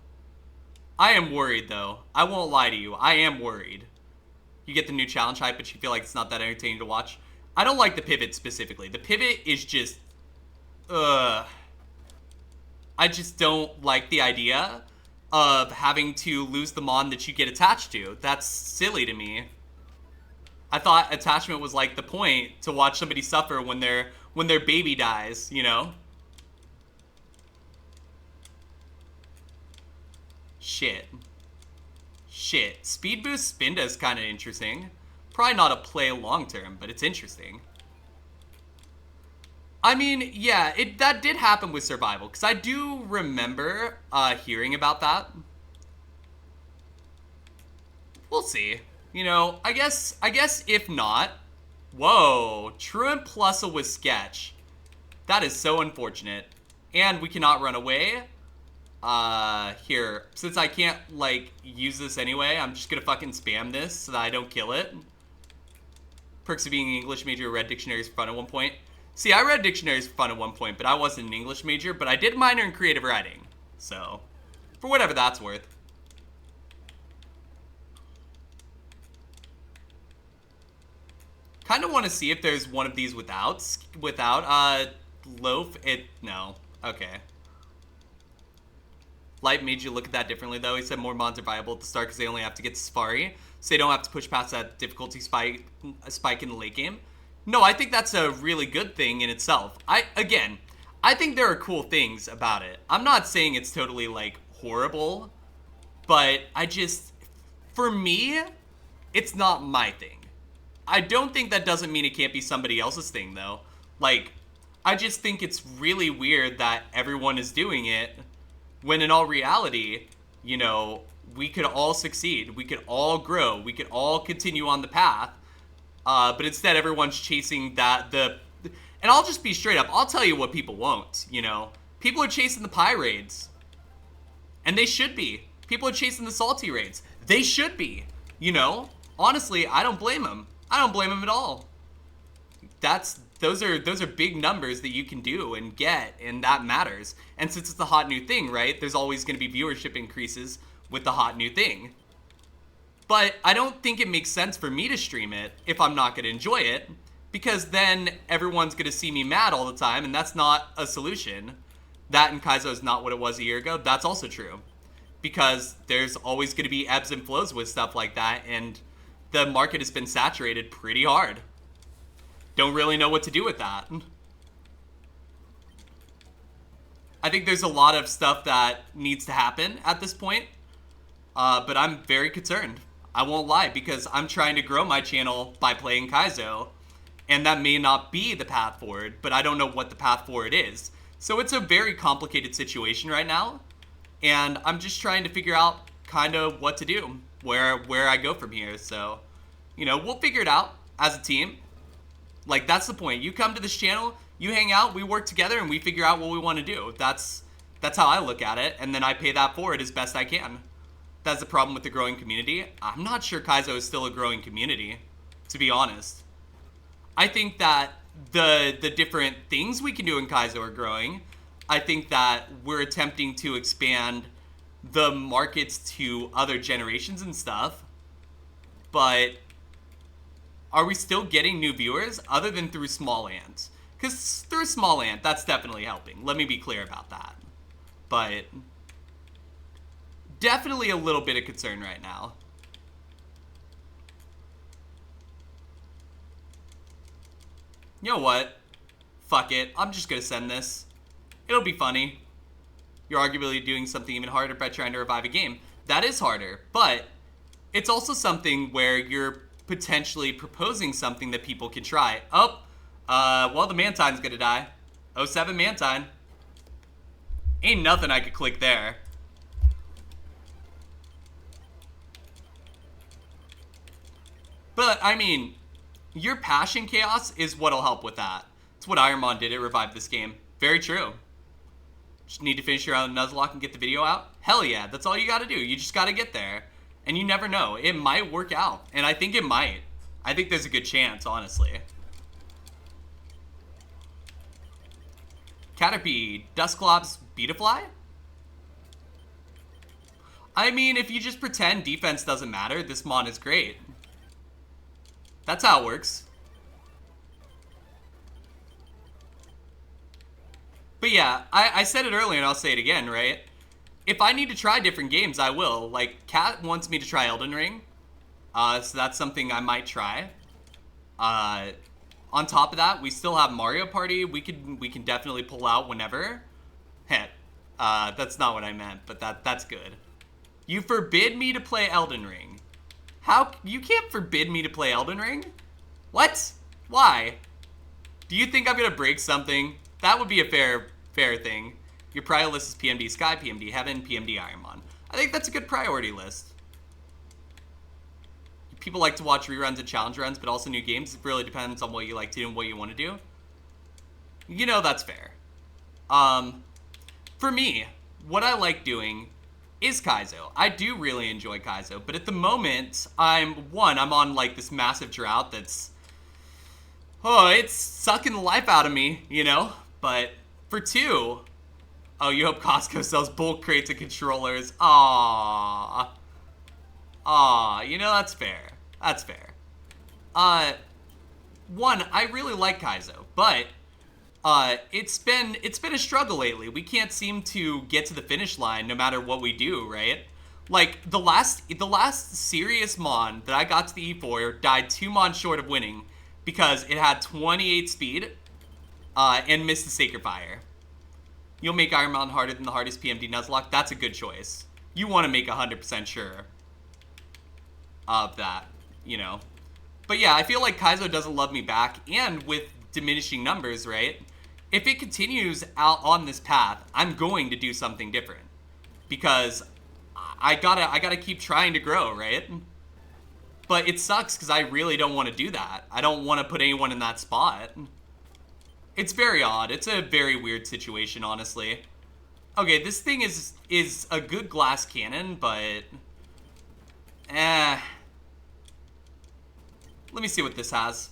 I am worried, though. I won't lie to you. I am worried. You get the new challenge hype, but you feel like it's not that entertaining to watch. I don't like the pivot specifically. The pivot is just... I just don't like the idea of having to lose the mon that you get attached to. That's silly to me. I thought attachment was like the point to watch somebody suffer when their baby dies, you know? Shit. Shit. Speed boost Spinda is kind of interesting. Probably not a play long term, but it's interesting. I mean, yeah, that did happen with survival, because I do remember hearing about that. We'll see. You know, I guess if not... Whoa, Truant plus a with Sketch. That is so unfortunate. And we cannot run away. Here, since I can't, like, use this anyway, I'm just gonna fucking spam this so that I don't kill it. Perks of being an English major, read dictionaries for fun at one point. See, I read dictionaries for fun at one point, but I wasn't an English major, but I did minor in creative writing. So, for whatever that's worth. Kind of want to see if there's one of these without loaf. No. Okay. Light made you look at that differently, though. He said more mods are viable at the start because they only have to get to Safari, so they don't have to push past that difficulty spike in the late game. No, I think that's a really good thing in itself. I think there are cool things about it. I'm not saying it's totally, like, horrible, but for me, it's not my thing. I don't think that doesn't mean it can't be somebody else's thing, though. Like, I just think it's really weird that everyone is doing it, when in all reality, you know, we could all succeed, we could all grow, we could all continue on the path, but instead everyone's chasing and I'll just be straight up, I'll tell you what people won't, you know. People are chasing the pie raids, and they should be. People are chasing the salty raids, they should be, you know. Honestly, I don't blame them. I don't blame them at all. Those are big numbers that you can do and get, and that matters. And since it's the hot new thing, right, there's always going to be viewership increases with the hot new thing. But I don't think it makes sense for me to stream it if I'm not going to enjoy it, because then everyone's going to see me mad all the time, and that's not a solution. That and Kaizo is not what it was a year ago. That's also true, because there's always going to be ebbs and flows with stuff like that, and the market has been saturated pretty hard. Don't really know what to do with that. I think there's a lot of stuff that needs to happen at this point, but I'm very concerned. I won't lie, because I'm trying to grow my channel by playing Kaizo, and that may not be the path forward, but I don't know what the path forward is. So it's a very complicated situation right now, and I'm just trying to figure out kind of what to do, where I go from here. So, you know, we'll figure it out as a team. Like, that's the point. You come to this channel, you hang out, we work together, and we figure out what we want to do. That's how I look at it, and then I pay that forward as best I can. That's the problem with the growing community. I'm not sure Kaizo is still a growing community, to be honest. I think that the different things we can do in Kaizo are growing. I think that we're attempting to expand the markets to other generations and stuff, but are we still getting new viewers other than through Small Ant? Because through Small Ant, that's definitely helping. Let me be clear about that. But definitely a little bit of concern right now. You know what? Fuck it. I'm just gonna send this. It'll be funny. You're arguably doing something even harder by trying to revive a game. That is harder, but it's also something where you're potentially proposing something that people can try. Oh, well, the Mantine's gonna die. 07 Mantine. Ain't nothing I could click there. But, I mean, your passion chaos is what'll help with that. It's what IronMON did, it revived this game. Very true. Just need to finish your own Nuzlocke and get the video out? Hell yeah, that's all you gotta do. You just gotta get there. And you never know. It might work out. And I think it might. I think there's a good chance, honestly. Caterpie, Dustclops, Beetafly? I mean, if you just pretend defense doesn't matter, this mon is great. That's how it works. But yeah, I said it earlier and I'll say it again, right? If I need to try different games, I will. Like, Kat wants me to try Elden Ring. So that's something I might try. On top of that, we still have Mario Party. We can definitely pull out whenever. Heh. That's not what I meant, but that's good. You forbid me to play Elden Ring. How? You can't forbid me to play Elden Ring? What? Why? Do you think I'm gonna break something? That would be a fair thing. Your priority list is PMD Sky, PMD Heaven, PMD IronMON. I think that's a good priority list. People like to watch reruns and challenge runs, but also new games. It really depends on what you like to do and what you want to do. You know, that's fair. For me, what I like doing is Kaizo. I do really enjoy Kaizo, but at the moment, I'm on like this massive drought that's, it's sucking the life out of me, you know? But for 2, you hope Costco sells bulk crates of controllers. Aww, you know, that's fair. That's fair. 1, I really like Kaizo, but it's been a struggle lately. We can't seem to get to the finish line no matter what we do, right? Like the last serious Mon that I got to the E4 died 2 Mon short of winning because it had 28 speed and missed the Sacred Fire. You'll make IronMON harder than the hardest PMD Nuzlocke. That's a good choice. You want to make 100% sure of that, you know. But yeah, I feel like Kaizo doesn't love me back, and with diminishing numbers, right? If it continues out on this path, I'm going to do something different because I gotta keep trying to grow, right? But it sucks because I really don't want to do that. I don't want to put anyone in that spot. It's very odd. It's a very weird situation, honestly. Okay, this thing is a good glass cannon, but let me see what this has.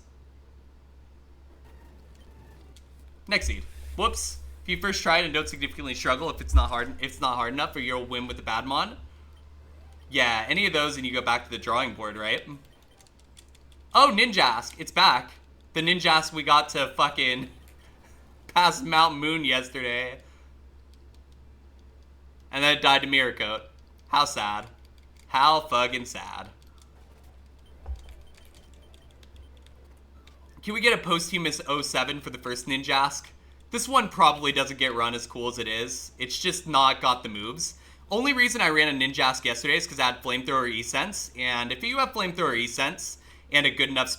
Next seed. Whoops. If you first try it and don't significantly struggle, if it's not hard enough, or you'll win with the bad Mon. Yeah, any of those and you go back to the drawing board, right? Oh, Ninjask. It's back. The Ninjask we got to fucking past Mount Moon yesterday. And then it died to Mirror Coat. How sad. How fucking sad. Can we get a posthumous 07 for the first Ninjask? This one probably doesn't get run as cool as it is. It's just not got the moves. Only reason I ran a Ninjask yesterday is because I had Flamethrower E-Sense. And if you have Flamethrower E-Sense and a good enough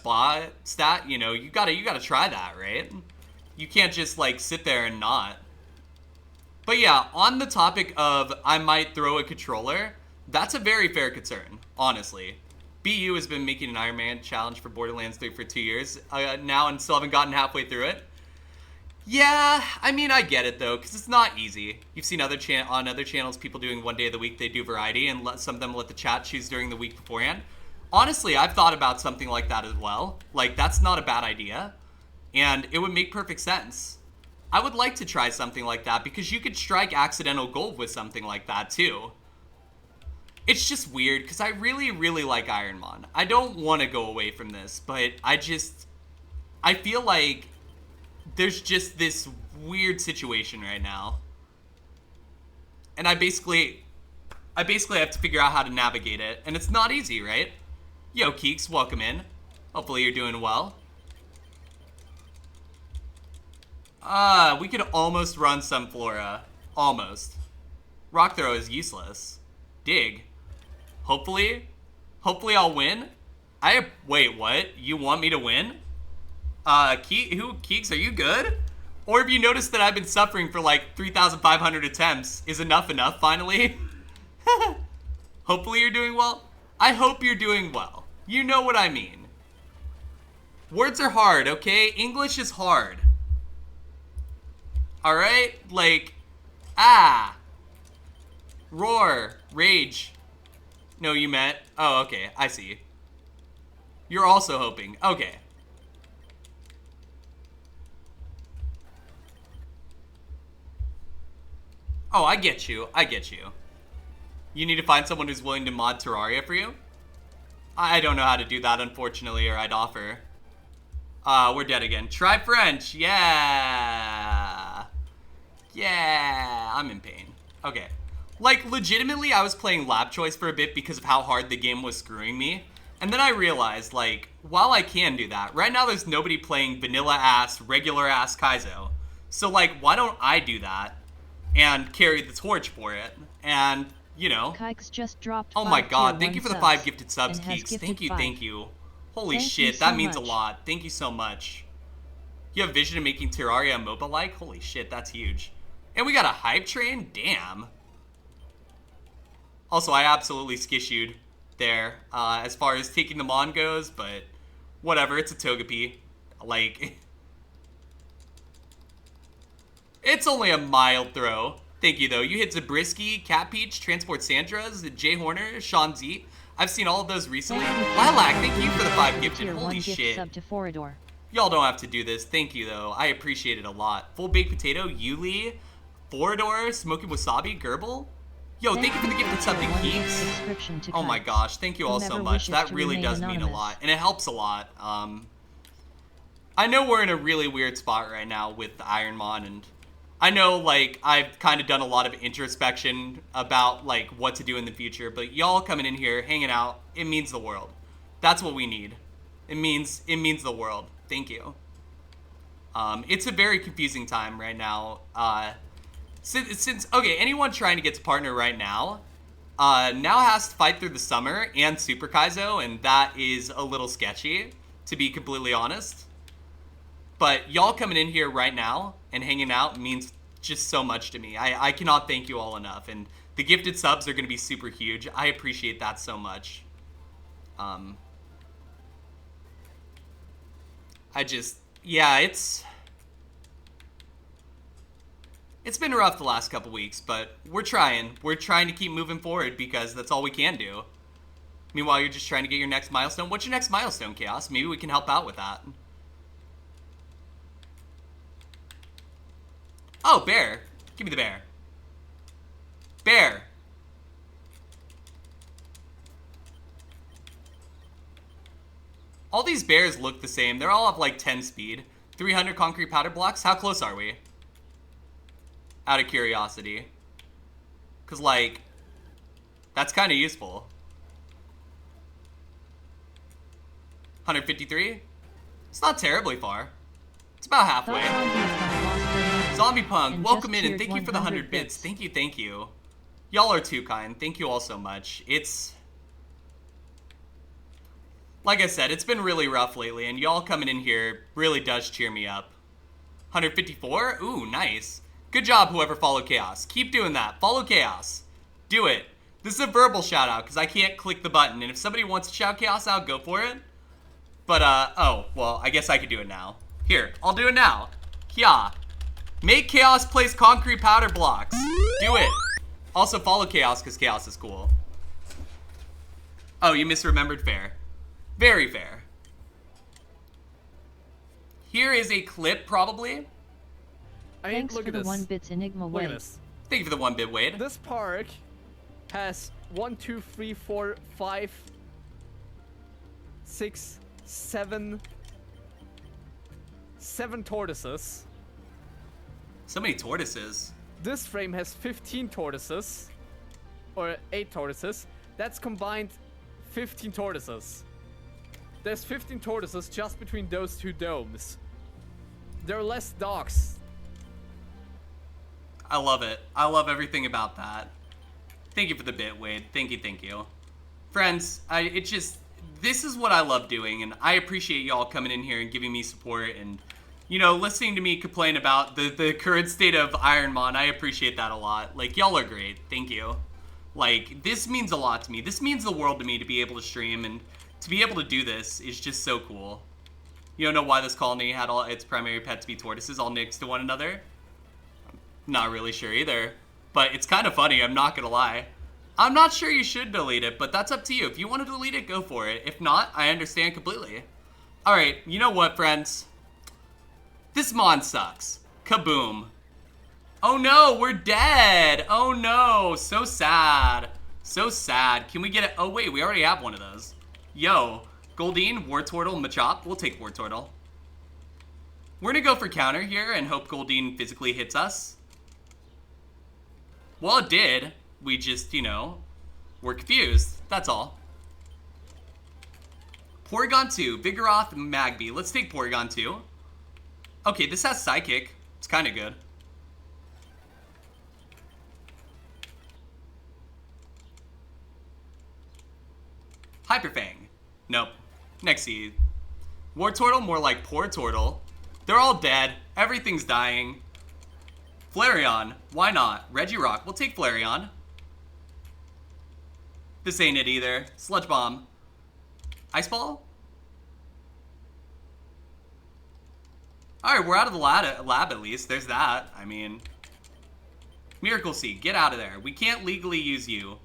stat, you know, you gotta try that, right? You can't just, like, sit there and not. But yeah, on the topic of I might throw a controller, that's a very fair concern, honestly. BU has been making an Iron Man challenge for Borderlands 3 for 2 years now and still haven't gotten halfway through it. Yeah, I mean, I get it, though, because it's not easy. You've seen on other channels people doing one day of the week, they do variety, and some of them let the chat choose during the week beforehand. Honestly, I've thought about something like that as well. Like, that's not a bad idea, and it would make perfect sense. I would like to try something like that, because you could strike accidental gold with something like that, too. It's just weird, because I really, really like IronMON. I don't want to go away from this, but I feel like there's just this weird situation right now. And I basically have to figure out how to navigate it. And it's not easy, right? Yo, Keeks, welcome in. Hopefully you're doing well. We could almost run some Flora. Almost. Rock Throw is useless. Dig. Hopefully I'll win. Wait, what? You want me to win? Keeks, are you good? Or have you noticed that I've been suffering for like 3,500 attempts? Is enough finally? Hopefully you're doing well. I hope you're doing well. You know what I mean. Words are hard, okay? English is hard. Alright? Like, roar, rage. No, you meant, oh, okay, I see. You're also hoping, okay. Oh, I get you. You need to find someone who's willing to mod Terraria for you? I don't know how to do that, unfortunately, or I'd offer. We're dead again. Try French, yeah. Yeah, I'm in pain. Okay. Like, legitimately, I was playing Lab Choice for a bit because of how hard the game was screwing me. And then I realized, like, while I can do that, right now there's nobody playing vanilla-ass, regular-ass Kaizo. So, like, why don't I do that and carry the torch for it? And you know. Kikes just dropped Oh my 5 god, tier thank you 1 for the subs 5 gifted subs, and has Keeks. gifted Thank you, 5. thank you. Holy Thank shit, you that so means a much. lot. Thank you so much. You have vision of making Terraria MOBA-like? Holy shit, that's huge. And we got a hype train? Damn. Also, I absolutely skissued there as far as taking the Mon goes, but whatever, it's a Togepi. Like, it's only a mild throw. Thank you, though. You hit Zabriskie, Cat Peach, Transport Sandras, Jay Horner, Sean Z. I've seen all of those recently. Lilac, thank you for the 5 gifted. Holy shit. Sub to Forador. Y'all don't have to do this. Thank you, though. I appreciate it a lot. Full Baked Potato, Yuli, Forador, Smoking Wasabi, Gerbil. Yo, thank you for the gifted sub to Keeks. Oh my gosh, thank you all so much. That really does mean a lot, and it helps a lot. I know we're in a really weird spot right now with IronMON, and I know, like, I've kind of done a lot of introspection about, like, what to do in the future, but y'all coming in here, hanging out, it means the world. That's what we need. It means the world. Thank you. It's a very confusing time right now. Since okay, anyone trying to get to partner right now, now has to fight through the summer and Super Kaizo, and that is a little sketchy, to be completely honest. But y'all coming in here right now and hanging out means just so much to me. I cannot thank you all enough, and the gifted subs are going to be super huge. I appreciate that so much. Yeah, it's been rough the last couple weeks, but we're trying. We're trying to keep moving forward because that's all we can do. Meanwhile, you're just trying to get your next milestone. What's your next milestone, Chaos? Maybe we can help out with that. Oh, bear. Give me the bear. Bear. All these bears look the same. They're all up like 10 speed. 300 concrete powder blocks. How close are we? Out of curiosity. Because, like, that's kind of useful. 153? It's not terribly far. It's about halfway. Zombie Punk, welcome in, and thank you for the 100 bits. Thank you, thank you. Y'all are too kind. Thank you all so much. It's... like I said, it's been really rough lately, and y'all coming in here really does cheer me up. 154? Ooh, nice. Good job, whoever followed Chaos. Keep doing that. Follow Chaos. Do it. This is a verbal shout out, because I can't click the button, and if somebody wants to shout Chaos out, go for it. But, oh, well, I guess I could do it now. Here, I'll do it now. Yeah. Make Chaos place concrete powder blocks. Do it. Also, follow Chaos, because Chaos is cool. Oh, you misremembered fair. Very fair. Here is a clip, probably. I mean, Thanks look for at the this. 1 bits Enigma Look Wade. at this. Thank you for the 1 bit, Wade. This park has 1, 2, 3, 4, 5, 6, 7 tortoises. So many tortoises. This frame has 15 tortoises. Or 8 tortoises. That's combined 15 tortoises. There's 15 tortoises just between those two domes. There are less dogs. I love it. I love everything about that. Thank you for the bit, Wade. Thank you, thank you. Friends, this is what I love doing, and I appreciate y'all coming in here and giving me support and, you know, listening to me complain about the current state of IronMON. I appreciate that a lot. Like, y'all are great. Thank you. Like, this means a lot to me. This means the world to me to be able to stream, and to be able to do this is just so cool. You don't know why this colony had all its primary pets be tortoises all next to one another? Not really sure either. But it's kind of funny, I'm not gonna lie. I'm not sure you should delete it, but that's up to you. If you want to delete it, go for it. If not, I understand completely. Alright, you know what, friends? This Mon sucks. Kaboom. Oh no, we're dead. Oh no, so sad. So sad. Can we get it? Oh wait, we already have one of those. Yo, Goldeen, Wartortle, Machop. We'll take Wartortle. We're gonna go for counter here and hope Goldeen physically hits us. Well, it did. We just, you know, we're confused. That's all. Porygon 2, Vigoroth, Magby. Let's take Porygon 2. Okay, this has Psychic. It's kind of good. Nexie. War Turtle, more like Poor Turtle. They're all dead. Everything's dying. Flareon, why not? Regirock, we'll take Flareon. This ain't it either. Sludge Bomb. Ice Ball? Alright, we're out of the lab at least. There's that. I mean... Miracle Seed, get out of there. We can't legally use you.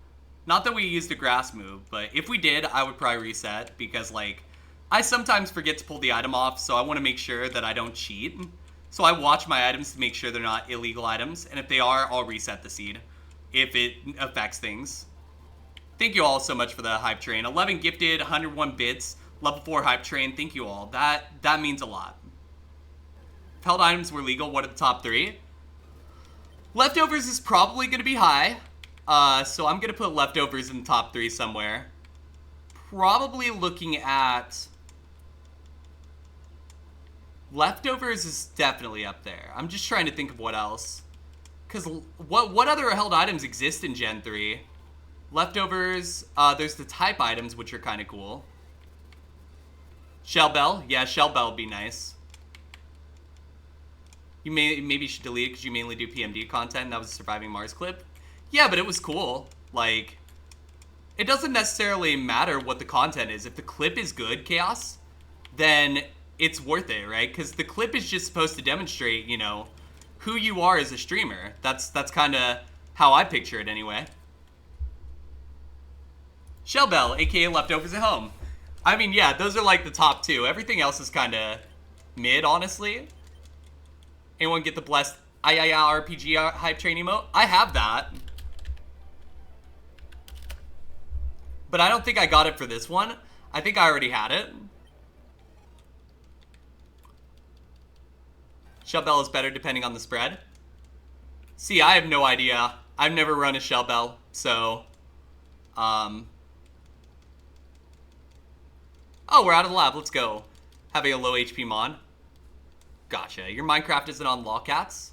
Not that we used a grass move, but if we did, I would probably reset. Because, like, I sometimes forget to pull the item off, so I want to make sure that I don't cheat. So I watch my items to make sure they're not illegal items. And if they are, I'll reset the seed. If it affects things. Thank you all so much for the hype train. 11 gifted, 101 bits, level 4 hype train. Thank you all. That means a lot. If held items were legal, what are the top 3? Leftovers is probably going to be high. So I'm going to put leftovers in the top 3 somewhere. Probably looking at... Leftovers is definitely up there. I'm just trying to think of what else. Because what other held items exist in Gen 3? Leftovers, there's the type items, which are kind of cool. Shell Bell, yeah, Shell Bell would be nice. You maybe should delete it because you mainly do PMD content. That was a Surviving Mars clip. Yeah, but it was cool. Like, it doesn't necessarily matter what the content is. If the clip is good, Chaos, then it's worth it, right? Because the clip is just supposed to demonstrate, you know, who you are as a streamer. That's kind of how I picture it anyway. Shell Bell, aka Leftovers at Home. I mean, yeah, those are like the top 2. Everything else is kind of mid, honestly. Anyone get the blessed RPG hype train emote? I have that. But I don't think I got it for this one. I think I already had it. Shell Bell is better depending on the spread. See, I have no idea. I've never run a Shell Bell, so... Oh, we're out of the lab. Let's go. Having a low HP Mon. Gotcha. Your Minecraft isn't on Lawcats?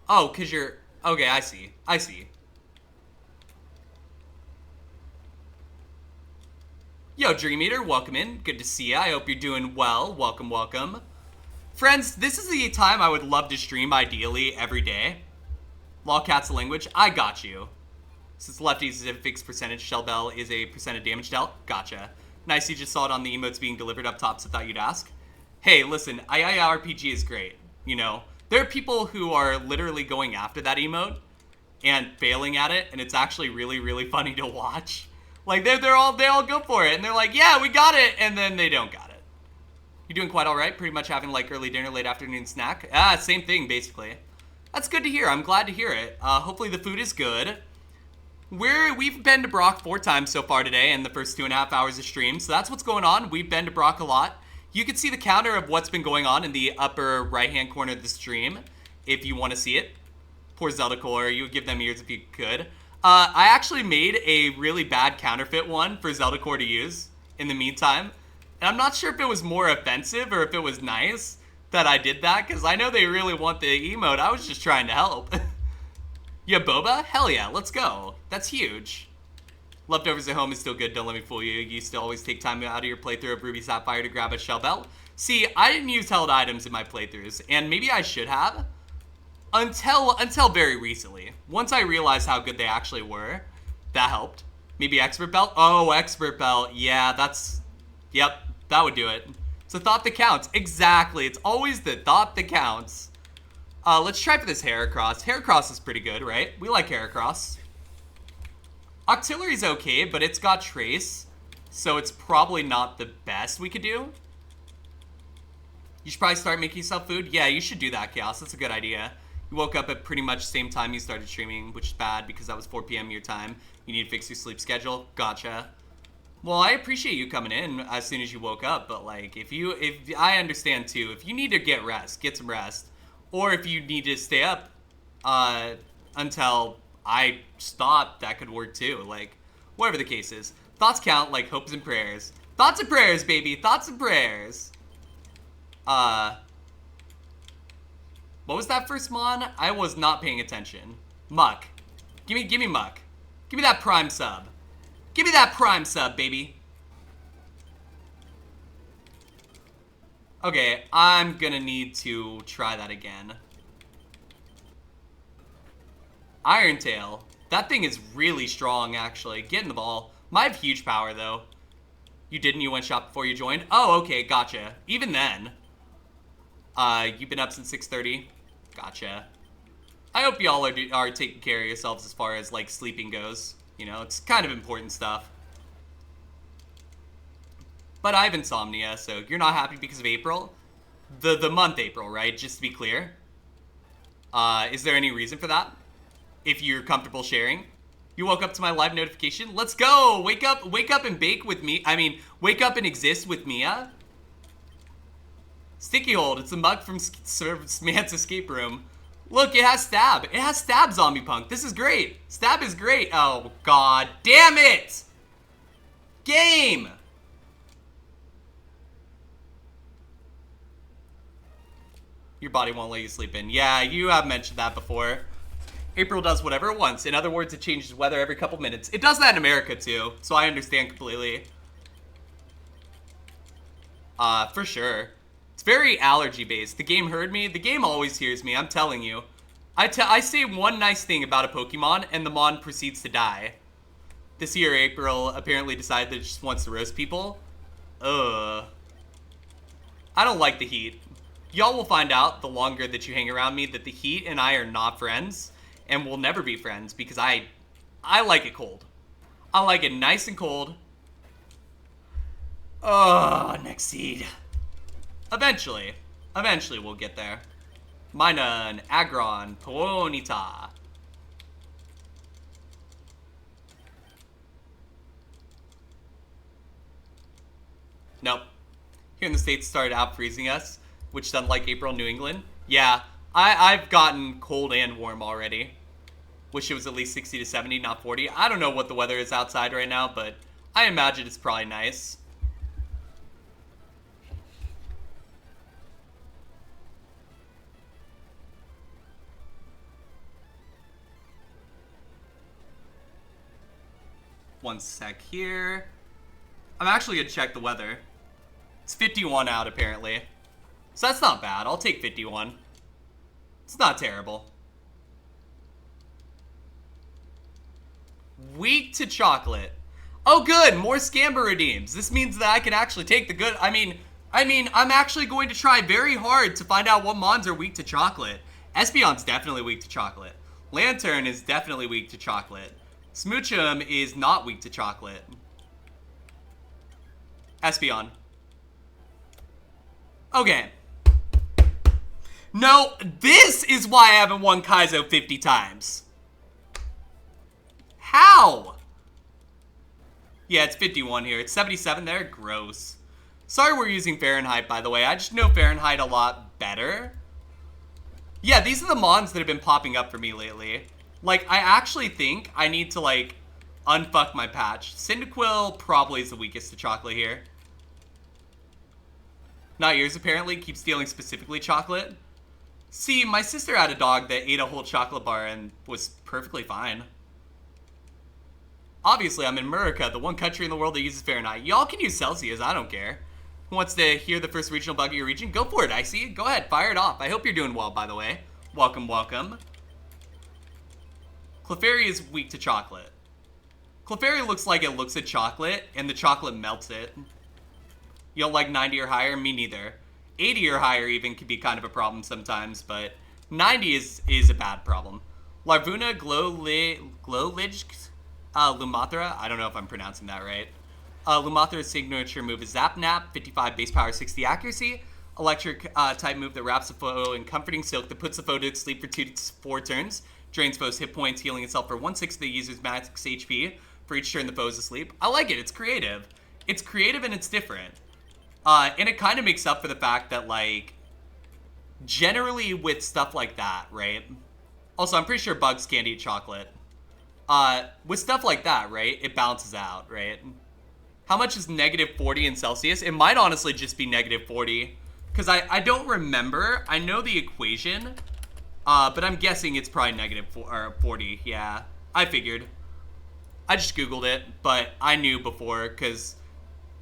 Oh, because you're... Okay, I see. I see. Yo, Dream Eater, welcome in. Good to see you. I hope you're doing well. Welcome, welcome. Friends, this is the time I would love to stream, ideally, every day. Lawcats language, I got you. Since lefties is a fixed percentage, Shell Bell is a percentage damage dealt. Gotcha. Nice, you just saw it on the emotes being delivered up top, so thought you'd ask. Hey, listen, RPG is great. You know, there are people who are literally going after that emote and failing at it, and it's actually really, really funny to watch. Like, they all go for it, and they're like, yeah, we got it, and then they don't got it. You're doing quite all right, pretty much having, like, early dinner, late afternoon snack. Same thing, basically. That's good to hear. I'm glad to hear it. Hopefully the food is good. We've been to Brock 4 times so far today in the first 2.5 hours of stream, so that's what's going on. We've been to Brock a lot. You can see the counter of what's been going on in the upper right-hand corner of the stream, if you want to see it. Poor Zelda Core, you would give them ears if you could. I actually made a really bad counterfeit one for Zelda Core to use in the meantime, and I'm not sure if it was more offensive or if it was nice that I did that, because I know they really want the emote. I was just trying to help. Yeah, Boba? Hell yeah, let's go. That's huge. Leftovers at home is still good, don't let me fool you. You used to always take time out of your playthrough of Ruby Sapphire to grab a Shell Bell. See, I didn't use held items in my playthroughs, and maybe I should have. Until very recently. Once I realized how good they actually were, that helped. Maybe Expert Belt? Oh, Expert Belt. Yeah, yep, that would do it. It's a thought that counts. Exactly, it's always the thought that counts. Let's try for this Heracross. Heracross is pretty good, right? We like Heracross. Octillery's okay, but it's got Trace, so it's probably not the best we could do. You should probably start making yourself food. Yeah, you should do that, Chaos. That's a good idea. You woke up at pretty much the same time you started streaming, which is bad because that was 4 p.m. your time. You need to fix your sleep schedule. Gotcha. Well, I appreciate you coming in as soon as you woke up, but like, if I understand too, if you need to get rest, get some rest. Or if you need to stay up until I stop, that could work too. Like, whatever the case is. Thoughts count like hopes and prayers. Thoughts and prayers, baby. Thoughts and prayers. What was that first mon? I was not paying attention. Muck. Give me Muck. Give me that prime sub. Give me that Prime sub, baby. Okay, I'm gonna need to try that again. Irontail. That thing is really strong, actually. Get in the ball. Might have huge power, though. You didn't? You went shop before you joined? Oh, okay, gotcha. Even then. You've been up since 6:30? Gotcha. I hope y'all are taking care of yourselves as far as, like, sleeping goes. You know, it's kind of important stuff. But I have insomnia, so you're not happy because of April? The month April, right? Just to be clear. Is there any reason for that? If you're comfortable sharing. You woke up to my live notification? Let's go! Wake up and bake with me. I mean, wake up and exist with Mia. Sticky Hold, it's a mug from Smant's escape room. Look, it has stab. It has stab, Zombie Punk. This is great. Stab is great. Oh, god damn it! Game! Your body won't let you sleep in. Yeah, you have mentioned that before. April does whatever it wants. In other words, it changes weather every couple minutes. It does that in America, too, so I understand completely. For sure. It's very allergy-based. The game heard me. The game always hears me, I'm telling you. I say one nice thing about a Pokemon, and the Mon proceeds to die. This year, April apparently decided that it just wants to roast people. I don't like the heat. Y'all will find out, the longer that you hang around me, that the heat and I are not friends, and we'll never be friends, because I like it cold. I like it nice and cold. Next seed. Eventually we'll get there. Minun, Aggron, Ponyta. Nope. Here in the States started out freezing us, which doesn't like April, New England. Yeah, I've gotten cold and warm already. Wish it was at least 60 to 70, not 40. I don't know what the weather is outside right now, but I imagine it's probably nice. One sec here. I'm actually gonna check the weather. It's 51 out, apparently. So that's not bad. I'll take 51. It's not terrible. Weak to chocolate. Oh, good. More Scamber redeems. This means that I can actually take the good. I mean, I'm actually going to try very hard to find out what Mons are weak to chocolate. Espeon's definitely weak to chocolate. Lantern is definitely weak to chocolate. Smoochum is not weak to chocolate. Espeon. Okay. No, this is why I haven't won Kaizo 50 times. How? Yeah, it's 51 here. It's 77 there. Gross. Sorry we're using Fahrenheit, by the way. I just know Fahrenheit a lot better. Yeah, these are the Mons that have been popping up for me lately. Like, I actually think I need to, like, unfuck my patch. Cyndaquil probably is the weakest to chocolate here. Not yours, apparently. Keep stealing specifically chocolate. See, my sister had a dog that ate a whole chocolate bar and was perfectly fine. Obviously, I'm in America, the one country in the world that uses Fahrenheit. Y'all can use Celsius, I don't care. Who wants to hear the first regional bug of your region? Go for it, Icy. Go ahead, fire it off. I hope you're doing well, by the way. Welcome, welcome. Clefairy is weak to chocolate. Clefairy looks like it looks at chocolate, and the chocolate melts it. You don't like 90 or higher? Me neither. 80 or higher even can be kind of a problem sometimes, but 90 is a bad problem. Larvuna, Glowledge, Lumathra. I don't know if I'm pronouncing that right. Lumathra's signature move is Zap Nap, 55 base power, 60 accuracy. Electric type move that wraps a foe in Comforting Silk that puts the foe to sleep for 2 to 4 turns. Drains foe's hit points, healing itself for 1/6 of the user's max HP for each turn the foe is asleep. I like it. It's creative. It's creative and it's different. And it kind of makes up for the fact that, like, generally with stuff like that, right? Also, I'm pretty sure bugs can't eat chocolate. With stuff like that, right, it balances out, right? How much is negative 40 in Celsius? It might honestly just be negative 40. Because I don't remember. I know the equation. But I'm guessing it's probably negative 40. Yeah, I figured. I just Googled it, but I knew before, because,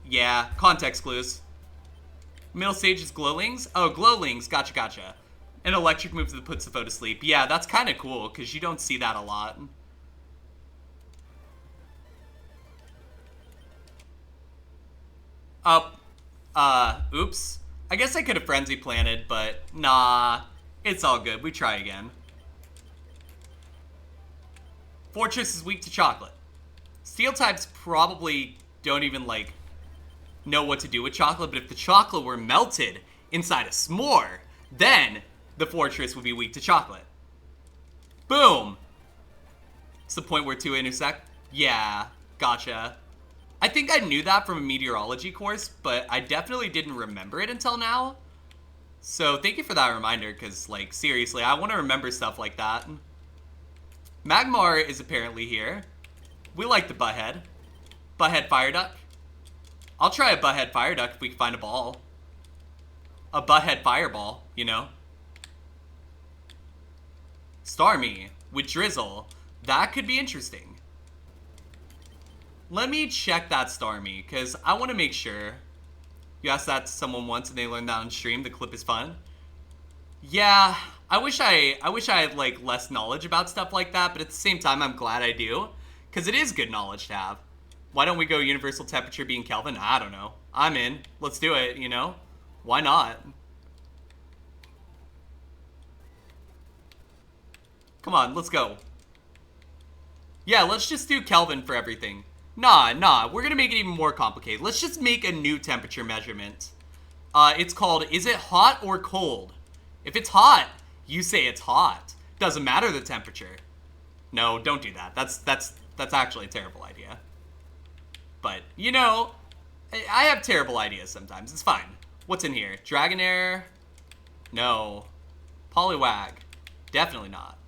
yeah, context clues. Middle stage is glowlings? Oh, glowlings. Gotcha, gotcha. An electric move that puts the foe to sleep. Yeah, that's kind of cool, because you don't see that a lot. Oops. I guess I could have frenzy planted, but nah. It's all good. We try again. Fortress is weak to chocolate. Steel types probably don't even, like, know what to do with chocolate, but if the chocolate were melted inside a s'more, then the fortress would be weak to chocolate. Boom! It's the point where two intersect? Yeah, gotcha. I think I knew that from a meteorology course, but I definitely didn't remember it until now. So thank you for that reminder, because, like, seriously, I want to remember stuff like that. Magmar is apparently here. We like the butthead. Butthead fire duck. I'll try a butthead fire duck if we can find a ball. A butthead fireball, you know? Starmie with drizzle. That could be interesting. Let me check that Starmie, because I want to make sure. You asked that to someone once and they learned that on stream. The clip is fun. Yeah, I wish I had, like, less knowledge about stuff like that, but at the same time, I'm glad I do, because it is good knowledge to have. Why don't we go universal temperature being Kelvin? I don't know. I'm in. Let's do it, you know? Why not? Come on, let's go. Yeah, let's just do Kelvin for everything. Nah, we're gonna make it even more complicated. Let's just make a new temperature measurement. It's called, is it hot or cold? If it's hot, you say it's hot. Doesn't matter the temperature. No, don't do that. That's actually a terrible idea. But, you know, I have terrible ideas sometimes. It's fine. What's in here? Dragonair? No. Poliwag? Definitely not.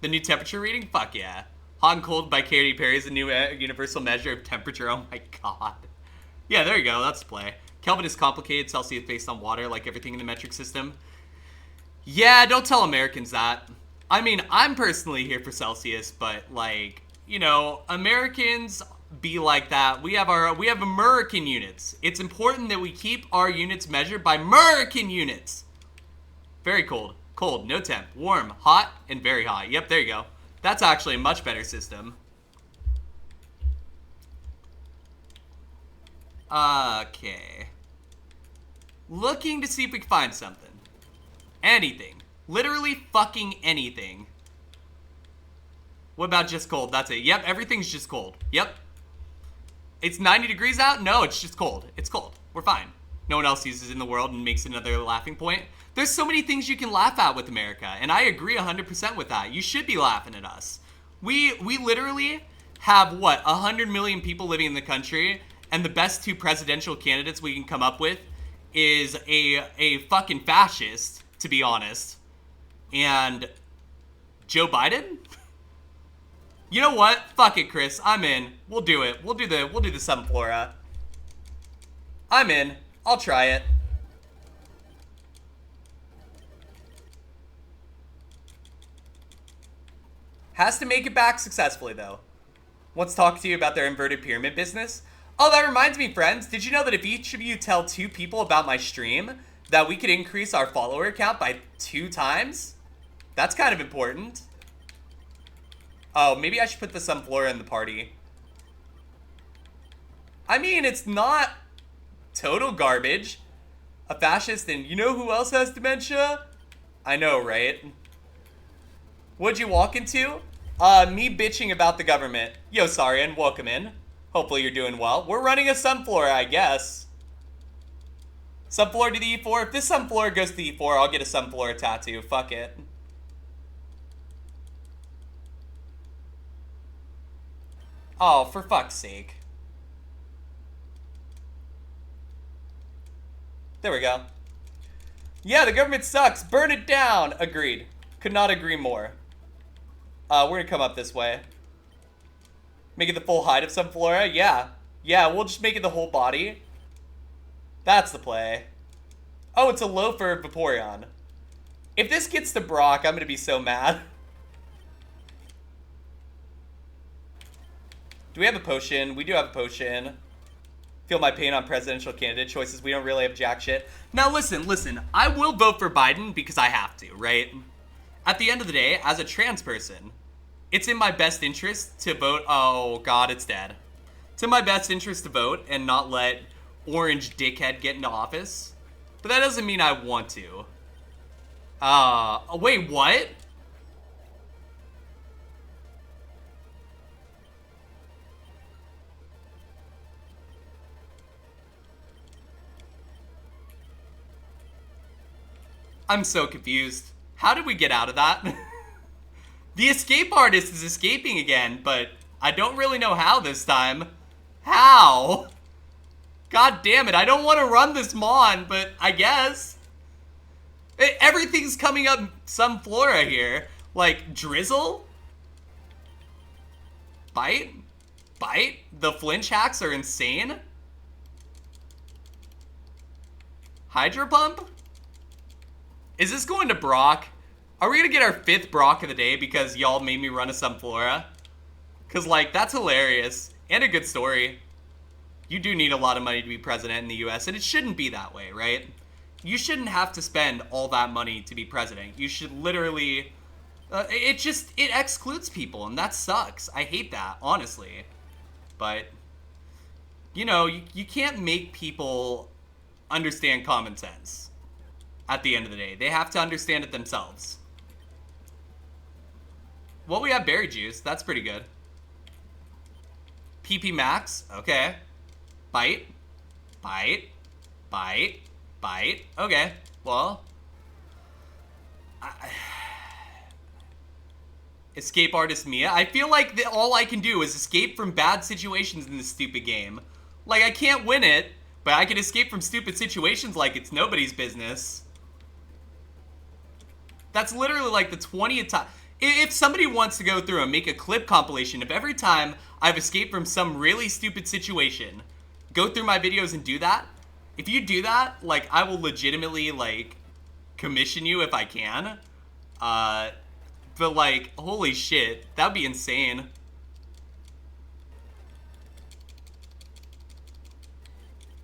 The new temperature reading? Fuck yeah. Hot and cold by Katy Perry is a new universal measure of temperature. Oh my god. Yeah, there you go. That's the play. Kelvin is complicated. Celsius based on water, like everything in the metric system. Yeah, don't tell Americans that. I mean, I'm personally here for Celsius, but, like, you know, Americans be like that. We have American units. It's important that we keep our units measured by American units. Very cold. Cold, no temp. Warm, hot, and very hot. Yep, there you go. That's actually a much better system. Okay. Looking to see if we can find something. Anything. Literally fucking anything. What about just cold? That's it. Yep, everything's just cold. Yep. It's 90 degrees out? No, it's just cold. It's cold. We're fine. No one else uses it in the world and makes it another laughing point. There's so many things you can laugh at with America, and I agree 100% with that. You should be laughing at us. We literally have, what, 100 million people living in the country, and the best two presidential candidates we can come up with is a fucking fascist, to be honest, and Joe Biden? You know what? Fuck it, Chris. I'm in. We'll do it. We'll do the Sunflora. I'm in. I'll try it. Has to make it back successfully, though. Wants to talk to you about their inverted pyramid business. Oh, that reminds me, friends. Did you know that if each of you tell 2 people about my stream, that we could increase our follower count by 2 times? That's kind of important. Oh, maybe I should put the Sunflora in the party. I mean, it's not total garbage. A fascist, and you know who else has dementia? I know, right? What'd you walk into? Me bitching about the government. Yo, Sarian, welcome in. Hopefully you're doing well. We're running a Sunflora, I guess. Sunflora to the E4. If this Sunflora goes to the E4, I'll get a Sunflora tattoo. Fuck it. Oh, for fuck's sake. There we go. Yeah, the government sucks. Burn it down. Agreed. Could not agree more. We're gonna come up this way. Make it the full height of Sunflora? Yeah. Yeah, we'll just make it the whole body. That's the play. Oh, it's a loafer Vaporeon. If this gets to Brock, I'm gonna be so mad. Do we have a potion? We do have a potion. Feel my pain on presidential candidate choices. We don't really have jack shit. Now listen. I will vote for Biden because I have to, right? At the end of the day, as a trans person, it's in my best interest to vote. Oh God, it's dead. It's in my best interest to vote and not let orange dickhead get into office. But that doesn't mean I want to. Wait, what? I'm so confused. How did we get out of that? The escape artist is escaping again, but I don't really know how this time. How? God damn it, I don't want to run this Mon, but I guess. Everything's coming up some flora here. Like, drizzle? Bite? Bite? The flinch hacks are insane? Hydro pump? Is this going to Brock? Are we gonna get our 5th Brock of the day because y'all made me run a Sunflora? Cause like, that's hilarious. And a good story. You do need a lot of money to be president in the US, and it shouldn't be that way, right? You shouldn't have to spend all that money to be president. You should literally... it excludes people, and that sucks. I hate that, honestly. But, you know, you can't make people understand common sense. At the end of the day, they have to understand it themselves. Well, we have berry juice. That's pretty good. PP max. Okay. Bite. Bite. Bite. Bite. Okay. Well. Escape artist Mia. I feel like all I can do is escape from bad situations in this stupid game. Like, I can't win it, but I can escape from stupid situations like it's nobody's business. That's literally like the 20th time. If somebody wants to go through and make a clip compilation of every time I've escaped from some really stupid situation, go through my videos and do that. If you do that, like, I will legitimately, like, commission you if I can. But, like, holy shit, that'd be insane.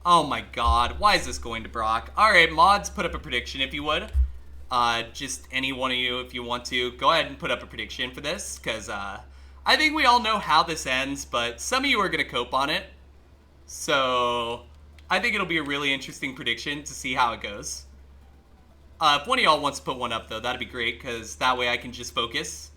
Oh my god, why is this going to Brock? Alright, mods, put up a prediction if you would. Just any one of you, if you want to, go ahead and put up a prediction for this, because, I think we all know how this ends, but some of you are going to cope on it. So, I think it'll be a really interesting prediction to see how it goes. If one of y'all wants to put one up, though, that'd be great, because that way I can just focus.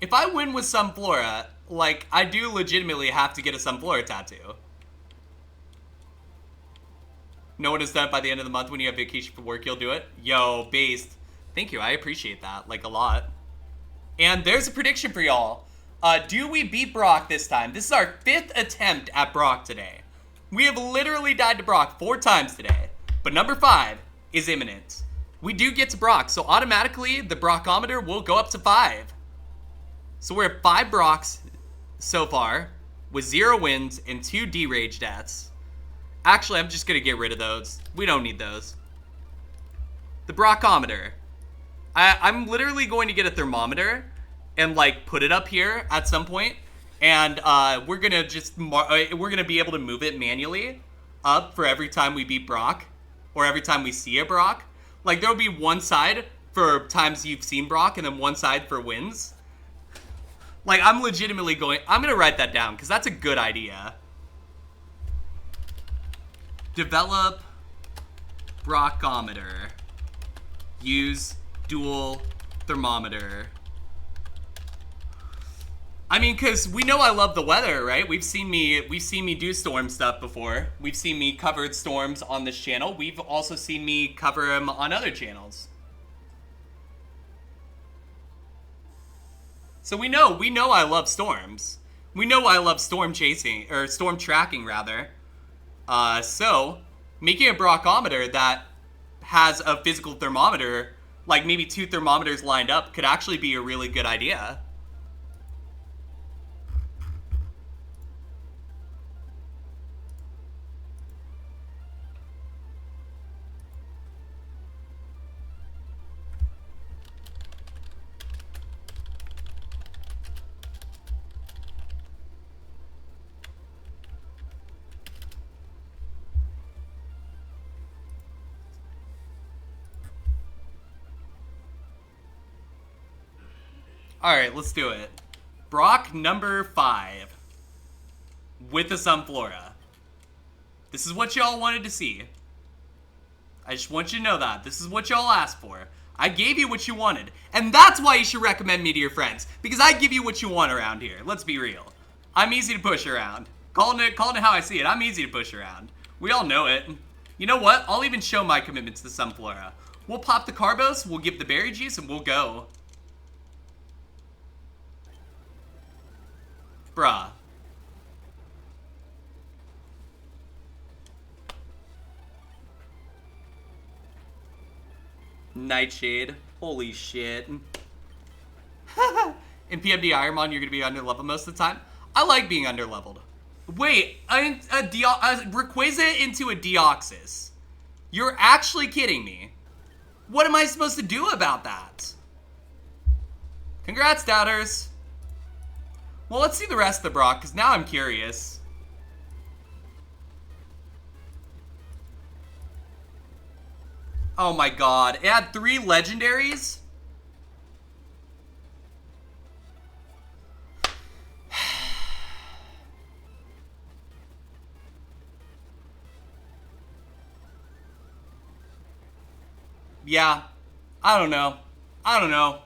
If I win with Sunflora, like, I do legitimately have to get a Sunflora tattoo. No one has done it by the end of the month. When you have vacation for work, you'll do it. Yo, based. Thank you. I appreciate that, like, a lot. And there's a prediction for y'all. Do we beat Brock this time? This is our 5th attempt at Brock today. We have literally died to Brock 4 times today. But number 5 is imminent. We do get to Brock, so automatically the Brockometer will go up to 5. So we're at 5 Brocks so far, with 0 wins and 2 derage deaths. Actually, I'm just going to get rid of those. We don't need those. The Brockometer. I'm literally going to get a thermometer and, like, put it up here at some point. And we're going to just... we're going to be able to move it manually up for every time we beat Brock. Or every time we see a Brock. Like, there'll be one side for times you've seen Brock and then one side for wins. Like, I'm legitimately going... I'm going to write that down because that's a good idea. Develop Brockometer. Use dual thermometer. I mean, because we know I love the weather, right? We've seen me do storm stuff before. We've seen me cover storms on this channel. We've also seen me cover them on other channels. So we know I love storms. We know I love storm chasing, or storm tracking rather. So making a Brockometer that has a physical thermometer, like maybe 2 thermometers lined up, could actually be a really good idea. Alright, let's do it. Brock number 5. With a Sunflora. This is what y'all wanted to see. I just want you to know that. This is what y'all asked for. I gave you what you wanted. And that's why you should recommend me to your friends. Because I give you what you want around here. Let's be real. I'm easy to push around. Calling it how I see it. I'm easy to push around. We all know it. You know what? I'll even show my commitment to the Sunflora. We'll pop the Carbos, we'll give the Berry Juice, and we'll go. Bruh. Nightshade. Holy shit. In PMD IronMON, you're gonna be underleveled most of the time. I like being underleveled. Wait, Rayquaza into a Deoxys. You're actually kidding me. What am I supposed to do about that? Congrats, doubters. Well, let's see the rest of the Brock, because now I'm curious. Oh my god, it had 3 legendaries? Yeah, I don't know.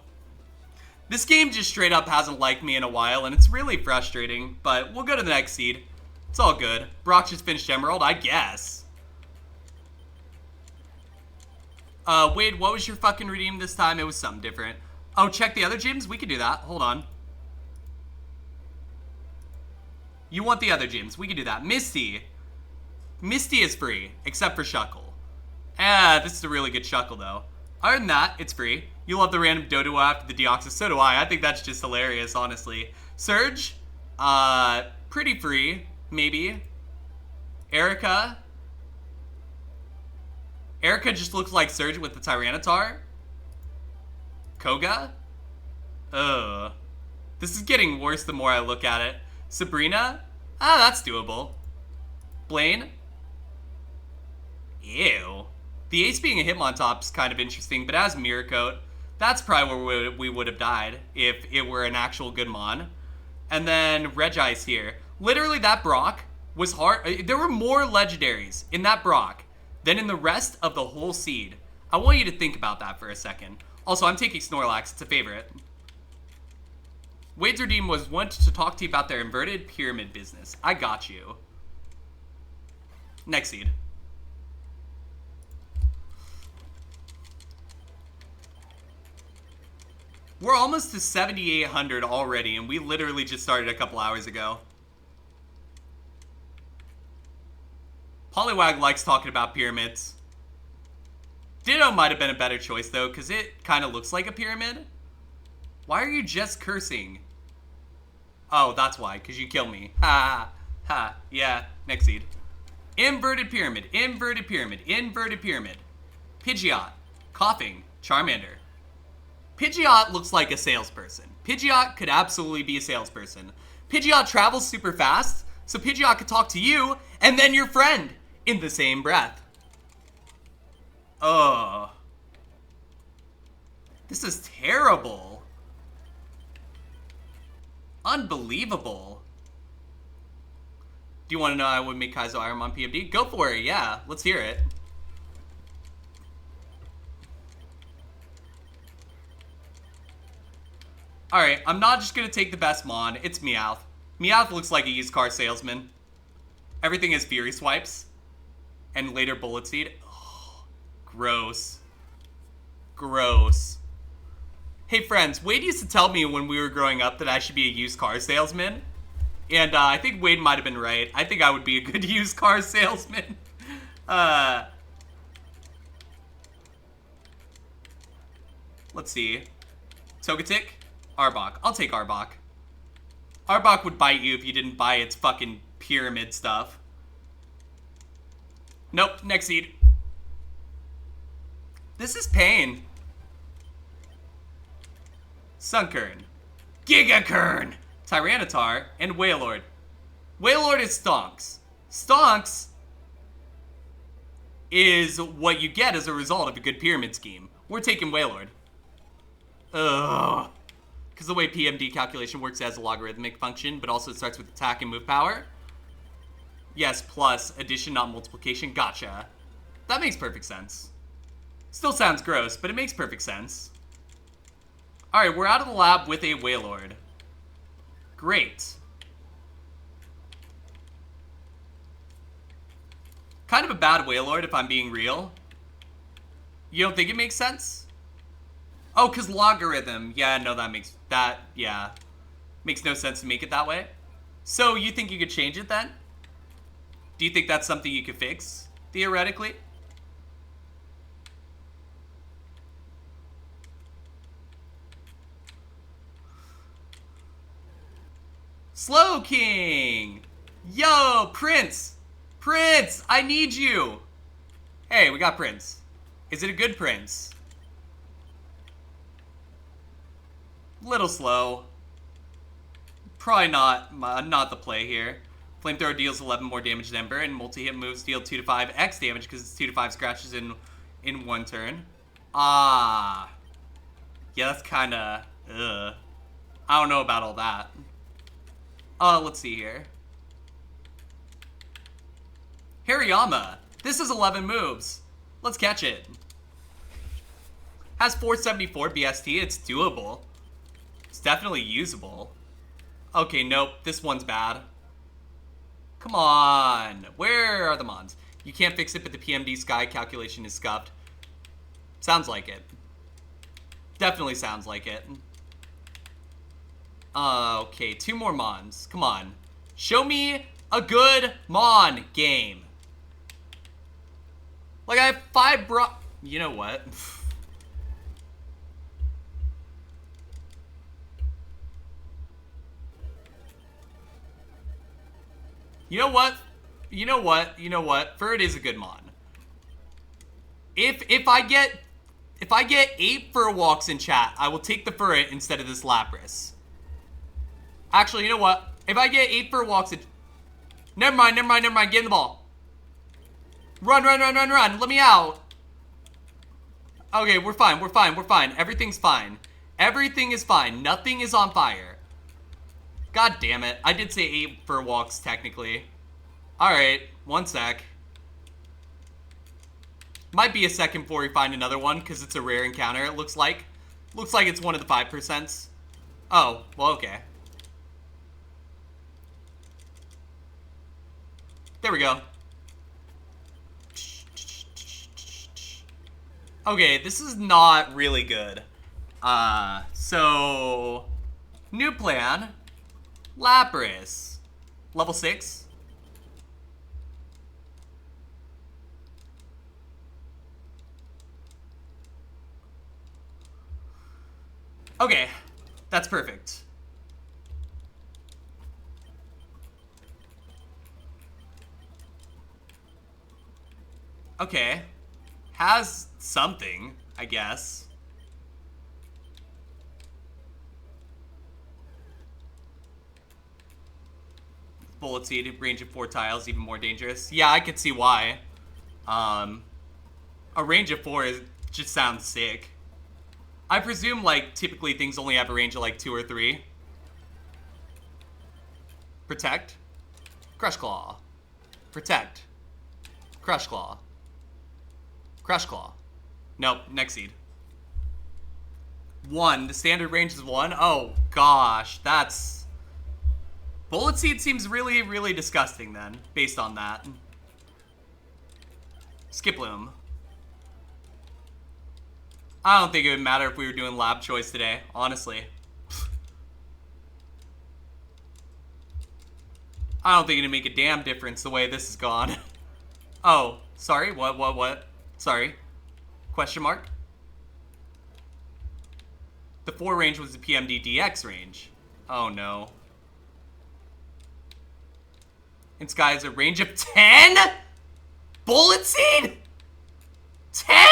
This game just straight up hasn't liked me in a while, and it's really frustrating, but we'll go to the next seed. It's all good. Brock just finished Emerald, I guess. Wade, what was your fucking redeem this time? It was something different. Oh, check the other gyms? We could do that. Hold on. You want the other gyms? We could do that. Misty. Misty is free, except for Shuckle. This is a really good Shuckle, though. Other than that, it's free. You love the random Dodo after the Deoxys. So do I. I think that's just hilarious, honestly. Surge. Pretty free, maybe. Erica. Erica just looks like Surge with the Tyranitar. Koga. Ugh. This is getting worse the more I look at it. Sabrina. That's doable. Blaine. Ew. The Ace being a Hitmontop is kind of interesting, but as Mirror Coat, that's probably where we would have died if it were an actual good Mon. And then Regice here. Literally, that Brock was hard. There were more legendaries in that Brock than in the rest of the whole seed. I want you to think about that for a second. Also, I'm taking Snorlax. It's a favorite. Wade's Redeem was wanted to talk to you about their inverted pyramid business. I got you. Next seed. We're almost to 7,800 already, and we literally just started a couple hours ago. Poliwag likes talking about pyramids. Ditto might have been a better choice, though, because it kind of looks like a pyramid. Why are you just cursing? Oh, that's why, because you kill me. Ha, ha, yeah, next seed. Inverted pyramid, inverted pyramid, inverted pyramid. Pidgeot, coughing, Charmander. Pidgeot looks like a salesperson. Pidgeot could absolutely be a salesperson. Pidgeot travels super fast, so Pidgeot could talk to you and then your friend in the same breath. Ugh. This is terrible. Unbelievable. Do you want to know how I would make Kaizo IronMON PMD? Go for it, yeah. Let's hear it. Alright, I'm not just gonna take the best Mon. It's Meowth. Meowth looks like a used car salesman. Everything is Fury Swipes. And later Bullet Seed. Oh, gross. Gross. Hey friends, Wade used to tell me when we were growing up that I should be a used car salesman. And I think Wade might have been right. I think I would be a good used car salesman. Let's see. Togetic? Arbok. I'll take Arbok. Arbok would bite you if you didn't buy its fucking pyramid stuff. Nope, next seed. This is pain. Sunkern. Gigakern. Tyranitar and Wailord. Wailord is Stonks. Stonks is what you get as a result of a good pyramid scheme. We're taking Wailord. Ugh. Because the way PMD calculation works as a logarithmic function, but also it starts with attack and move power. Yes, plus addition, not multiplication. Gotcha. That makes perfect sense. Still sounds gross, but it makes perfect sense. Alright, we're out of the lab with a Wailord. Great. Kind of a bad Wailord, if I'm being real. You don't think it makes sense? Oh, because logarithm. Yeah, no, that makes... yeah. Makes no sense to make it that way. So, you think you could change it then? Do you think that's something you could fix, theoretically? Slow King! Yo, Prince! Prince, I need you! Hey, we got Prince. Is it a good Prince? Little slow. Probably not the play here. Flamethrower deals 11 more damage than Ember, and multi-hit moves deal 2 to 5 X damage because it's 2 to 5 scratches in one turn. Ah. Yeah, that's kinda... ugh. I don't know about all that. Let's see here. Hariyama. This is 11 moves. Let's catch it. Has 474 BST. It's doable. It's definitely usable. Okay, nope. This one's bad. Come on. Where are the mons? You can't fix it, but the PMD Sky calculation is scuffed. Sounds like it. Definitely sounds like it. Okay, 2 more mons. Come on. Show me a good mon game. Like, I have 5 You know what? You know what? You know what? You know what? FireRed is a good mon. If I get 8 fur walks in chat, I will take the FireRed instead of this Lapras. Actually, you know what? If I get 8 fur walks in... Never mind. Get in the ball. Run. Let me out. Okay, we're fine. Everything's fine. Everything is fine. Nothing is on fire. God damn it. I did say 8 fur walks, technically. Alright, 1 sec. Might be a second before we find another one, because it's a rare encounter, it looks like. Looks like it's one of the 5%. Oh, well, okay. There we go. Okay, this is not really good. So... New plan. Lapras. Level 6. Okay, that's perfect. Okay. Has something, I guess. Bullet Seed, range of 4 tiles, even more dangerous. Yeah, I could see why. A range of 4 just sounds sick. I presume, like, typically things only have a range of, like, 2 or 3. Protect. Crush Claw. Protect. Crush Claw. Crush Claw. Nope, next seed. 1. The standard range is 1. Oh, gosh. That's... Bullet Seed seems really, really disgusting, then, based on that. Skiploom. I don't think it would matter if we were doing lab choice today, honestly. I don't think it'd make a damn difference the way this is gone. Oh, sorry, what? Sorry. Question mark? The 4 range was the PMD DX range. Oh no. And Sky has a range of 10? Bullet Seed? 10?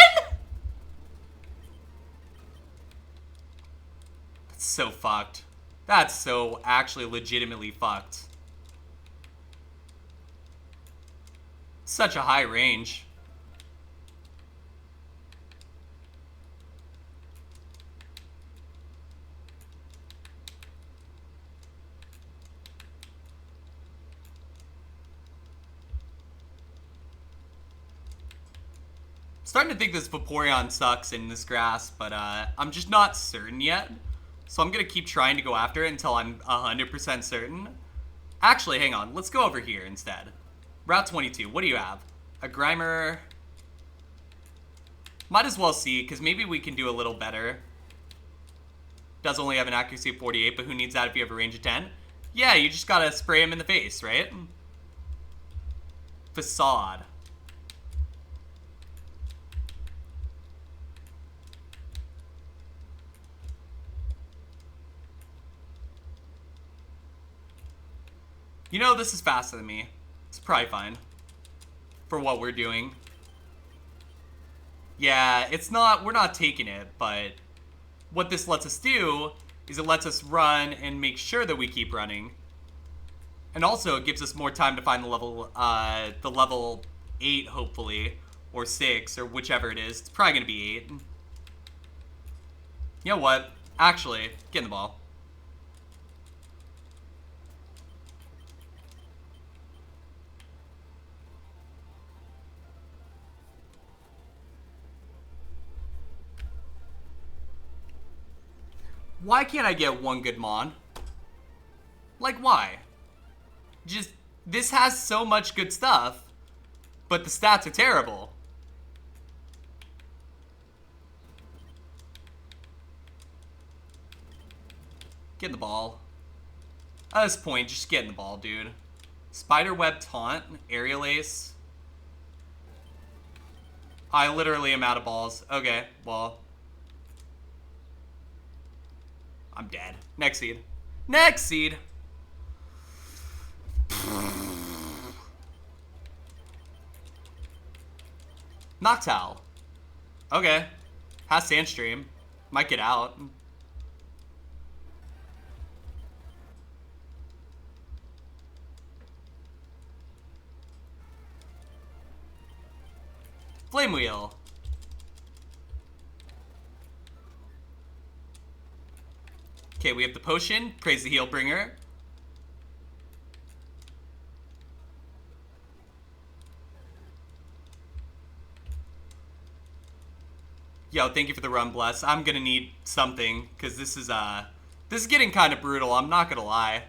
That's so fucked. That's so actually legitimately fucked. Such a high range. Starting to think this Vaporeon sucks in this grass, but I'm just not certain yet. So I'm going to keep trying to go after it until I'm 100% certain. Actually, hang on. Let's go over here instead. Route 22. What do you have? A Grimer. Might as well see, because maybe we can do a little better. Does only have an accuracy of 48, but who needs that if you have a range of 10? Yeah, you just gotta spray him in the face, right? Facade. You know, this is faster than me. It's probably fine. For what we're doing. Yeah, it's not, we're not taking it, but what this lets us do is it lets us run and make sure that we keep running. And also it gives us more time to find the level 8, hopefully, or 6, or whichever it is. It's probably gonna be 8. You know what? Actually, get in the ball. Why can't I get one good Mon? Like, why? Just, this has so much good stuff, but the stats are terrible. Get in the ball. At this point, just get in the ball, dude. Spiderweb Taunt, Aerial Ace. I literally am out of balls. Okay, well. I'm dead. Next seed. Next seed! Noctowl. Okay. Has Sandstream. Might get out. Flame Wheel. Okay, we have the potion. Praise the Healbringer. Yo, thank you for the run, Bless. I'm gonna need something, because this is getting kind of brutal, I'm not gonna lie.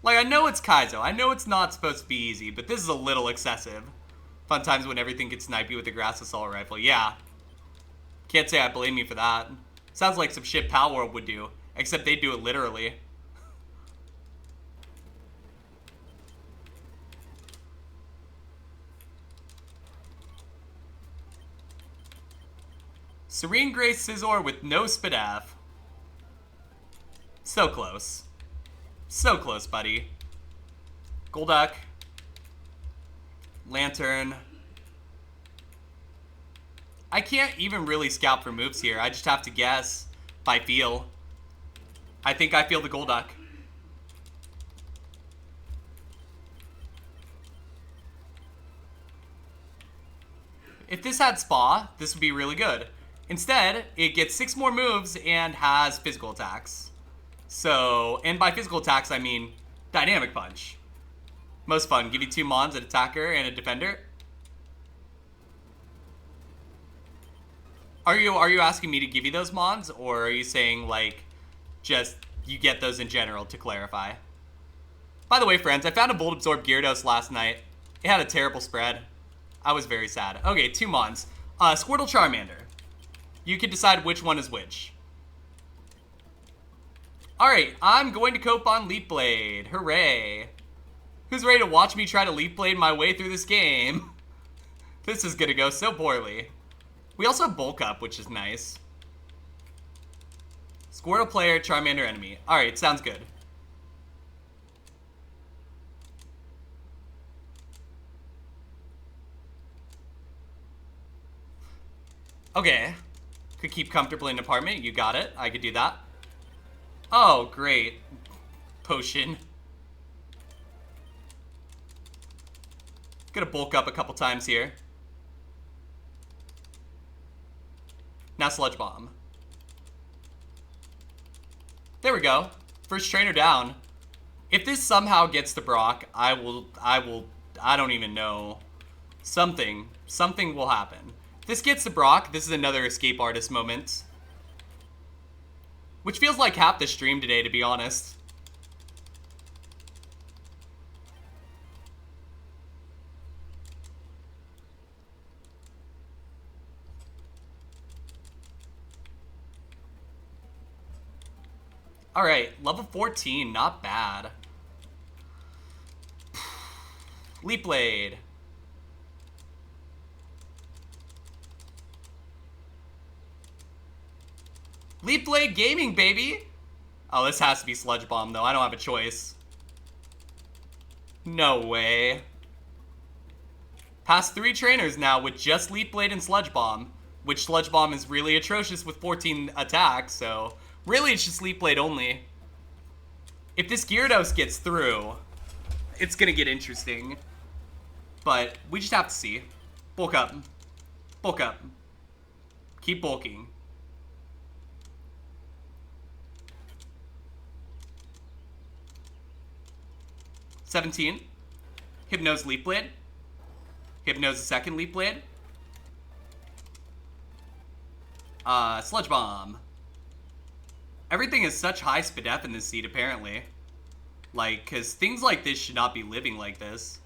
Like, I know it's Kaizo. I know it's not supposed to be easy, but this is a little excessive. Fun times when everything gets snipey with the Grass Assault Rifle. Yeah. Can't say I blame you for that. Sounds like some shit Pal World would do, except they do it literally. Serene Grace Scizor with no Spadaf. So close. So close, buddy. Golduck. Lantern. I can't even really scout for moves here. I just have to guess if I feel. I think I feel the Golduck. If this had Spa, this would be really good. Instead, it gets 6 more moves and has physical attacks. So, and by physical attacks, I mean Dynamic Punch. Most fun. Give you 2 Mons, an attacker, and a defender. Are you asking me to give you those Mons, or are you saying, like, just you get those in general to clarify? By the way, friends, I found a Volt Absorb Gyarados last night. It had a terrible spread. I was very sad. Okay, 2 Mons. Squirtle Charmander. You can decide which one is which. Alright, I'm going to cope on Leaf Blade. Hooray. Who's ready to watch me try to Leaf Blade my way through this game? This is gonna go so poorly. We also have Bulk Up, which is nice. Squirtle player, Charmander enemy. Alright, sounds good. Okay. Could keep comfortably in an apartment. You got it. I could do that. Oh, great. Potion. Gonna bulk up a couple times here. Now Sludge Bomb. There we go. First trainer down. If this somehow gets to Brock, I don't even know. Something will happen. If this gets to Brock, this is another escape artist moment. Which feels like half the stream today, to be honest. Alright, level 14, not bad. Leap Blade. Leap Blade Gaming, baby! Oh, this has to be Sludge Bomb, though. I don't have a choice. No way. Past 3 trainers now with just Leap Blade and Sludge Bomb, which Sludge Bomb is really atrocious with 14 attacks, so really it's just Leap Blade only. If this Gyarados gets through, it's gonna get interesting. But we just have to see. Bulk up. Bulk up. Keep bulking. $17. Hypnose Leap Blade. Hypnose the second Leap Blade. Sludge Bomb. Everything is such high SPDF in this seed, apparently. Like, because things like this should not be living like this.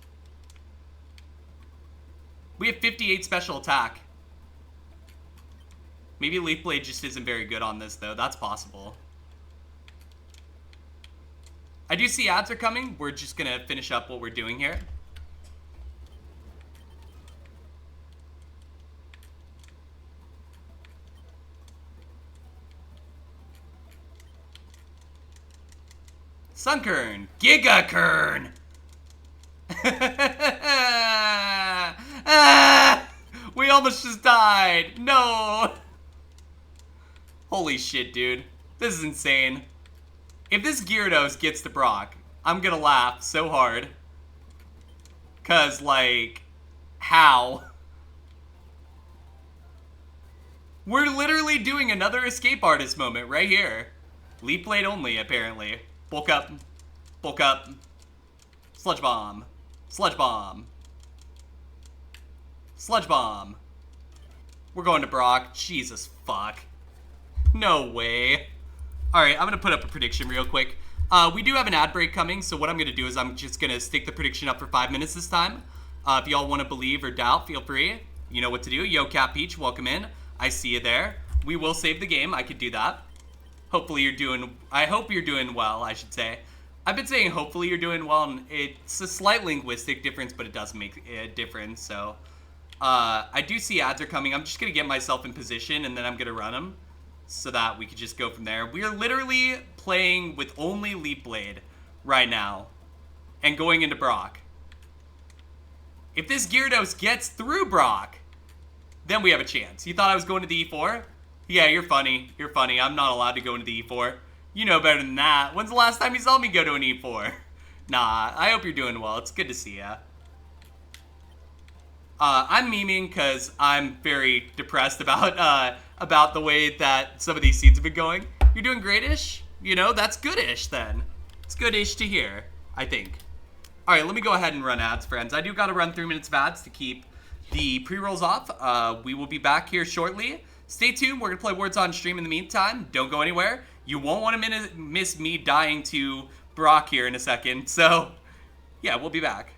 We have 58 special attack. Maybe Leaf Blade just isn't very good on this, though. That's possible. I do see ads are coming. We're just going to finish up what we're doing here. Sunkern! Gigakern! We almost just died! No! Holy shit, dude. This is insane. If this Gyarados gets to Brock, I'm gonna laugh so hard. Cause, like, how? We're literally doing another escape artist moment right here. Leap Blade only, apparently. Bulk up. Bulk up. Sludge Bomb. Sludge Bomb. Sludge Bomb. We're going to Brock. Jesus fuck. No way. Alright, I'm going to put up a prediction real quick. We do have an ad break coming, so what I'm going to do is I'm just going to stick the prediction up for 5 minutes this time. If y'all want to believe or doubt, feel free. You know what to do. Yo, Cat Peach, welcome in. I see you there. We will save the game. I could do that. Hopefully you're doing... I hope you're doing well, I should say. I've been saying hopefully you're doing well, and it's a slight linguistic difference, but it does make a difference, so... I do see ads are coming. I'm just going to get myself in position, and then I'm going to run them, so that we could just go from there. We are literally playing with only Leap Blade right now, and going into Brock. If this Gyarados gets through Brock, then we have a chance. You thought I was going to the E4? Yeah, you're funny. You're funny. I'm not allowed to go into the E4. You know better than that. When's the last time you saw me go to an E4? Nah, I hope you're doing well. It's good to see ya. I'm memeing because I'm very depressed about the way that some of these seeds have been going. You're doing great-ish? You know, that's good-ish then. It's good-ish to hear, I think. Alright, let me go ahead and run ads, friends. I do gotta run 3 minutes of ads to keep the pre-rolls off. We will be back here shortly. Stay tuned. We're gonna play Words on stream in the meantime. Don't go anywhere. You won't want to miss me dying to Brock here in a second. So, yeah, we'll be back.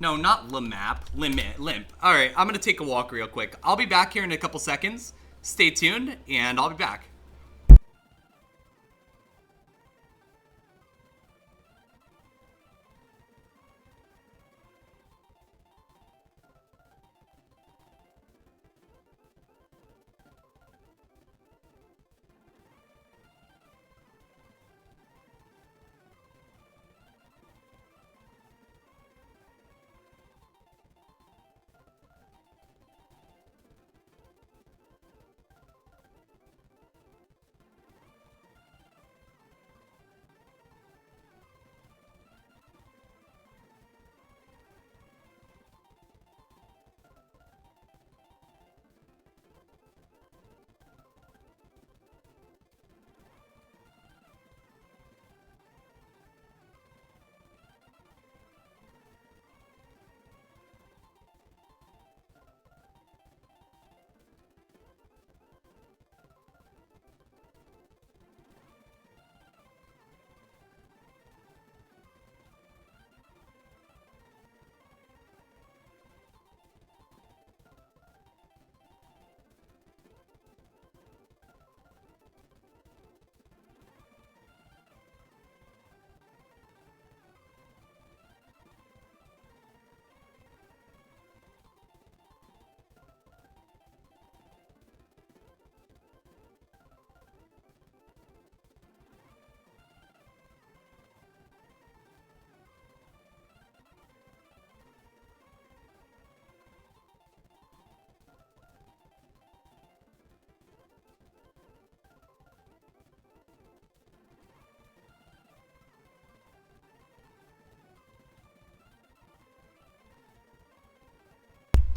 No, not Limap. Limp. Alright, I'm going to take a walk real quick. I'll be back here in a couple seconds. Stay tuned, and I'll be back.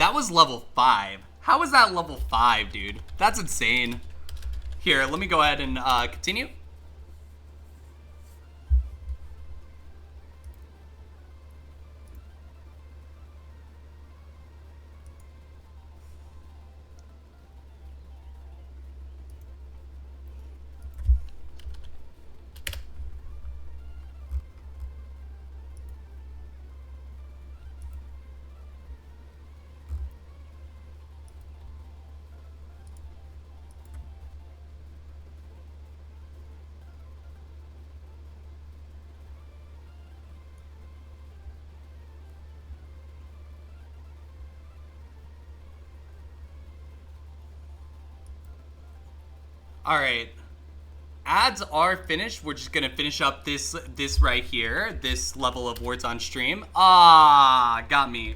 That was level 5. How was that level 5, dude? That's insane. Here, let me go ahead and continue. All right, ads are finished. We're just gonna finish up this right here, this level of words on stream. Ah, got me.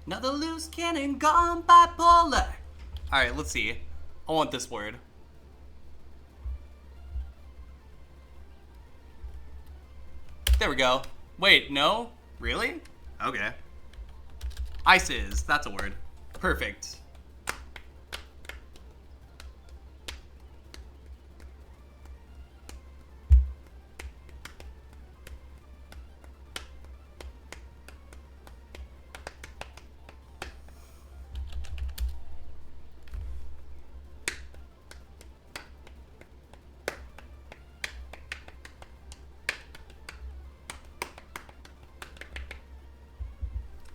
Another loose cannon gone bipolar. All right, let's see. I want this word. There we go. Wait, no? Really? Okay. ISIS, that's a word. Perfect.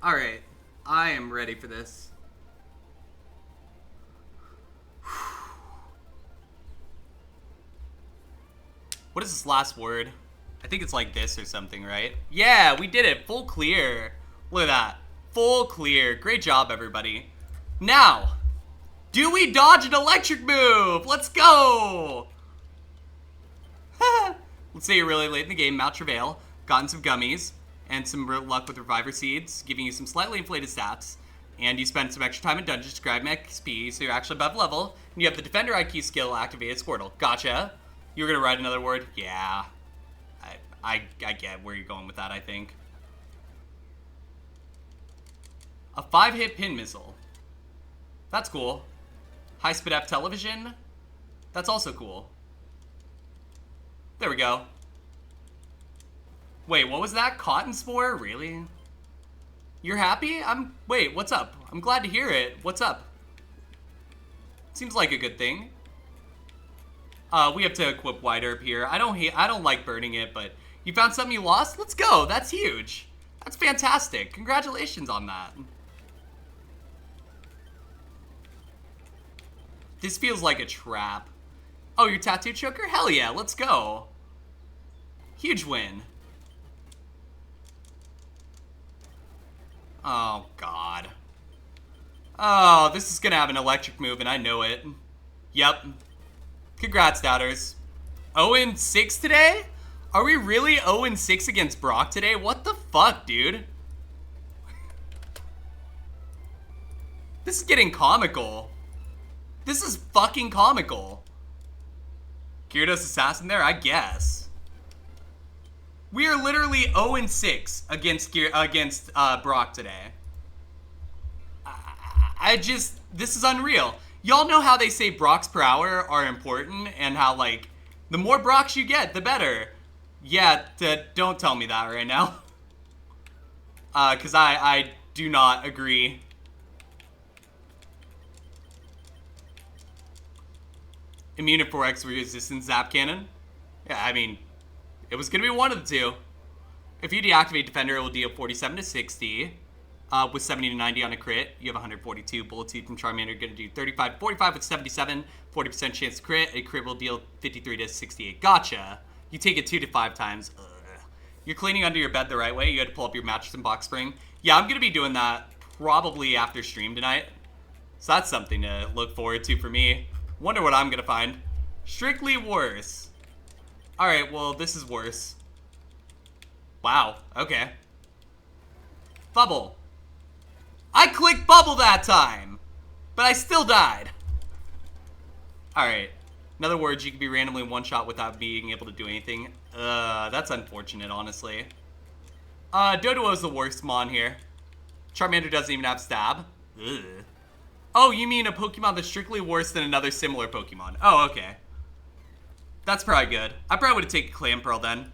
All right, I am ready for this. What is this last word? I think it's like this or something, right? Yeah, we did it. Full clear. Look at that. Full clear. Great job, everybody. Now, do we dodge an electric move? Let's go. Let's say you're really late in the game. Mount Travail. Gotten some gummies and some luck with Reviver Seeds, giving you some slightly inflated stats. And you spend some extra time in dungeons to grab XP, so you're actually above level. And you have the Defender IQ skill activated Squirtle. Gotcha. You're gonna write another word? Yeah. I get where you're going with that, I think. A 5-hit pin missile. That's cool. High-speed F television. That's also cool. There we go. Wait, what was that? Cotton spore? Really? You're happy? Wait, what's up? I'm glad to hear it. What's up? Seems like a good thing. We have to equip White Herb here. I don't like burning it, but you found something you lost? Let's go. That's huge. That's fantastic. Congratulations on that. This feels like a trap. Oh, your tattoo choker? Hell yeah, let's go. Huge win. Oh, God. Oh, this is gonna have an electric move, and I know it. Yep. Congrats, doubters. 0-6 today? Are we really 0-6 against Brock today? What the fuck, dude? This is getting comical. This is fucking comical. Gyarados Assassin there? I guess. We are literally 0-6 against Brock today. This is unreal. Y'all know how they say Brocks per hour are important and how, like, the more Brocks you get, the better. Yeah, don't tell me that right now. Because I do not agree. Immune to 4x resistance Zap Cannon? Yeah, I mean, it was going to be one of the two. If you deactivate Defender, it will deal 47 to 60. With 70 to 90 on a crit, you have 142. Bullet Seed from Charmander going to do 35 to 45 with 77. 40% chance to crit. A crit will deal 53 to 68. Gotcha. You take it 2 to 5 times. Ugh. You're cleaning under your bed the right way. You had to pull up your mattress and box spring. Yeah, I'm going to be doing that probably after stream tonight. So that's something to look forward to for me. Wonder what I'm going to find. Strictly worse. Alright, well, this is worse. Wow, okay. Bubble. I clicked bubble that time, but I still died. Alright. In other words, you can be randomly one-shot without being able to do anything. That's unfortunate, honestly. Doduo's the worst mon here. Charmander doesn't even have stab. Ugh. Oh, you mean a Pokemon that's strictly worse than another similar Pokemon. Oh, okay. That's probably good. I probably would have taken Clamperl then.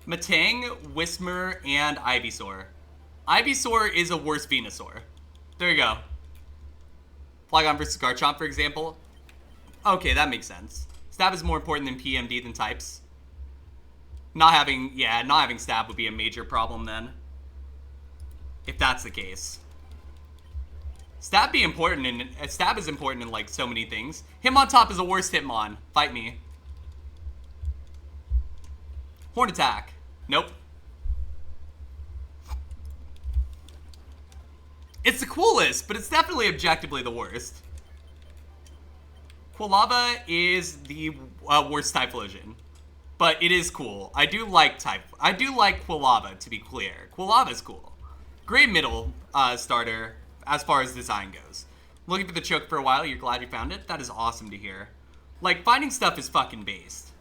Matang, Whismur, and Ivysaur. Ivysaur is a worse Venusaur. There you go. Flygon versus Garchomp, for example. Okay, that makes sense. Stab is more important than PMD than types. Not having stab would be a major problem then. If that's the case. Stab is important in like so many things. Hitmontop is the worst Hitmon. Fight me. Horn attack. Nope. It's the coolest, but it's definitely objectively the worst. Quilava is the worst Typhlosion. But it is cool. I do like Quilava, to be clear. Quilava's cool. Great middle starter as far as design goes. Looking for the choke for a while, you're glad you found it? That is awesome to hear. Like, finding stuff is fucking based.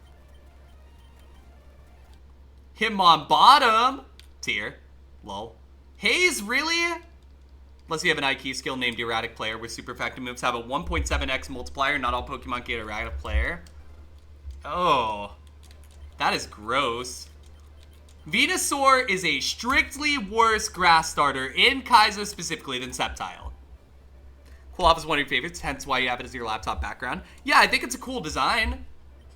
Hitmon bottom tier. Lol. Haze, really? Unless you have an IQ skill named Erratic Player, where super effective moves have a 1.7x multiplier. Not all Pokemon get Erratic Player. Oh. That is gross. Venusaur is a strictly worse grass starter in Kaizo specifically than Sceptile. Quilava is one of your favorites, hence why you have it as your laptop background. Yeah, I think it's a cool design.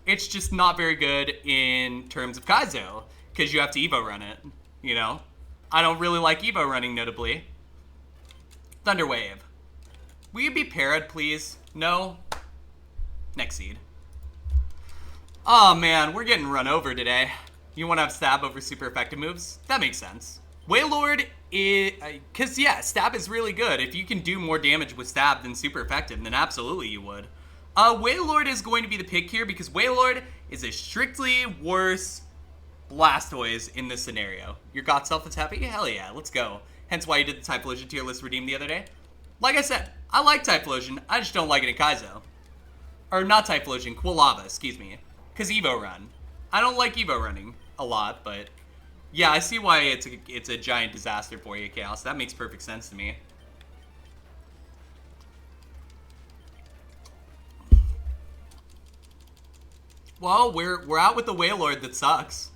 It's just not very good in terms of Kaizo, because you have to Evo run it, you know? I don't really like Evo running, notably. Thunderwave. Will you be parried, please? No? Next seed. Oh man, we're getting run over today. You want to have stab over super effective moves? That makes sense. Wailord is... Because yeah, stab is really good. If you can do more damage with stab than super effective, then absolutely you would. Wailord is going to be the pick here because Wailord is a strictly worse Blastoise in this scenario. Your got self that's happy? Hell yeah, let's go. Hence why you did the Typhlosion tier list redeem the other day. Like I said, I like Typhlosion, I just don't like it in Kaizo. Or not Typhlosion, Quilava, excuse me. Because Evo run. I don't like Evo running a lot, but yeah, I see why it's a giant disaster for you, Chaos. That makes perfect sense to me. Well, we're out with the Wailord that sucks.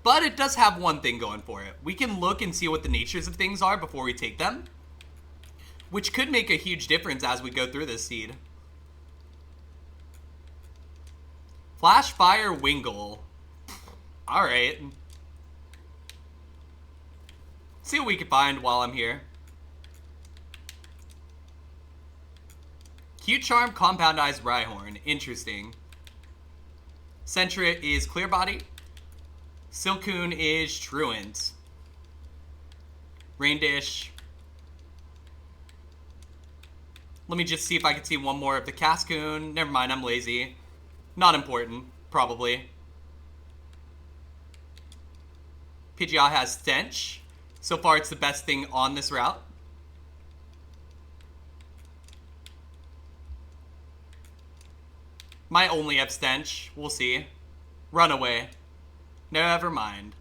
But it does have one thing going for it. We can look and see what the natures of things are before we take them, which could make a huge difference as we go through this seed. Flash Fire Wingull. Alright. See what we can find while I'm here. Cute Charm, Compoundized Rhyhorn. Interesting. Sentret is Clear Body. Silcoon is Truant. Rain Dish. Let me just see if I can see one more of the Cascoon. Never mind, I'm lazy. Not important, probably. Pidgeot has Stench. So far, it's the best thing on this route. Might only have Stench. We'll see. Runaway. Never mind.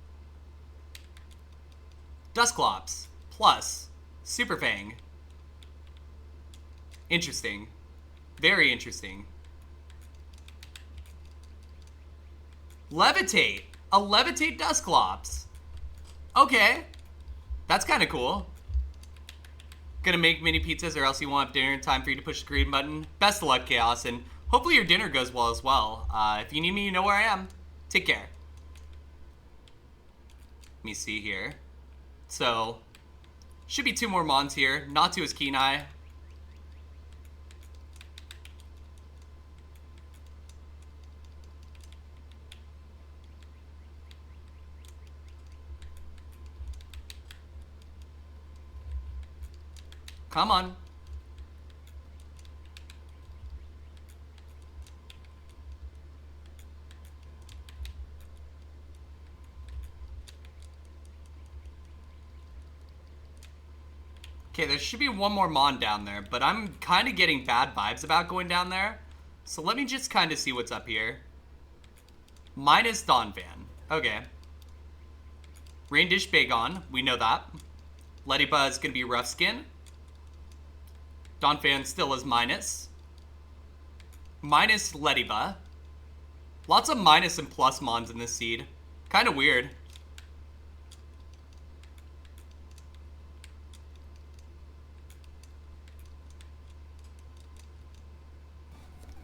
Dusclops. Plus. Super Fang. Interesting. Very interesting. Levitate. A Levitate Dusclops. Okay. That's kind of cool. Gonna make mini pizzas or else you won't have dinner in time for you to push the green button. Best of luck, Chaos, and hopefully your dinner goes well as well. If you need me, you know where I am. Take care. Let me see here. So, should be 2 more Mons here. Not to his keen eye. Come on. Okay, there should be one more Mon down there, but I'm kind of getting bad vibes about going down there. So let me just kind of see what's up here. Minus Donphan. Okay. Rain Dish Bagon. We know that. Lettyba is going to be Rough Skin. Donphan still is minus. Minus Lettyba. Lots of minus and plus mons in this seed. Kind of weird.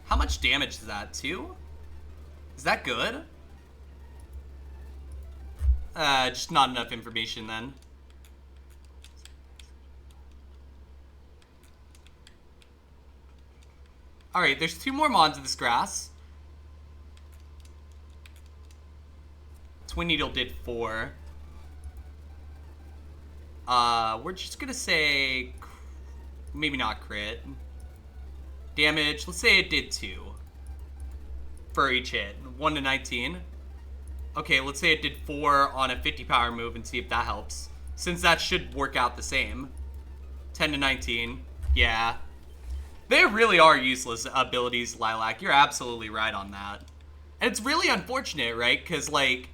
How much damage is that? 2? Is that good? Just not enough information then. Alright, there's 2 more mons in this grass. Twin Needle did 4. We're just gonna say... maybe not crit. Damage, let's say it did 2. For each hit. 1 to 19. Okay, let's say it did 4 on a 50 power move and see if that helps. Since that should work out the same. 10 to 19. Yeah. They really are useless abilities, Lilac. You're absolutely right on that. And it's really unfortunate, right? Because, like...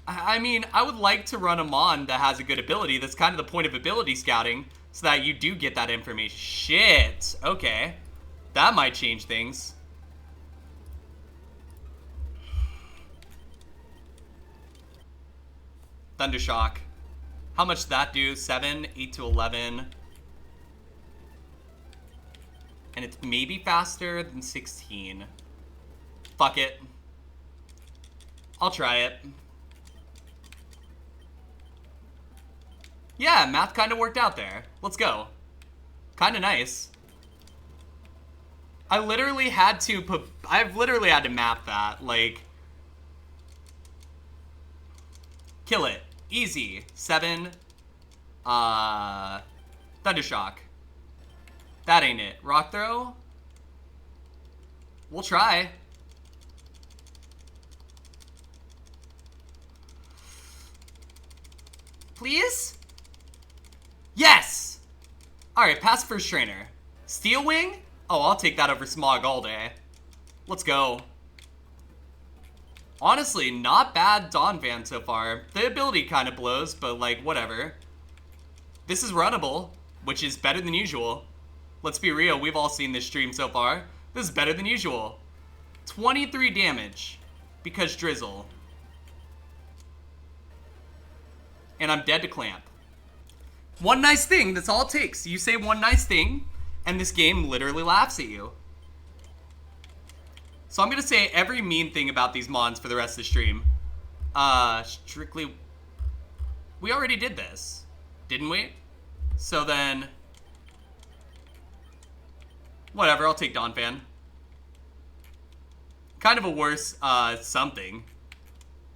I mean, I would like to run a Mon that has a good ability. That's kind of the point of ability scouting. So that you do get that information. Shit. Okay. That might change things. Thundershock. How much did that do? 7, 8 to 11. And it's maybe faster than 16. Fuck it. I'll try it. Yeah, math kind of worked out there. Let's go. Kind of nice. I've literally had to map that. Like, kill it. Easy. 7. Thundershock. That ain't it. Rock throw? We'll try. Please? Yes! Alright, pass first trainer. Steel Wing? Oh, I'll take that over Smog all day. Let's go. Honestly, not bad Donphan so far. The ability kind of blows, but like, whatever. This is runnable, which is better than usual. Let's be real, we've all seen this stream so far. This is better than usual. 23 damage, because Drizzle. And I'm dead to Clamp. One nice thing, that's all it takes. You say one nice thing, and this game literally laughs at you. So I'm gonna say every mean thing about these mons for the rest of the stream. Strictly... we already did this, didn't we? So then... whatever, I'll take Donphan. Kind of a worse, something.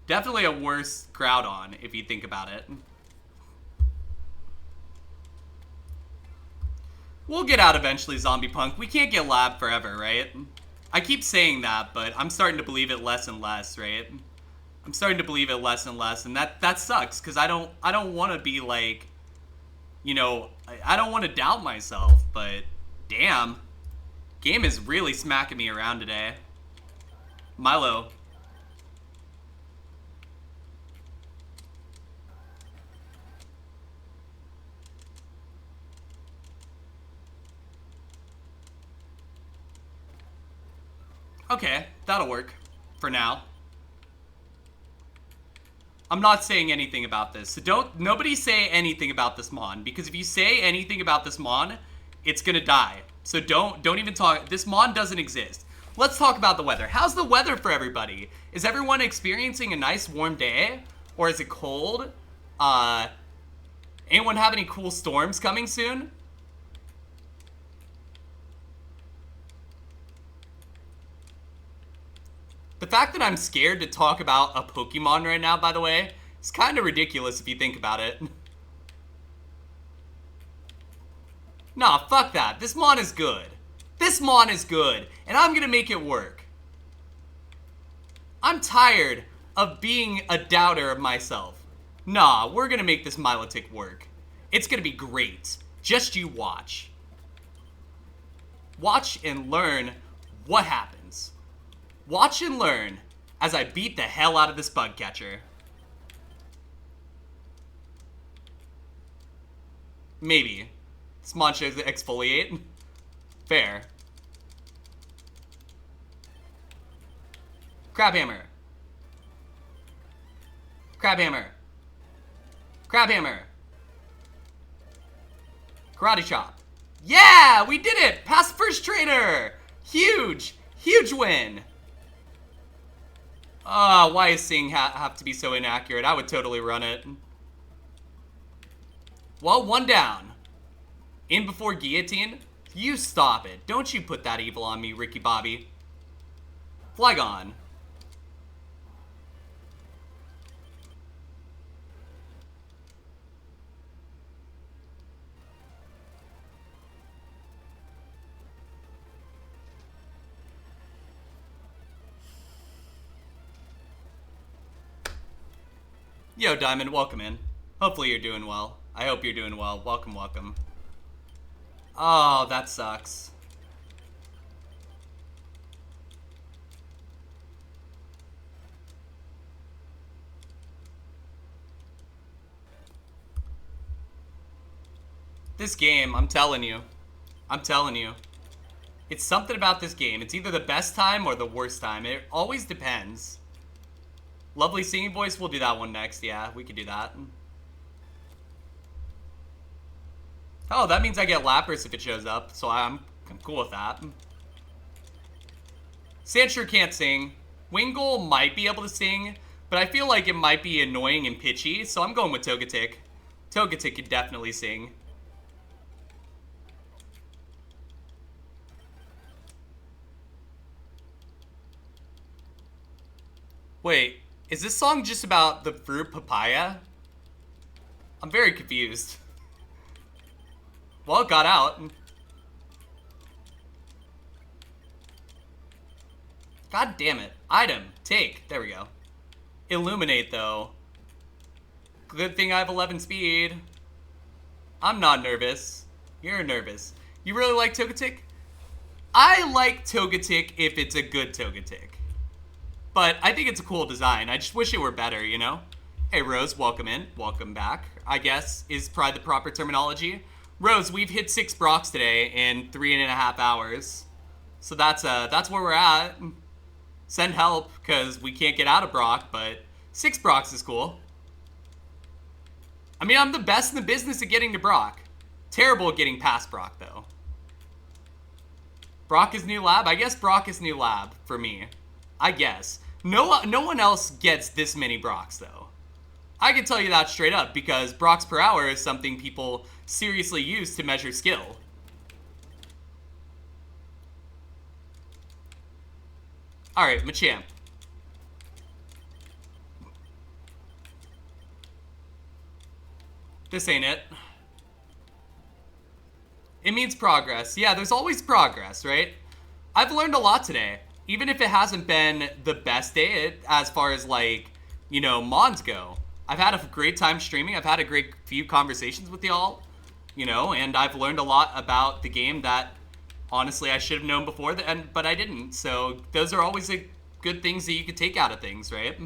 Definitely a worse Groudon, if you think about it. We'll get out eventually, Zombie Punk. We can't get Lab forever, right? I keep saying that, but I'm starting to believe it less and less, right? I'm starting to believe it less and less, and that sucks, because I don't want to be like, you know, I don't want to doubt myself, but damn. Game is really smacking me around today. Milo. Okay, that'll work. For now. I'm not saying anything about this. So nobody say anything about this Mon. Because if you say anything about this Mon, it's gonna die. So don't even talk. This Mon doesn't exist. Let's talk about the weather. How's the weather for everybody? Is everyone experiencing a nice warm day? Or is it cold? Anyone have any cool storms coming soon? The fact that I'm scared to talk about a Pokemon right now, by the way, is kind of ridiculous if you think about it. Nah, fuck that. This Mon is good. This Mon is good, and I'm gonna make it work. I'm tired of being a doubter of myself. Nah, we're gonna make this Milotic work. It's gonna be great. Just you watch. Watch and learn what happens. Watch and learn as I beat the hell out of this bug catcher. Maybe. This mon shows exfoliate. Fair. Crab hammer. Crab hammer. Crab hammer. Karate chop. Yeah, we did it! Pass first trainer! Huge! Huge win! Why does Sing have to be so inaccurate? I would totally run it. Well, one down. In before guillotine? You stop it. Don't you put that evil on me, Ricky Bobby. Flygon. Yo, Diamond, welcome in. Hopefully you're doing well. I hope you're doing well. Welcome, welcome. Oh, that sucks. This game, I'm telling you. I'm telling you. It's something about this game. It's either the best time or the worst time. It always depends. Lovely singing voice, we'll do that one next. Yeah, we could do that. Oh, that means I get Lapras if it shows up, so I'm cool with that. Sandshrew can't sing. Wingull might be able to sing, but I feel like it might be annoying and pitchy, so I'm going with Togetic. Togetic could definitely sing. Wait, is this song just about the fruit papaya? I'm very confused. Well, it got out. God damn it. Item. Take. There we go. Illuminate, though. Good thing I have 11 speed. I'm not nervous. You're nervous. You really like Togetic? I like Togetic if it's a good Togetic. But I think it's a cool design. I just wish it were better, you know? Hey, Rose, welcome in. Welcome back, I guess, is probably the proper terminology. Rose, we've hit 6 Brocks today in 3.5 hours. So that's where we're at. Send help, because we can't get out of Brock, but 6 Brocks is cool. I mean, I'm the best in the business at getting to Brock. Terrible at getting past Brock, though. Brock is new lab? I guess Brock is new lab for me. I guess. No one else gets this many Brocks, though. I can tell you that straight up, because Brocks per hour is something people seriously use to measure skill. Alright, Machamp. This ain't it. It means progress. Yeah, there's always progress, right? I've learned a lot today. Even if it hasn't been the best day as far as, like, you know, Mons go. I've had a great time streaming. I've had a great few conversations with y'all, you know, and I've learned a lot about the game that, honestly, I should have known before, but I didn't. So those are always the good things that you could take out of things, right?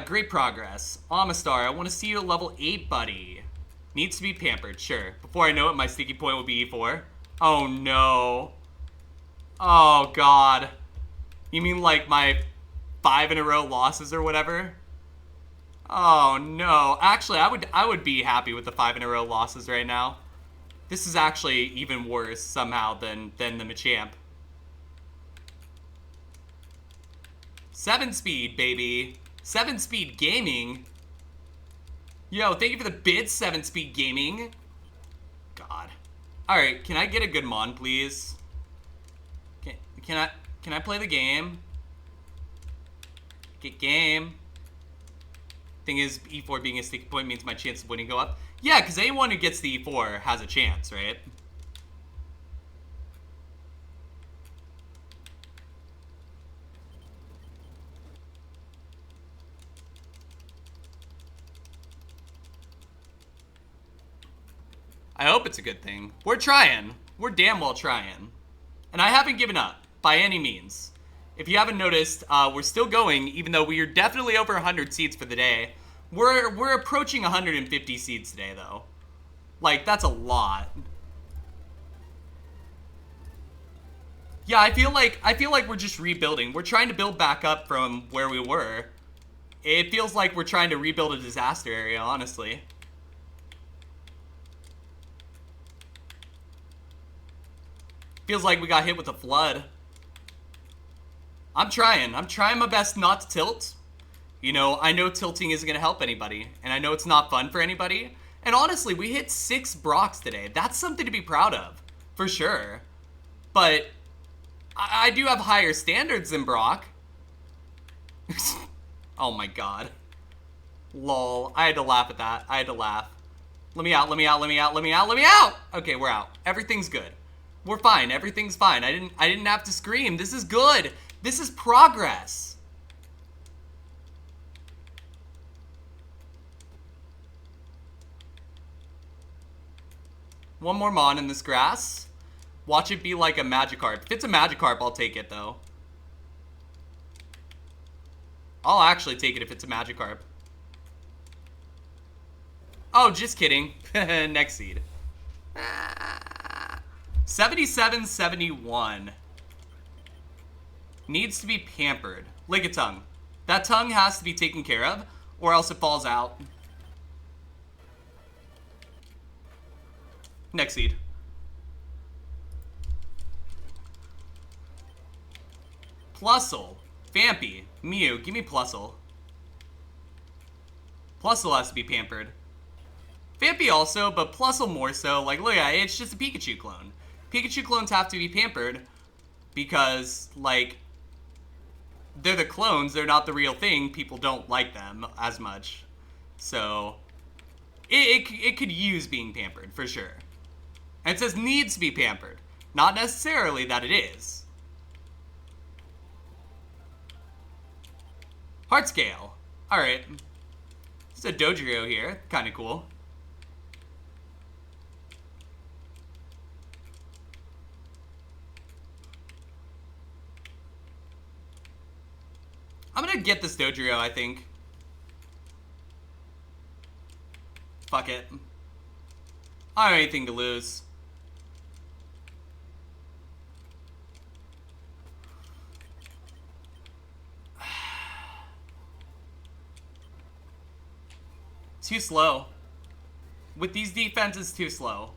Great progress. Amistar, I want to see you at level 8, buddy. Needs to be pampered, sure. Before I know it, my sticky point will be E4. Oh, no. Oh, God. You mean like my 5 in a row losses or whatever? Oh, no. Actually, I would be happy with the 5 in a row losses right now. This is actually even worse somehow than the Machamp. 7 speed, baby. 7 speed gaming. Yo, thank you for the bid, 7 speed gaming. God. Alright, can I get a good Mon, please? Can I play the game? Get game. Thing is, E4 being a sticky point means my chance of winning go up. Yeah, because anyone who gets the E4 has a chance, right? I hope it's a good thing. We're trying. We're damn well trying. And I haven't given up. by any means. If you haven't noticed, we're still going, even though we are definitely over 100 seats for the day. We're approaching 150 seats today, though. Like, that's a lot. Yeah, I feel like we're just rebuilding. We're trying to build back up from where we were. It feels like we're trying to rebuild a disaster area, honestly. Feels like we got hit with a flood. I'm trying my best not to tilt. You know, I know tilting isn't going to help anybody, and I know it's not fun for anybody. And honestly, we hit 6 Brocks today. That's something to be proud of, for sure. But I do have higher standards than Brock. Oh my god. Lol. I had to laugh at that. I had to laugh. Let me out, let me out, let me out, let me out, let me out! Okay, we're out. Everything's good. We're fine. Everything's fine. I didn't have to scream. This is good. This is progress. One more Mon in this grass. Watch it be like a Magikarp. If it's a Magikarp, I'll take it, though. I'll actually take it if it's a Magikarp. Oh, just kidding. Next seed. 77-71. Needs to be pampered. Lickitung. That tongue has to be taken care of, or else it falls out. Next seed. Plusle. Vampy. Mew. Give me Plusle. Plusle has to be pampered. Vampy also, but Plusle more so. Like, look at it. It's just a Pikachu clone. Pikachu clones have to be pampered because, like, they're the clones. They're not the real thing. People don't like them as much. So, it could use being pampered, for sure. And it says needs to be pampered. Not necessarily that it is. Heart scale. Alright. There's a Dodrio here. Kind of cool. I'm gonna get this Dodrio, I think. Fuck it. I don't have anything to lose. Too slow. With these defenses, too slow.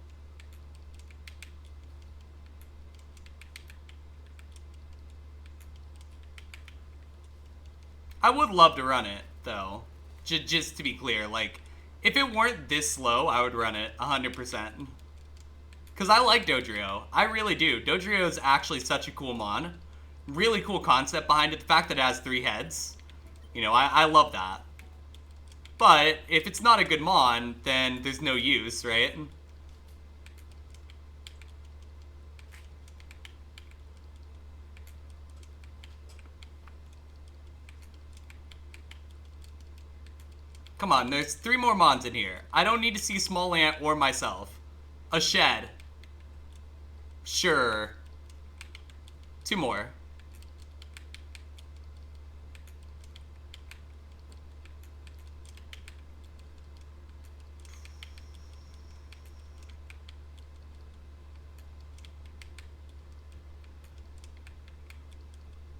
I would love to run it, though. Just to be clear, like, if it weren't this slow, I would run it 100%. Because I like Dodrio. I really do. Dodrio is actually such a cool mon. Really cool concept behind it. The fact that it has 3 heads. You know, I love that. But if it's not a good mon, then there's no use, right? Come on, there's 3 more mons in here. I don't need to see Small Ant or myself. A shed. Sure. 2 more.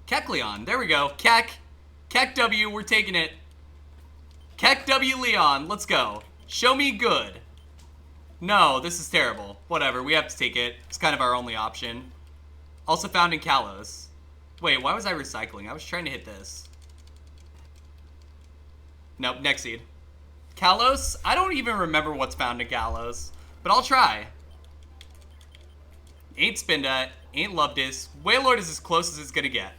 Kecleon, there we go. Kek W, we're taking it. Kek W Leon, let's go. Show me good. No, this is terrible. Whatever, we have to take it. It's kind of our only option. Also found in Kalos. Wait, why was I recycling? I was trying to hit this. Nope, next seed. Kalos? I don't even remember what's found in Kalos. But I'll try. Ain't Spinda, ain't Luvdis. Wailord is as close as it's gonna get.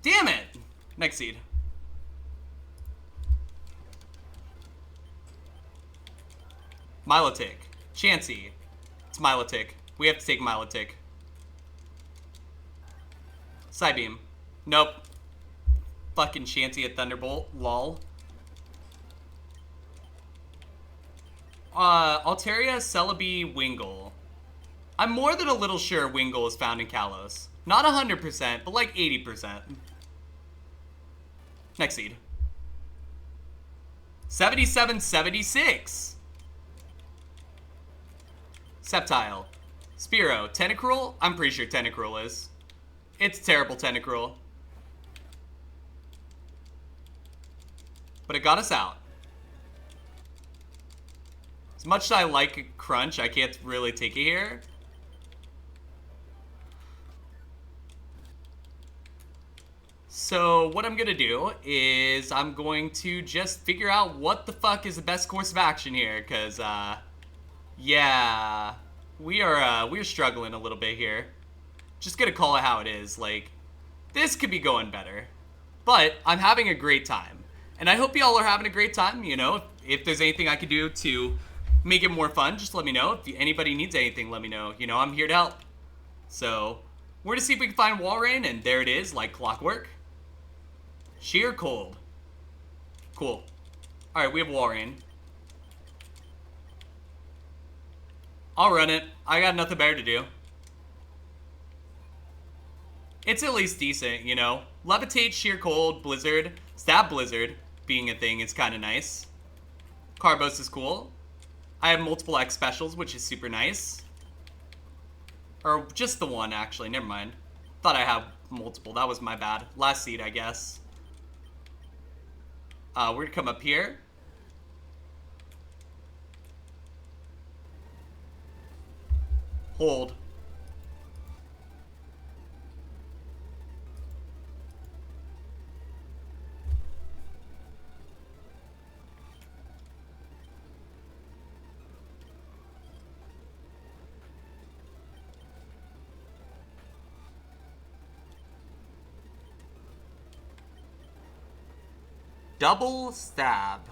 Damn it! Next seed. Milotic. Chansey. It's Milotic. We have to take Milotic. Psybeam. Nope. fucking chancy at Thunderbolt. Lol. Altaria, Celebi, Wingull. I'm more than a little sure Wingull is found in Kalos. Not 100%, but like 80%. Next seed. 77-76. Sceptile. Spearow. Tentacruel? I'm pretty sure Tentacruel is. It's terrible Tentacruel. But it got us out. As much as I like Crunch, I can't really take it here. So what I'm gonna do is I'm going to just figure out what the fuck is the best course of action here, cause yeah, we're struggling a little bit here. Just gonna call it how it is. Like, this could be going better, but I'm having a great time, and I hope y'all are having a great time. You know, if there's anything I could do to make it more fun, just let me know. If anybody needs anything, let me know. You know, I'm here to help. So we're gonna see if we can find Walrein, and there it is, like clockwork. Sheer cold. Cool. Alright, we have Walrein. I'll run it. I got nothing better to do. It's at least decent, you know. Levitate, Sheer Cold, Blizzard. Stab Blizzard being a thing is kind of nice. Carbos is cool. I have multiple X specials, which is super nice. Or just the one, actually. Never mind. Thought I had multiple. That was my bad. Last seed, I guess. We're gonna come up here. Hold. Double stab.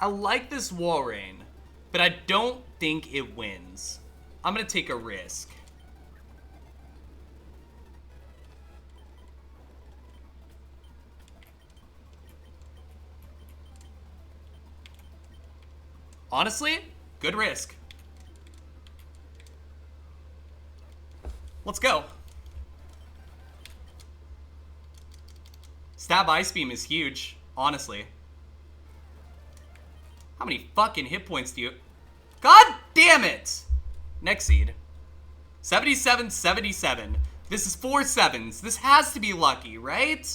I like this Walrein, but I don't think it wins. I'm gonna take a risk. Honestly, good risk. Let's go. Stab Ice Beam is huge, honestly. How many fucking hit points do you... God damn it! Next seed. 77-77. This is 4 sevens. This has to be lucky, right?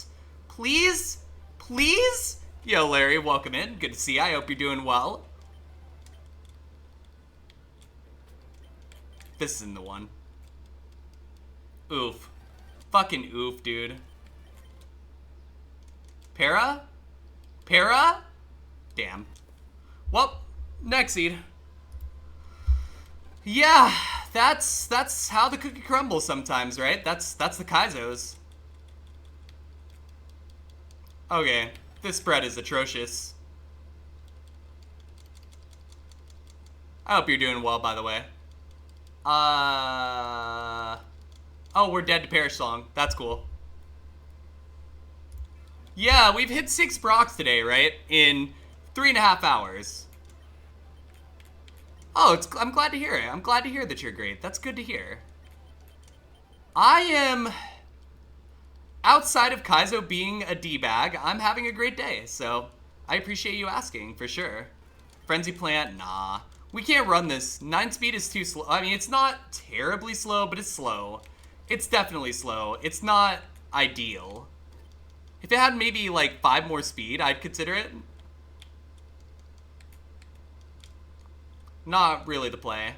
Please? Please? Yo, Larry, welcome in. Good to see you. I hope you're doing well. This isn't the one. Oof. Fucking oof, dude. Para? Para? Damn. Well, next seed. Yeah, that's how the cookie crumbles sometimes, right? That's the Kaizos. Okay, this spread is atrocious. I hope you're doing well, by the way. Oh, we're dead to Perish Song. That's cool. Yeah, we've hit 6 Brocs today, right? In 3.5 hours. Oh, I'm glad to hear it. I'm glad to hear that you're great. That's good to hear. I am... Outside of Kaizo being a D-bag, I'm having a great day, so I appreciate you asking, for sure. Frenzy Plant? Nah. We can't run this. 9 speed is too slow. I mean, it's not terribly slow, but it's slow. It's definitely slow. It's not ideal. If it had maybe, like, 5 more speed, I'd consider it. Not really the play.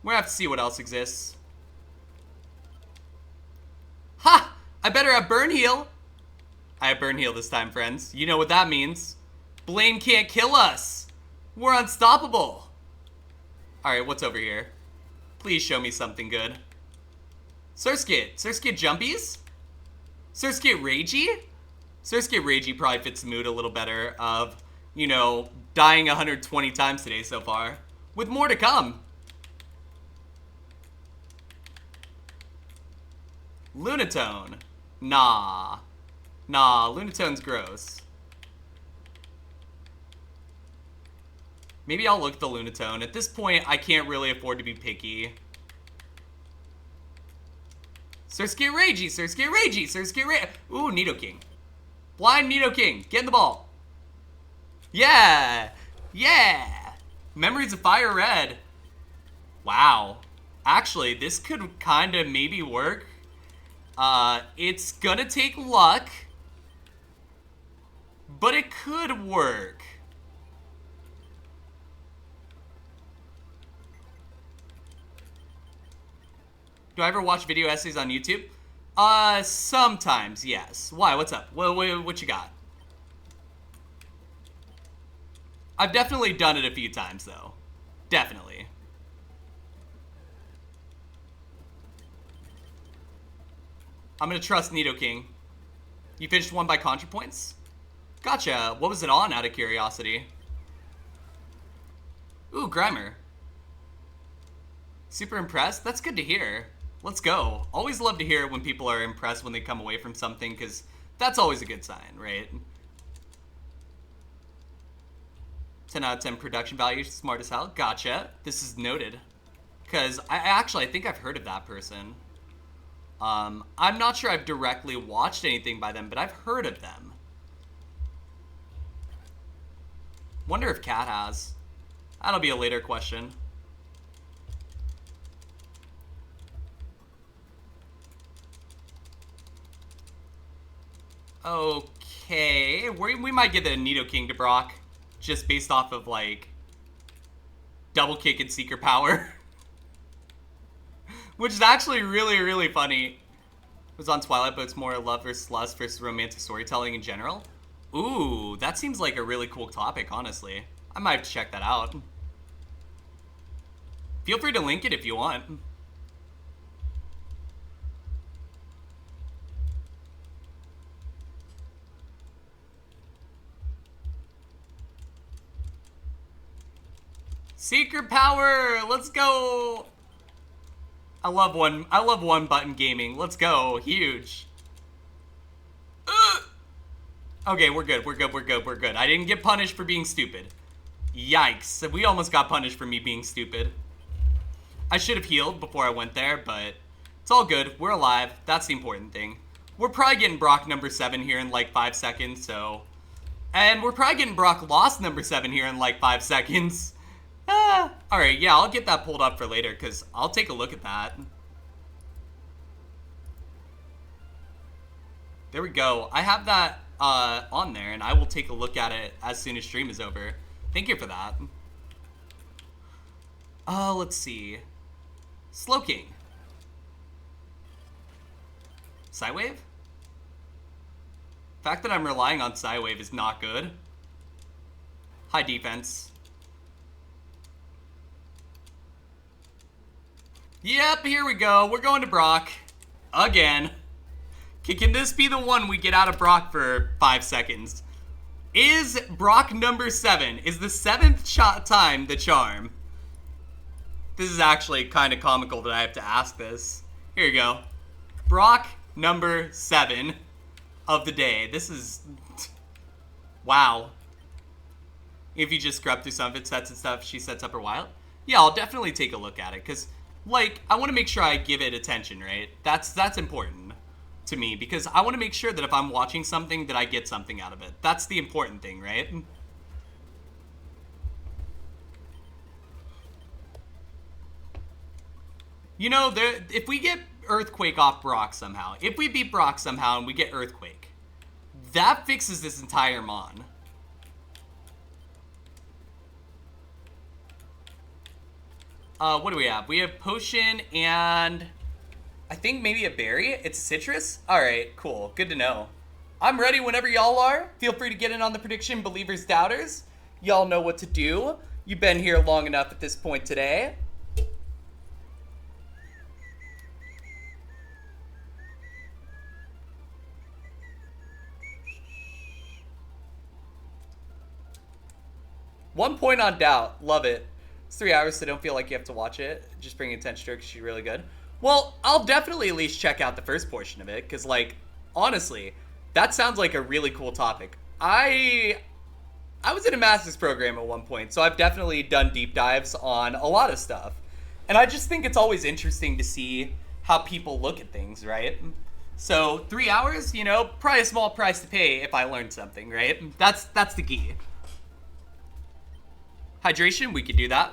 We're gonna have to see what else exists. Ha! I better have Burn Heal. I have Burn Heal this time, friends. You know what that means. Blaine can't kill us. We're unstoppable. Alright, what's over here? Please show me something good. Surskit. Surskit Jumpies? Surskit Ragey? Surskit Ragey probably fits the mood a little better of, you know, dying 120 times today so far, with more to come. Lunatone. Nah. Nah, Lunatone's gross. Maybe I'll look at the Lunatone. At this point, I can't really afford to be picky. Surskit Ragey, Surskit Ragey, Surskit Ragey. Ooh, Nidoking. Blind Nidoking, get in the ball. Yeah, yeah. Memories of FireRed. Wow. Actually, this could kind of maybe work. It's gonna take luck, but it could work. Do I ever watch video essays on YouTube? Sometimes, yes. Why? What's up? What you got? I've definitely done it a few times, though. Definitely. I'm gonna trust Nidoking. You finished one by contra points? Gotcha. What was it on, out of curiosity? Ooh, Grimer. Super impressed? That's good to hear. Let's go. Always love to hear it when people are impressed when they come away from something, because that's always a good sign, right? 10 out of 10 production value, smart as hell. Gotcha. This is noted. Because I think I've heard of that person. I'm not sure I've directly watched anything by them, but I've heard of them. Wonder if Cat has. That'll be a later question. Okay, we might get the Nidoking to Brock, just based off of, like, double kick and Seeker Power. Which is actually really, really funny. It was on Twilight, but it's more love versus lust versus romantic storytelling in general. Ooh, that seems like a really cool topic, honestly. I might have to check that out. Feel free to link it if you want. Seeker Power! Let's go! I love one button gaming. Let's go. Huge. Okay, we're good. We're good. I didn't get punished for being stupid. Yikes. We almost got punished for me being stupid. I should have healed before I went there, but it's all good. We're alive. That's the important thing. We're probably getting Brock number 7 here in like 5 seconds, so... And we're probably getting Brock Lost number 7 here in like 5 seconds. Alright, yeah, I'll get that pulled up for later, because I'll take a look at that. There we go. I have that on there, and I will take a look at it as soon as stream is over. Thank you for that. Let's see. Slowking. Psywave? The fact that I'm relying on Psywave is not good. High defense. Yep, here we go. We're going to Brock. Again. Can this be the one we get out of Brock for 5 seconds? Is Brock number 7? Is the 7th time the charm? This is actually kind of comical that I have to ask this. Here you go. Brock number 7 of the day. This is... Wow. If you just scrub through some of its sets and stuff, she sets up her wild. Yeah, I'll definitely take a look at it, because, like, I want to make sure I give it attention, right? That's important to me, because I want to make sure that if I'm watching something, that I get something out of it. That's the important thing, right? You know, if we get Earthquake off Brock somehow, if we beat Brock somehow and we get Earthquake, that fixes this entire Mon. What do we have? We have Potion and I think maybe a berry. It's citrus? Alright, cool. Good to know. I'm ready whenever y'all are. Feel free to get in on the prediction, believers, doubters. Y'all know what to do. You've been here long enough at this point today. 1 point on doubt. Love it. It's 3 hours, so don't feel like you have to watch it. Just bring attention to her because she's really good. Well, I'll definitely at least check out the first portion of it because, like, honestly, that sounds like a really cool topic. I was in a master's program at one point, so I've definitely done deep dives on a lot of stuff. And I just think it's always interesting to see how people look at things, right? So 3 hours, you know, probably a small price to pay if I learned something, right? That's the key. Hydration, we could do that.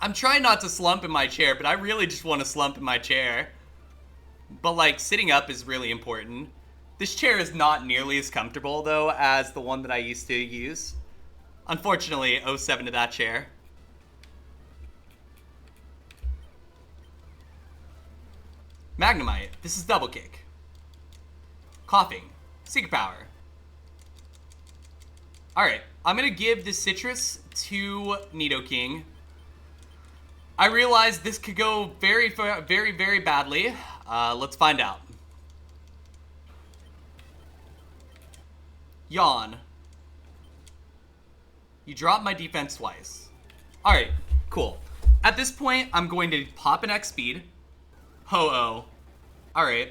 I'm trying not to slump in my chair, but I really just want to slump in my chair. But, like, sitting up is really important. This chair is not nearly as comfortable, though, as the one that I used to use. Unfortunately, 07 to that chair. Magnemite, this is double kick. Coughing, Secret Power. Alright, I'm gonna give this Citrus to Nidoking. I realize this could go very, very, very badly. Let's find out. Yawn. You dropped my defense twice. Alright, cool. At this point, I'm going to pop an X speed. Ho-oh. Alright.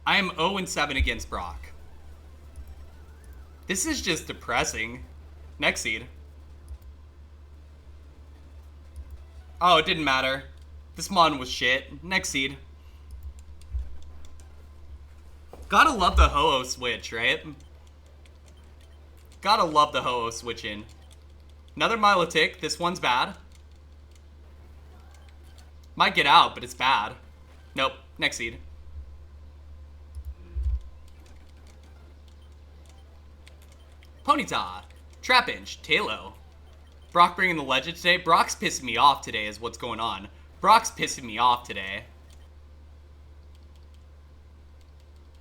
I am 0-7 against Brock. This is just depressing. Next seed. Oh, it didn't matter. This mon was shit. Next seed. Gotta love the Ho-Oh switch, right? Gotta love the Ho-Oh switching. Another Milotic. This one's bad. Might get out, but it's bad. Nope. Next seed. Ponyta, Trapinch, Talo. Brock bringing the legend today. Brock's pissing me off today is what's going on. Brock's pissing me off today.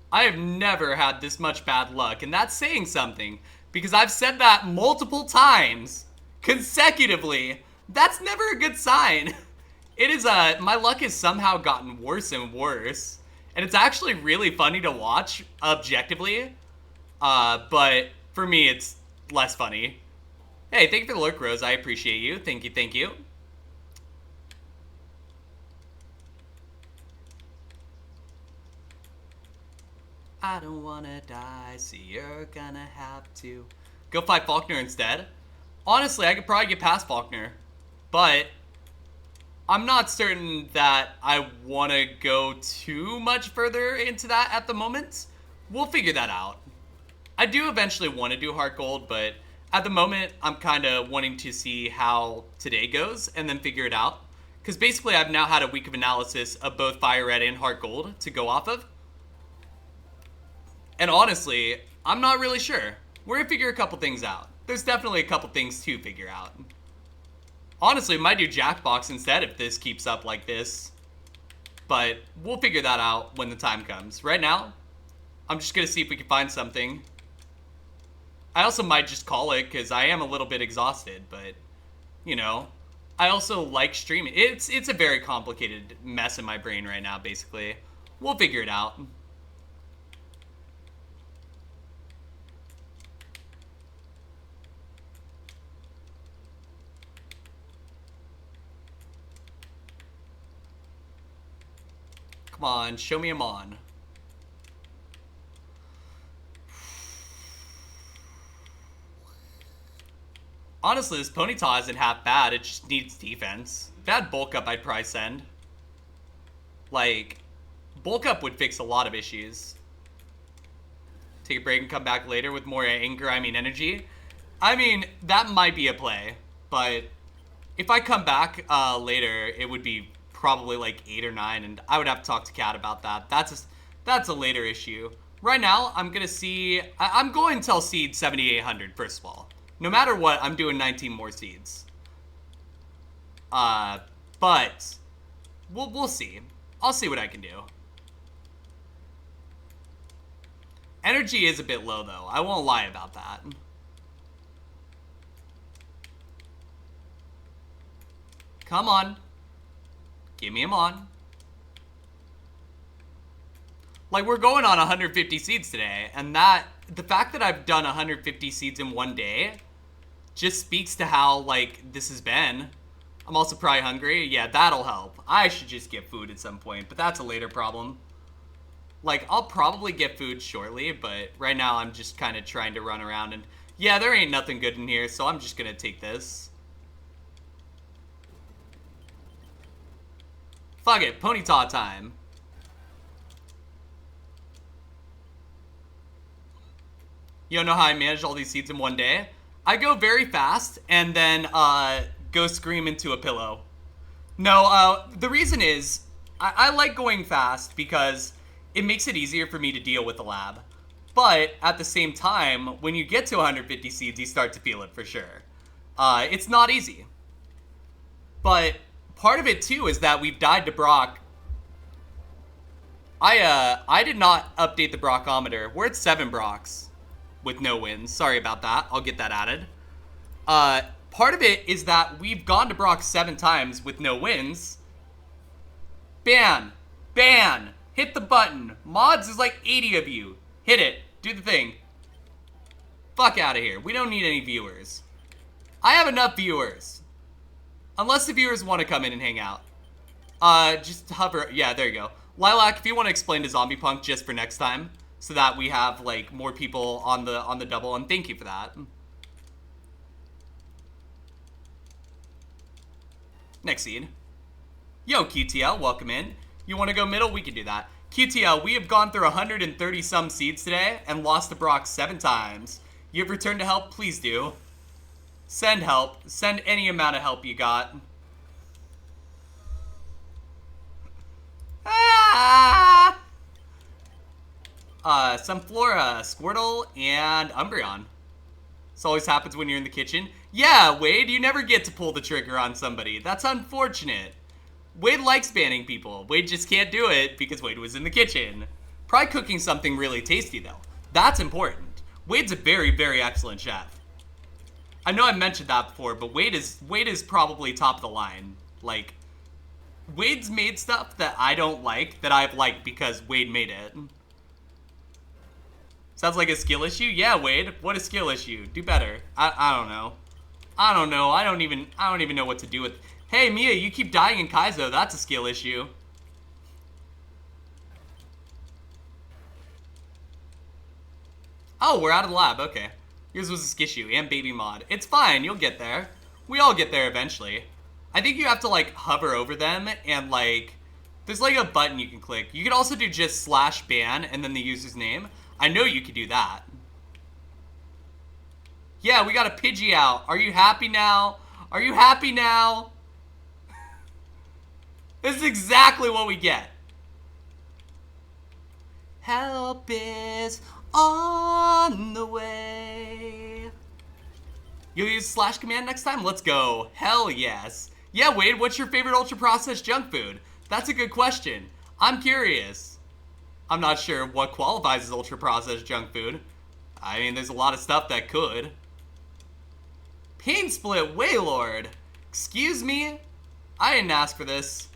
I have never had this much bad luck, and that's saying something, because I've said that multiple times, consecutively. That's never a good sign. It is, my luck has somehow gotten worse and worse, and it's actually really funny to watch, objectively, but for me, it's less funny. Hey, thank you for the lurk, Rose. I appreciate you. Thank you, thank you. I don't wanna die, so you're gonna have to go fight Faulkner instead. Honestly, I could probably get past Faulkner, but I'm not certain that I want to go too much further into that at the moment. We'll figure that out. I do eventually want to do Heart Gold, but at the moment, I'm kind of wanting to see how today goes and then figure it out. Because basically, I've now had a week of analysis of both FireRed and Heart Gold to go off of. And honestly, I'm not really sure. We're going to figure a couple things out. There's definitely a couple things to figure out. Honestly, might do Jackbox instead if this keeps up like this. But we'll figure that out when the time comes. Right now, I'm just going to see if we can find something. I also might just call it because I am a little bit exhausted. But, you know, I also like streaming. It's a very complicated mess in my brain right now, basically. We'll figure it out. Come on, show me a Mon. Honestly, this Ponyta isn't half bad. It just needs defense. If I had Bulk Up, I'd probably send. Like, Bulk Up would fix a lot of issues. Take a break and come back later with more anger, energy. I mean, that might be a play. But if I come back later, it would be probably like 8 or 9, and I would have to talk to Kat about that. That's a later issue. Right now, I'm gonna see. I'm going till seed 7,800. First of all, no matter what, I'm doing 19 more seeds. But we'll see. I'll see what I can do. Energy is a bit low though. I won't lie about that. Come on. Give me him on. Like, we're going on 150 seeds today, and the fact that I've done 150 seeds in one day just speaks to how, like, this has been. I'm also probably hungry. Yeah, that'll help. I should just get food at some point, but that's a later problem. Like, I'll probably get food shortly, but right now I'm just kind of trying to run around and... Yeah, there ain't nothing good in here, so I'm just gonna take this. Fuck it, ponytail time. You don't know how I manage all these seeds in one day? I go very fast and then go scream into a pillow. No, the reason is I like going fast because it makes it easier for me to deal with the lab. But at the same time, when you get to 150 seeds, you start to feel it for sure. It's not easy. But part of it too is that we've died to Brock. I did not update the Brockometer. We're at 7 Brocks with no wins. Sorry about that. I'll get that added. Part of it is that we've gone to Brock 7 times with no wins. Ban. Ban. Hit the button. Mods is like 80 of you. Hit it. Do the thing. Fuck out of here. We don't need any viewers. I have enough viewers. Unless the viewers want to come in and hang out. Just hover. Yeah, there you go. Lilac, if you want to explain to Zombie Punk just for next time, so that we have, like, more people on the double, and thank you for that. Next seed. Yo, QTL, welcome in. You want to go middle? We can do that. QTL, we have gone through 130 some seeds today and lost to Brock 7 times. You have returned to help? Please do. Send help. Send any amount of help you got. Ah! Sunflora, Squirtle, and Umbreon. This always happens when you're in the kitchen. Yeah, Wade, you never get to pull the trigger on somebody. That's unfortunate. Wade likes banning people. Wade just can't do it because Wade was in the kitchen. Probably cooking something really tasty, though. That's important. Wade's a very, very excellent chef. I know I mentioned that before, but Wade is probably top of the line. Like, Wade's made stuff that I don't like that I've liked because Wade made it. Sounds like a skill issue? Yeah, Wade. What a skill issue. Do better. I don't know. I don't know. I don't even know what to do with. Hey, Mia, you keep dying in Kaizo. That's a skill issue. Oh, we're out of the lab. Okay. Yours was a skissue and baby mod. It's fine. You'll get there. We all get there eventually. I think you have to, like, hover over them and, like, there's, like, a button you can click. You could also do just /ban and then the user's name. I know you could do that. Yeah, we got a Pidgey out. Are you happy now? Are you happy now? This is exactly what we get. Help is on the way. You'll use /command next time? Let's go. Hell yes. Yeah, Wade, what's your favorite ultra-processed junk food? That's a good question. I'm curious. I'm not sure what qualifies as ultra-processed junk food. I mean, there's a lot of stuff that could. Pain Split Waylord. Excuse me? I didn't ask for this.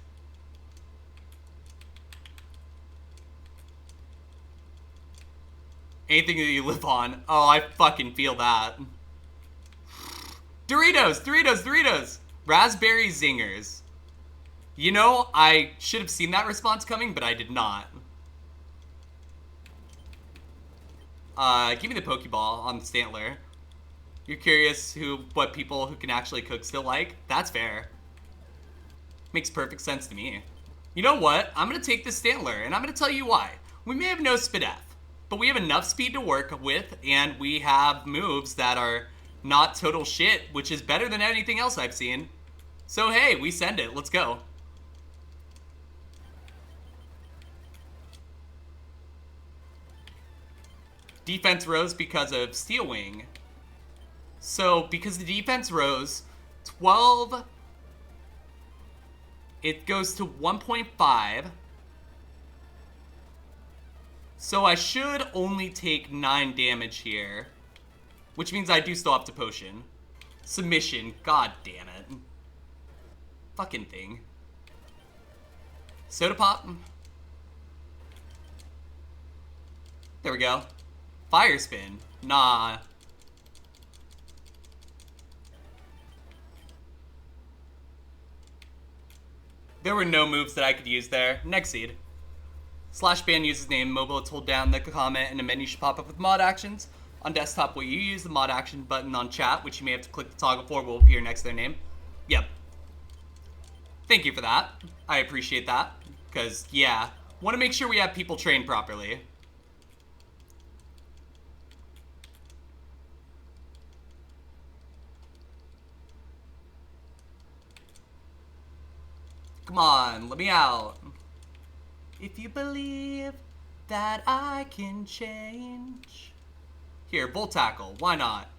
Anything that you live on. Oh, I fucking feel that. Doritos, Doritos, Doritos. Raspberry Zingers. You know, I should have seen that response coming, but I did not. Give me the Pokeball on the Stantler. You're curious what people who can actually cook still like? That's fair. Makes perfect sense to me. You know what? I'm gonna take this Stantler, and I'm gonna tell you why. We may have no Spidef, but we have enough speed to work with, and we have moves that are not total shit, which is better than anything else I've seen. So hey, we send it. Let's go. Defense rose because of Steel Wing. So, because the defense rose 12, it goes to 1.5. So I should only take 9 damage here, which means I do still have to potion. Submission, god damn it. Fucking thing. Soda pop. There we go. Fire spin. Nah. There were no moves that I could use there. Next seed. Slash ban uses name. Mobile, it's hold down the comment and a menu should pop up with mod actions. On desktop, will you use the mod action button on chat, which you may have to click the toggle for, will appear next to their name? Yep. Thank you for that. I appreciate that. Because, yeah, want to make sure we have people trained properly. Come on, let me out. If you believe that I can change. Here, Volt Tackle. Why not?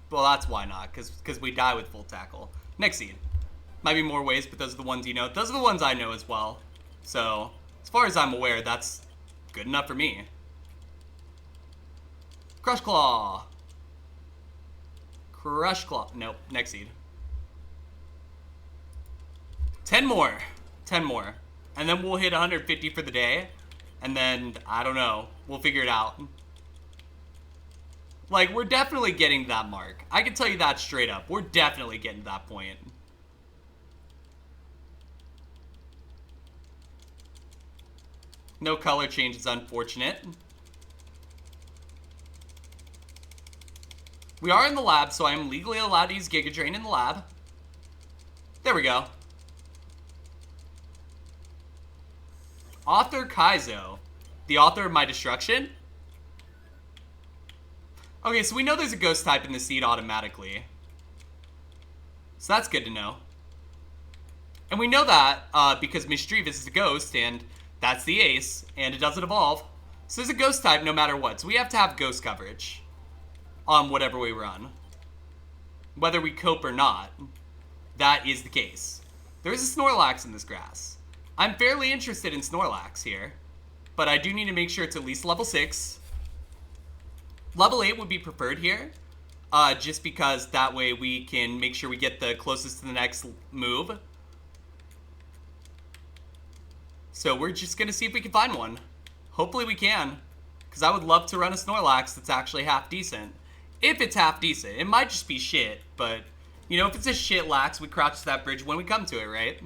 Well, that's why not, because we die with Volt Tackle. Next seed. Might be more ways, but those are the ones you know. Those are the ones I know as well. So, as far as I'm aware, that's good enough for me. Crush Claw. Crush Claw. Nope, next seed. 10 more. 10 more. And then we'll hit 150 for the day. And then, I don't know. We'll figure it out. Like, we're definitely getting to that mark. I can tell you that straight up. We're definitely getting to that point. No color change is unfortunate. We are in the lab, so I am legally allowed to use Giga Drain in the lab. There we go. Author Kaizo. The author of my destruction? Okay, so we know there's a ghost type in the seed automatically. So that's good to know. And we know that because Mischievous is a ghost, and that's the ace, and it doesn't evolve. So there's a ghost type no matter what. So we have to have ghost coverage on whatever we run. Whether we cope or not, that is the case. There is a Snorlax in this grass. I'm fairly interested in Snorlax here, but I do need to make sure it's at least level 6. Level 8 would be preferred here, just because that way we can make sure we get the closest to the next move. So we're just going to see if we can find one. Hopefully we can, because I would love to run a Snorlax that's actually half decent. If it's half decent. It might just be shit, but, you know, if it's a shit lax, we crouch to that bridge when we come to it, right?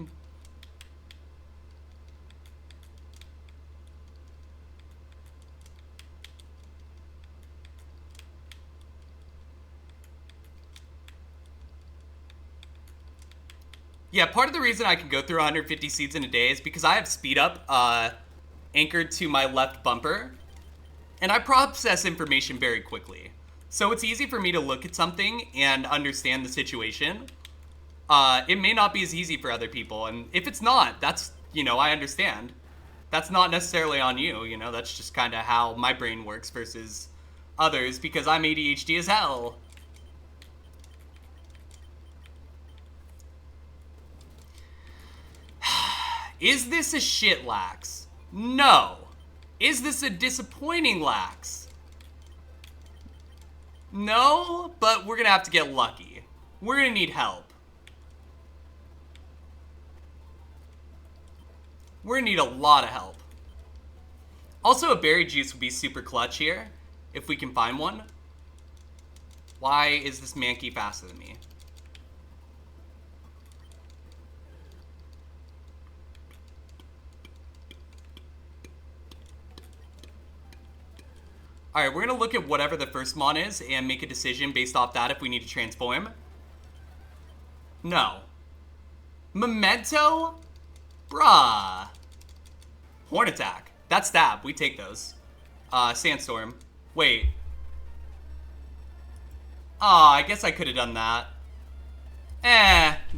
Yeah, part of the reason I can go through 150 seeds in a day is because I have speed up anchored to my left bumper, and I process information very quickly. So it's easy for me to look at something and understand the situation. It may not be as easy for other people, and if it's not, that's, you know, I understand. That's not necessarily on you, you know, that's just kind of how my brain works versus others, because I'm ADHD as hell. Is this a shit lax? No. Is this a disappointing lax? No, but we're gonna have to get lucky. We're gonna need help. We're gonna need a lot of help. Also, a berry juice would be super clutch here, if we can find one. Why is this Mankey faster than me? Alright, we're going to look at whatever the first mon is and make a decision based off that if we need to transform. No. Memento? Bruh. Horn attack. That's stab. We take those. Sandstorm. Wait. Aw, I guess I could have done that.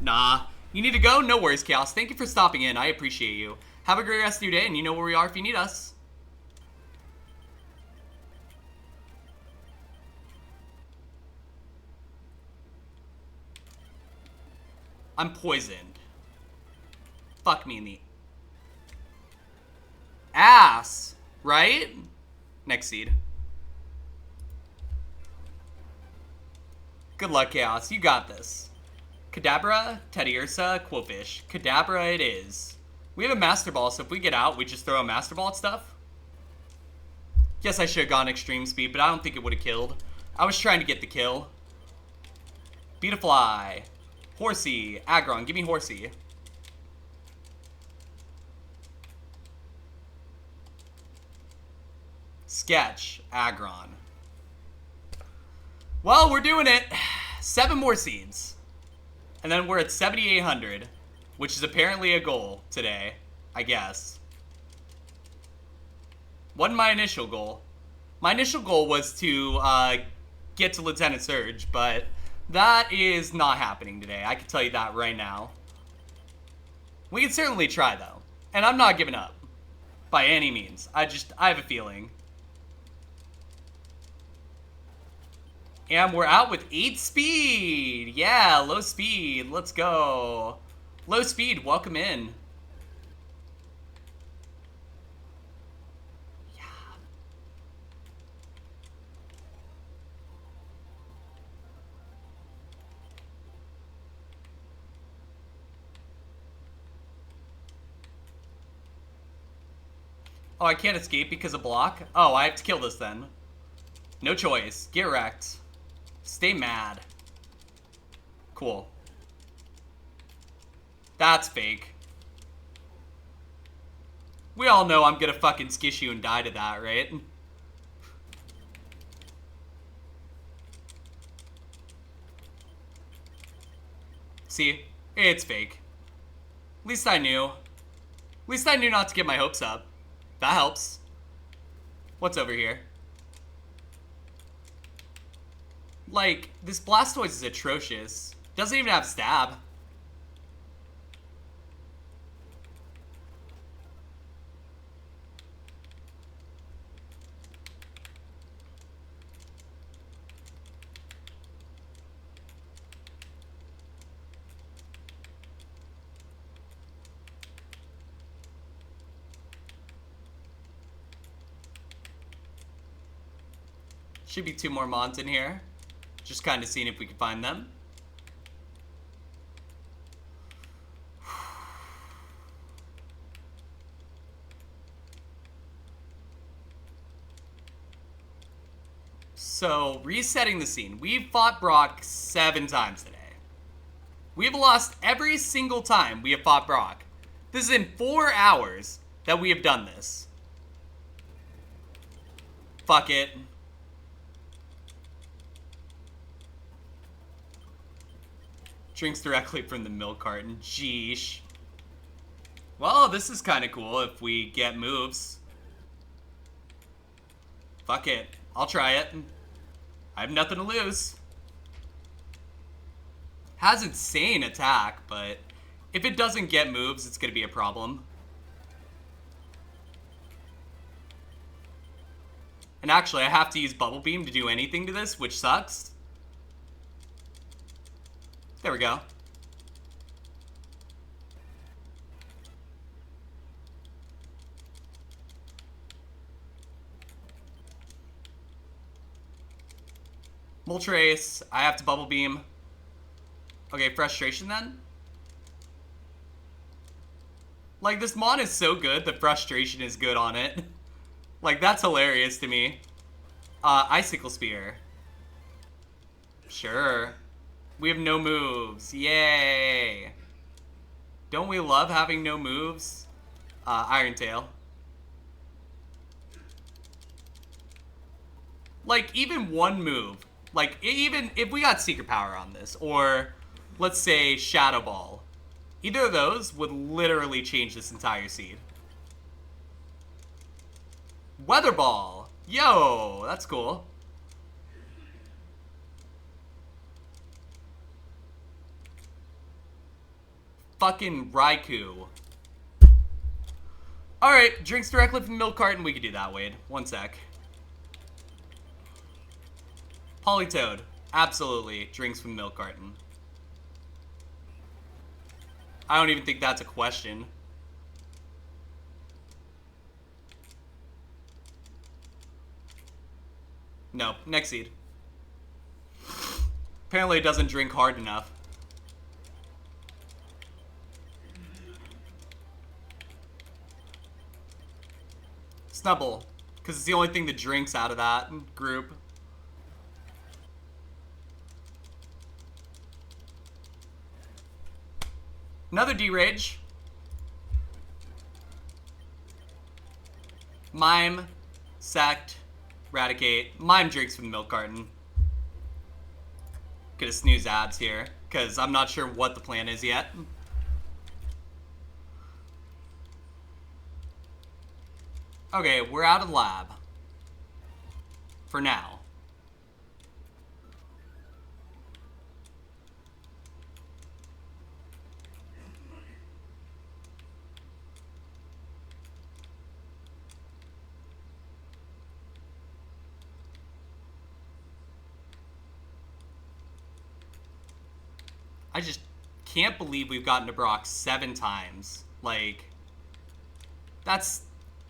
Nah. You need to go? No worries, Chaos. Thank you for stopping in. I appreciate you. Have a great rest of your day, and you know where we are if you need us. I'm poisoned. Fuck me in the ass, right? Next seed. Good luck, Chaos. You got this. Kadabra, Teddy Ursa, Quillfish. Kadabra it is. We have a Master Ball, so if we get out, we just throw a Master Ball at stuff. Yes, I should have gone extreme speed, but I don't think it would have killed. I was trying to get the kill. Beetafly. Horsey. Aggron. Give me Horsey. Sketch. Aggron. Well, we're doing it. 7 more seeds. And then we're at 7,800, which is apparently a goal today, I guess. Wasn't my initial goal. My initial goal was to get to Lieutenant Surge, but that is not happening today. I can tell you that right now. We can certainly try, though. And I'm not giving up. By any means. I have a feeling. And we're out with 8 speed. Yeah, low speed. Let's go. Low speed, welcome in. Yeah. Oh, I can't escape because of block? Oh, I have to kill this then. No choice. Get wrecked. Stay mad. Cool. That's fake. We all know I'm gonna fucking skish you and die to that, right? See? It's fake. At least I knew. At least I knew not to get my hopes up. That helps. What's over here? Like, this Blastoise is atrocious. Doesn't even have stab. Should be 2 more Mons in here. Just kind of seeing if we can find them. So, resetting the scene. We've fought Brock 7 times today. We've lost every single time we have fought Brock. This is in 4 hours that we have done this. Fuck it. Drinks directly from the milk carton. Jeesh. Well, this is kind of cool if we get moves. Fuck it. I'll try it. I have nothing to lose. Has insane attack, but if it doesn't get moves, it's going to be a problem. And actually, I have to use Bubble Beam to do anything to this, which sucks. There we go. Moltres, I have to Bubble Beam. Okay, Frustration then? Like, this Mon is so good, the Frustration is good on it. Like, that's hilarious to me. Icicle Spear. Sure. We have no moves. Yay. Don't we love having no moves? Iron Tail. Like, even one move. Like, even if we got Secret Power on this, or let's say Shadow Ball, either of those would literally change this entire seed. Weather Ball. Yo, that's cool. Fucking Raikou. Alright, drinks directly from the milk carton. We could do that, Wade. One sec. Politoed. Absolutely. Drinks from the milk carton. I don't even think that's a question. No. Next seed. Apparently it doesn't drink hard enough. Snubble, because it's the only thing that drinks out of that group. Another D-Rage. Mime, Sect, Eradicate. Mime drinks from the milk carton. Gonna snooze ads here, because I'm not sure what the plan is yet. Okay, we're out of lab. For now. I just can't believe we've gotten to Brock 7 times. Like, that's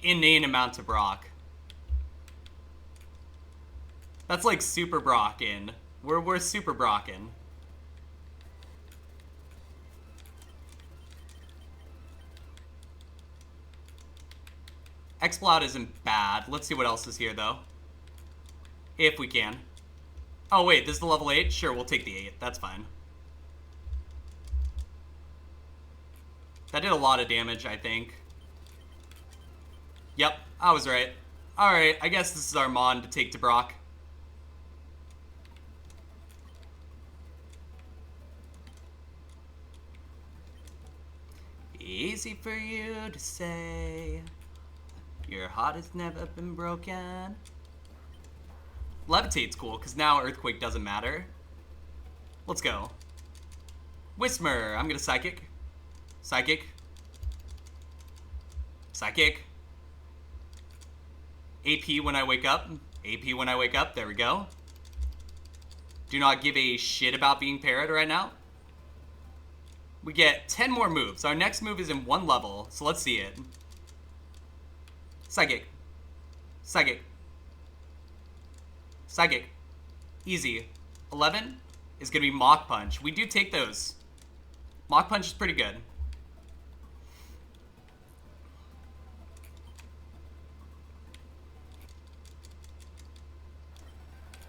inane amount of Brock. That's like super Brockin'. We're super Brockin'. Exploud isn't bad. Let's see what else is here, though. If we can. Oh, wait, this is the level 8? Sure, we'll take the 8. That's fine. That did a lot of damage, I think. Yep, I was right. Alright, I guess this is our Mon to take to Brock. Easy for you to say. Your heart has never been broken. Levitate's cool, because now Earthquake doesn't matter. Let's go. Whismer, I'm gonna Psychic. Psychic. Psychic. AP when I wake up. AP when I wake up. There we go. Do not give a shit about being parried right now. We get 10 more moves. Our next move is in 1 level, so let's see it. Psychic. Psychic. Psychic. Easy. 11 is going to be Mach Punch. We do take those. Mach Punch is pretty good.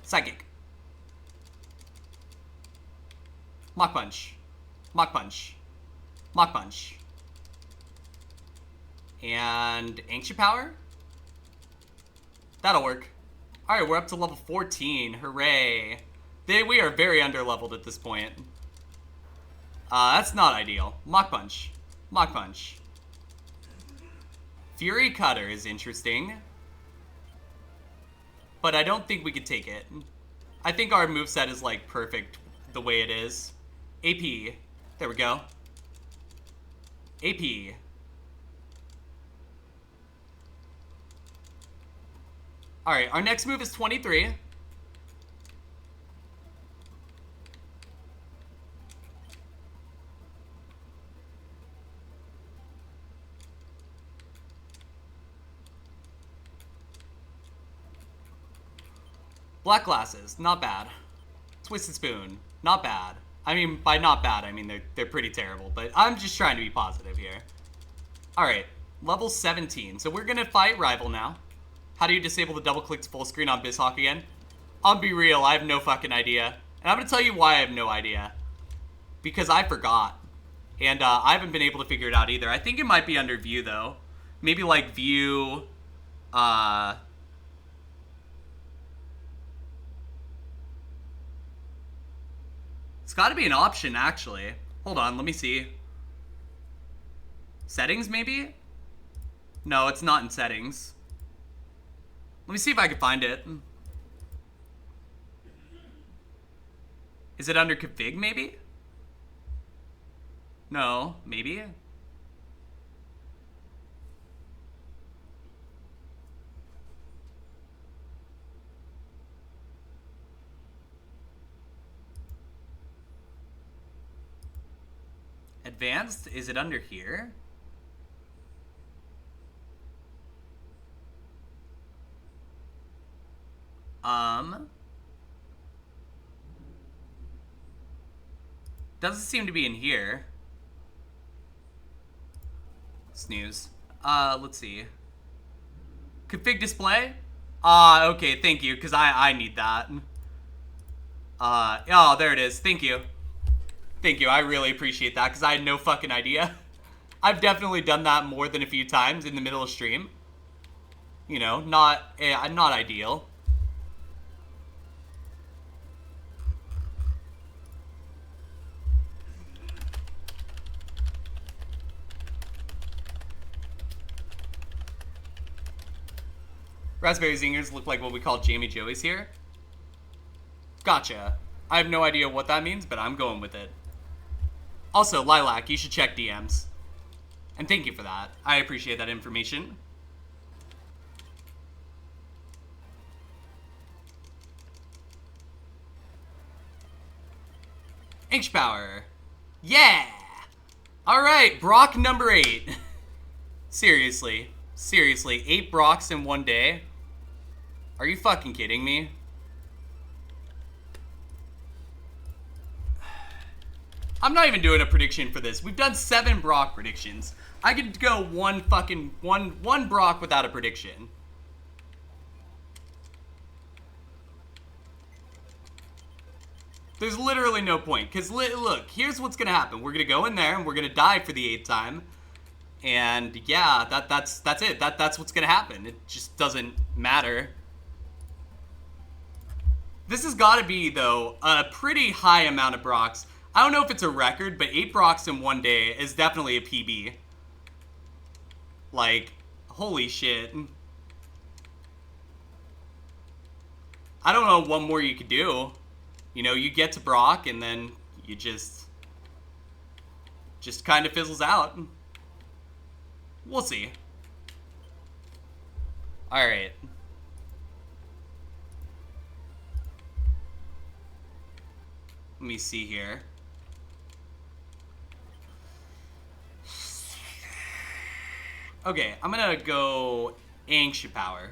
Psychic. Mach Punch. Mach Punch. Mach Punch. And Ancient Power? That'll work. Alright, we're up to level 14. Hooray. We are very under-leveled at this point. That's not ideal. Mach Punch. Mach Punch. Fury Cutter is interesting. But I don't think we could take it. I think our moveset is, like, perfect the way it is. AP. There we go. AP. Alright, our next move is 23. Black Glasses, not bad. Twisted Spoon, not bad. I mean, by not bad, I mean they're pretty terrible, but I'm just trying to be positive here. Alright, level 17. So we're gonna fight Rival now. How do you disable the double click to full screen on Bizhawk again? I'll be real, I have no fucking idea. And I'm gonna tell you why I have no idea. Because I forgot. And I haven't been able to figure it out either. I think it might be under View though. Maybe like View, it's gotta be an option, actually. Hold on, let me see. Settings, maybe? No, it's not in settings. Let me see if I can find it. Is it under config, maybe? No, maybe? Advanced, is it under here? Doesn't seem to be in here. Snooze. Let's see. Config display? Ah, okay, thank you, because I need that. Oh, there it is. Thank you. Thank you, I really appreciate that, because I had no fucking idea. I've definitely done that more than a few times in the middle of stream. You know, not ideal. Raspberry Zingers look like what we call Jamie Joey's here. Gotcha. I have no idea what that means, but I'm going with it. Also, Lilac, you should check DMs. And thank you for that. I appreciate that information. Inch Power. Yeah! Alright, Brock number 8. Seriously. Seriously, 8 Brocks in one day? Are you fucking kidding me? I'm not even doing a prediction for this. We've done 7 Brock predictions. I could go one Brock without a prediction. There's literally no point. Because, look, here's what's going to happen. We're going to go in there, and we're going to die for the 8th time. And, yeah, that's it. That's what's going to happen. It just doesn't matter. This has got to be, though, a pretty high amount of Brocks. I don't know if it's a record, but 8 Brocks in one day is definitely a PB. Like, holy shit. I don't know what more you could do. You know, you get to Brock, and then you just kind of fizzles out. We'll see. Alright. Let me see here. Okay, I'm gonna go Ancient Power.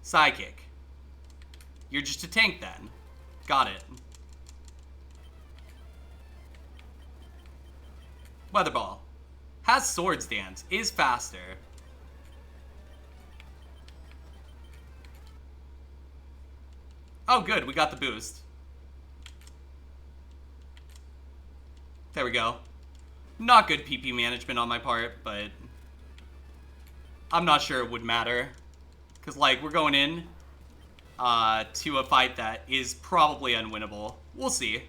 Psychic. You're just a tank then. Got it. Weather Ball. Has Sword Stance. Is faster. Oh good, we got the boost. There we go. Not good PP management on my part, but I'm not sure it would matter. Because, like, we're going in to a fight that is probably unwinnable. We'll see.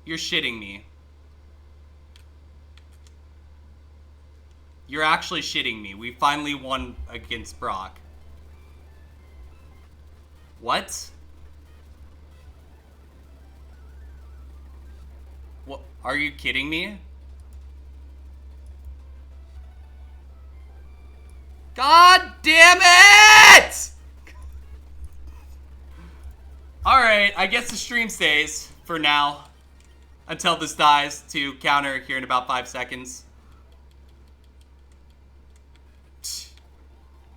You're shitting me. You're actually shitting me. We finally won against Brock. What? What? Are you kidding me? God damn it! Alright, I guess the stream stays for now. Until this dies to counter here in about 5 seconds.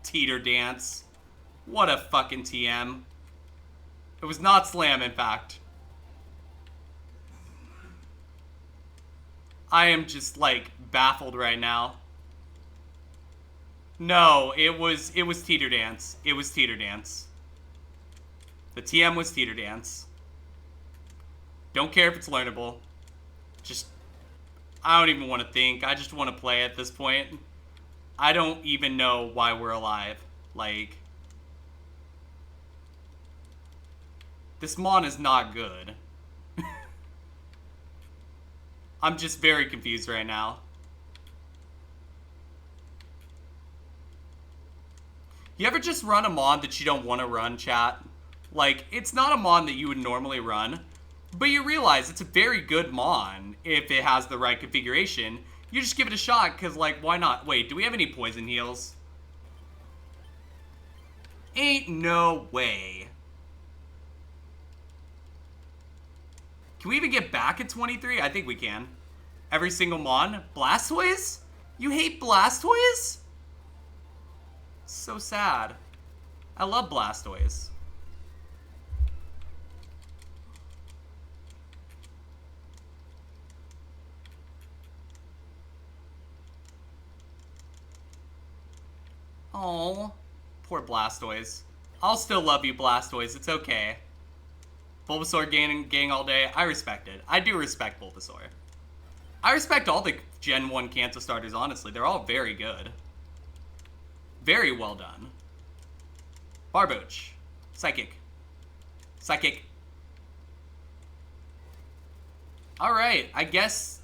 Teeter dance. What a fucking TM. It was not slam, in fact. I am just, like, baffled right now. No, it was teeter dance. It was teeter dance. The TM was teeter dance. Don't care if it's learnable. Just, I don't even want to think. I just want to play at this point. I don't even know why we're alive. Like, this Mon is not good. I'm just very confused right now. You ever just run a Mon that you don't want to run, chat? Like, it's not a Mon that you would normally run, but you realize it's a very good Mon if it has the right configuration. You just give it a shot, because, like, why not? Wait, do we have any poison heals? Ain't no way. Can we even get back at 23? I think we can. Every single Mon. Blastoise? You hate Blastoise? So sad. I love Blastoise. Oh, poor Blastoise. I'll still love you, Blastoise. It's okay. Bulbasaur gang all day. I respect it. I do respect Bulbasaur. I respect all the Gen 1 Kanto starters, honestly. They're all very good. Very well done. Barboach. Psychic. Psychic. Alright, I guess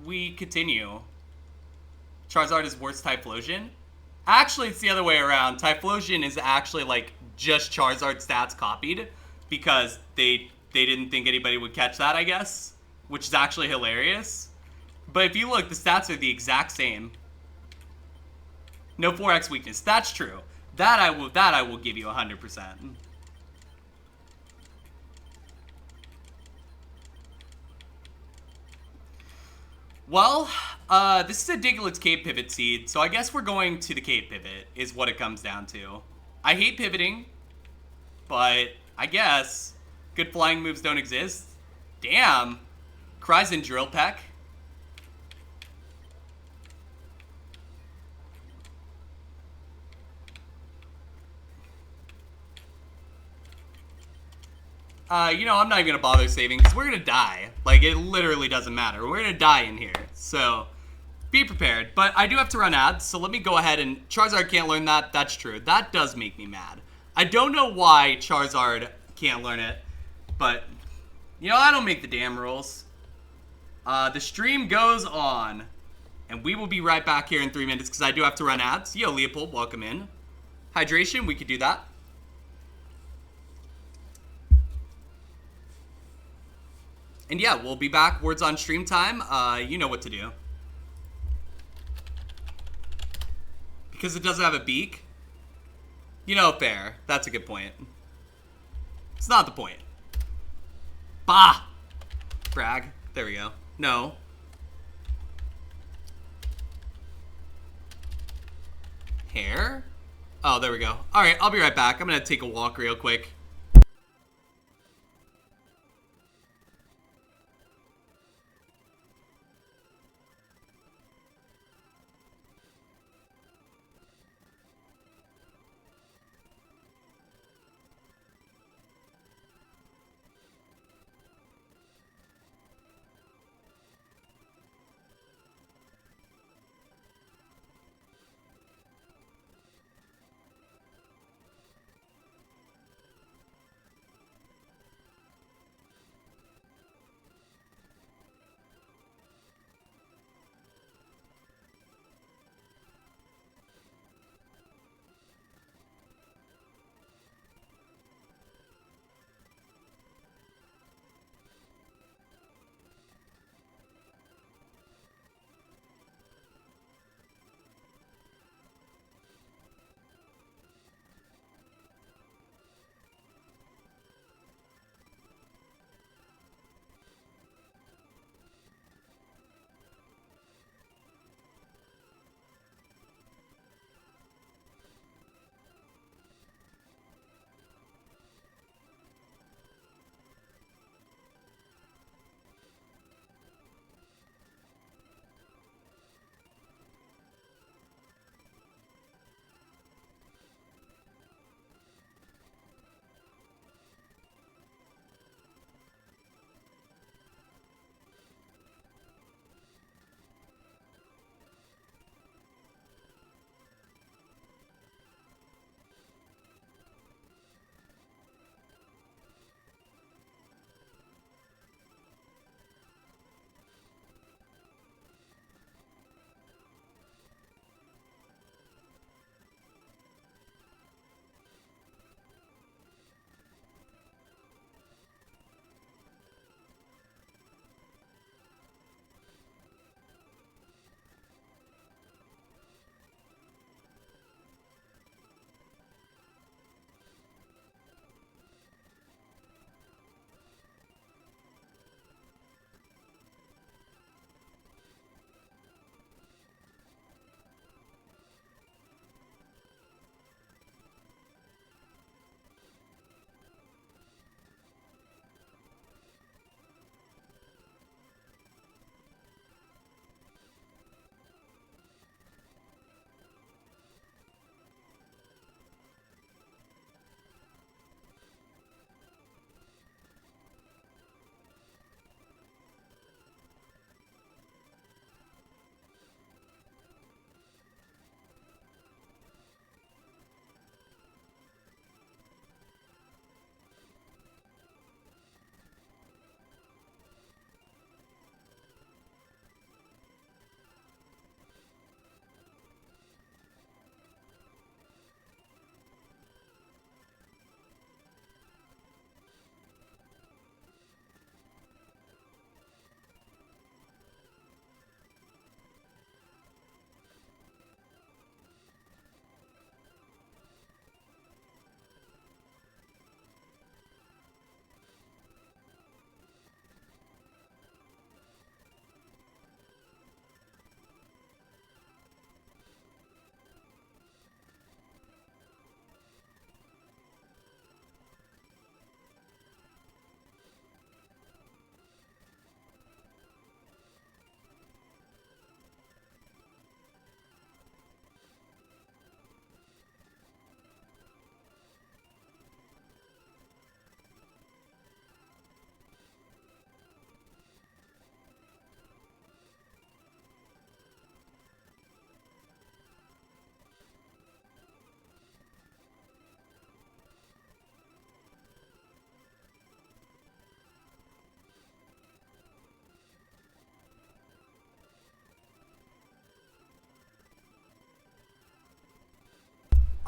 we continue. Charizard is worse Typhlosion? Actually, it's the other way around. Typhlosion is actually, like, just Charizard stats copied because they didn't think anybody would catch that, I guess, which is actually hilarious. But if you look, the stats are the exact same. No 4x weakness. That's true. That I will give you 100%. Well, this is a Diglett's Cave Pivot seed, so I guess we're going to the Cave Pivot, is what it comes down to. I hate pivoting, but I guess good flying moves don't exist. Damn. Cries and Drill Peck. You know, I'm not even gonna bother saving, because we're gonna die. Like, it literally doesn't matter. We're gonna die in here, so be prepared. But I do have to run ads, so let me go ahead and... Charizard can't learn that. That's true. That does make me mad. I don't know why Charizard can't learn it, but, you know, I don't make the damn rules. The stream goes on, and we will be right back here in 3 minutes, because I do have to run ads. Yo, Leopold, welcome in. Hydration, we could do that. And yeah, we'll be back. Words on stream time. You know what to do. Because it doesn't have a beak? You know, fair. That's a good point. It's not the point. Bah! Frag. There we go. No. Hair? Oh, there we go. Alright, I'll be right back. I'm gonna take a walk real quick.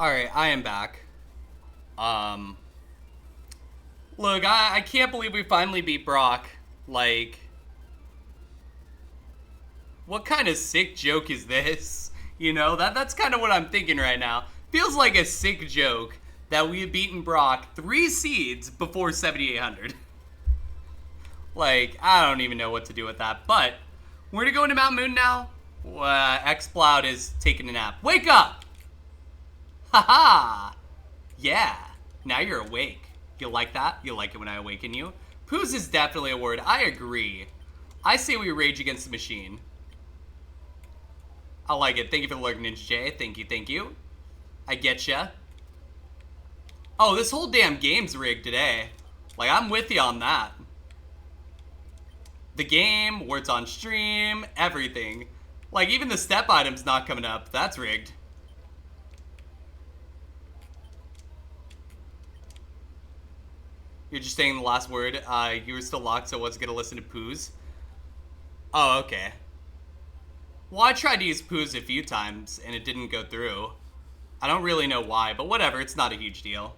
Alright, I am back. Look, I can't believe we finally beat Brock. Like, what kind of sick joke is this? You know, that's kind of what I'm thinking right now. Feels like a sick joke that we had beaten Brock 3 seeds before 7800. Like, I don't even know what to do with that. But, we're gonna go into Mount Moon now. Xploud is taking a nap. Wake up! Haha! Yeah, now you're awake. You like that? You like it when I awaken you? Poos is definitely a word. I agree. I say we rage against the machine. I like it. Thank you for the lurk, Ninja J. Thank you, thank you. I getcha. Oh, this whole damn game's rigged today. Like, I'm with you on that. The game, words on stream, everything. Like, even the step item's not coming up. That's rigged. You're just saying the last word. You were still locked, so I wasn't gonna listen to Poos. Oh, okay. Well, I tried to use Poos a few times, and it didn't go through. I don't really know why, but whatever. It's not a huge deal.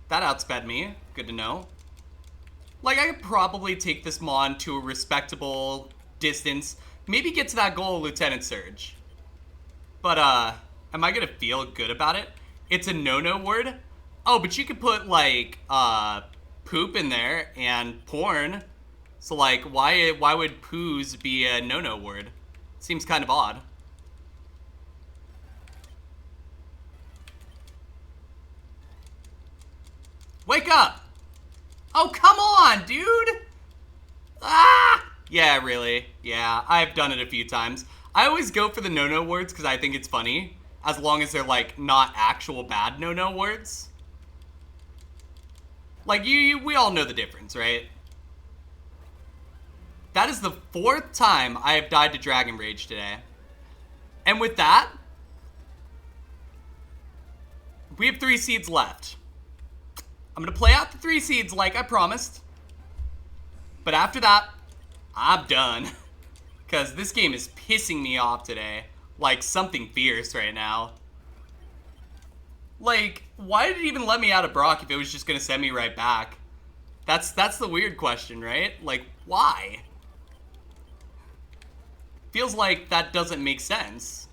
That outsped me. Good to know. Like, I could probably take this Mon to a respectable distance. Maybe get to that goal of Lieutenant Surge. But, am I gonna feel good about it? It's a no-no word? Oh, but you could put, like, poop in there and porn. So, like, why would poos be a no-no word? Seems kind of odd. Wake up! Oh, come on, dude! Ah! Yeah, really. Yeah, I've done it a few times. I always go for the no-no words because I think it's funny. As long as they're, like, not actual bad no-no words. Like, we all know the difference, right? That is the 4th time I have died to Dragon Rage today. And with that, we have 3 seeds left. I'm gonna play out the 3 seeds like I promised. But after that, I'm done. Because this game is pissing me off today. Like something fierce right now. Like, why did it even let me out of Brock if it was just gonna send me right back? That's the weird question, right? Like, why? Feels like that doesn't make sense.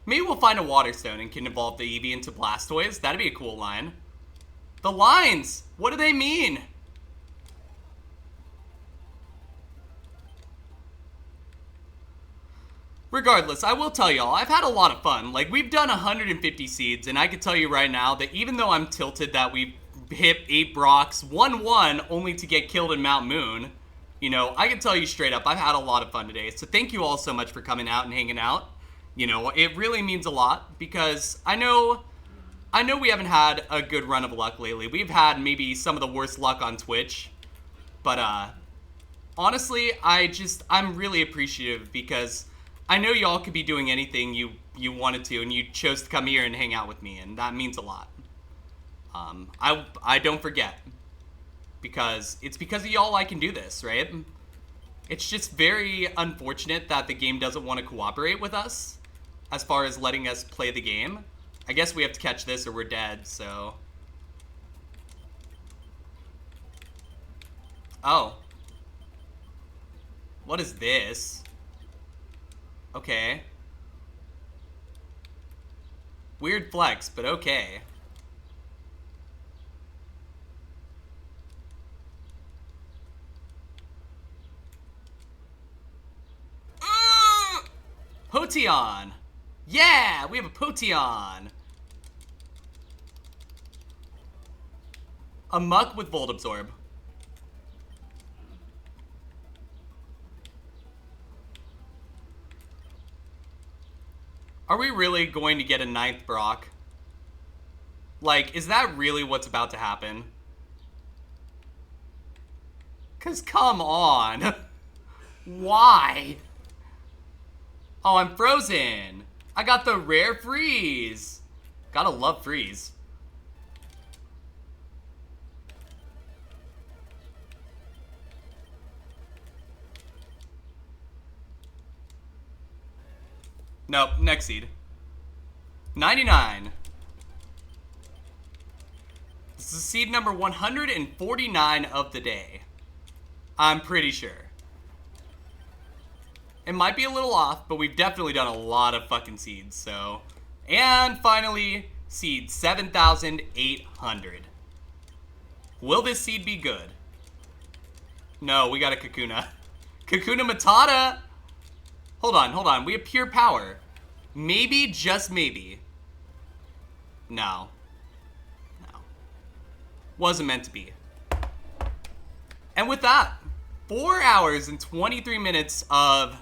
Maybe we'll find a Waterstone and can evolve the Eevee into Blastoise. That'd be a cool line. The lines! What do they mean? Regardless, I will tell y'all, I've had a lot of fun. Like, we've done 150 seeds, and I can tell you right now that even though I'm tilted that we've hit 8 Brocks, 1-1 only to get killed in Mount Moon, you know, I can tell you straight up, I've had a lot of fun today. So thank you all so much for coming out and hanging out. You know, it really means a lot, because I know we haven't had a good run of luck lately. We've had maybe some of the worst luck on Twitch. But, honestly, I'm really appreciative because I know y'all could be doing anything you wanted to, and you chose to come here and hang out with me, and that means a lot. I don't forget. Because it's because of y'all I can do this, right? It's just very unfortunate that the game doesn't want to cooperate with us as far as letting us play the game. I guess we have to catch this or we're dead, so... Oh. What is this? Okay. Weird flex, but okay. Potion! Yeah! We have a Potion! A Muck with Volt Absorb. Are we really going to get a 9th Brock? Like, is that really what's about to happen? 'Cause come on. Why? Oh, I'm frozen. I got the rare freeze. Gotta love freeze. Nope, next seed. 99. This is seed number 149 of the day. I'm pretty sure. It might be a little off, but we've definitely done a lot of fucking seeds, so. And finally, seed 7,800. Will this seed be good? No, we got a Kakuna. Kakuna Matata! Hold on. We have pure power. Maybe, just maybe. No. Wasn't meant to be. And with that, 4 hours and 23 minutes of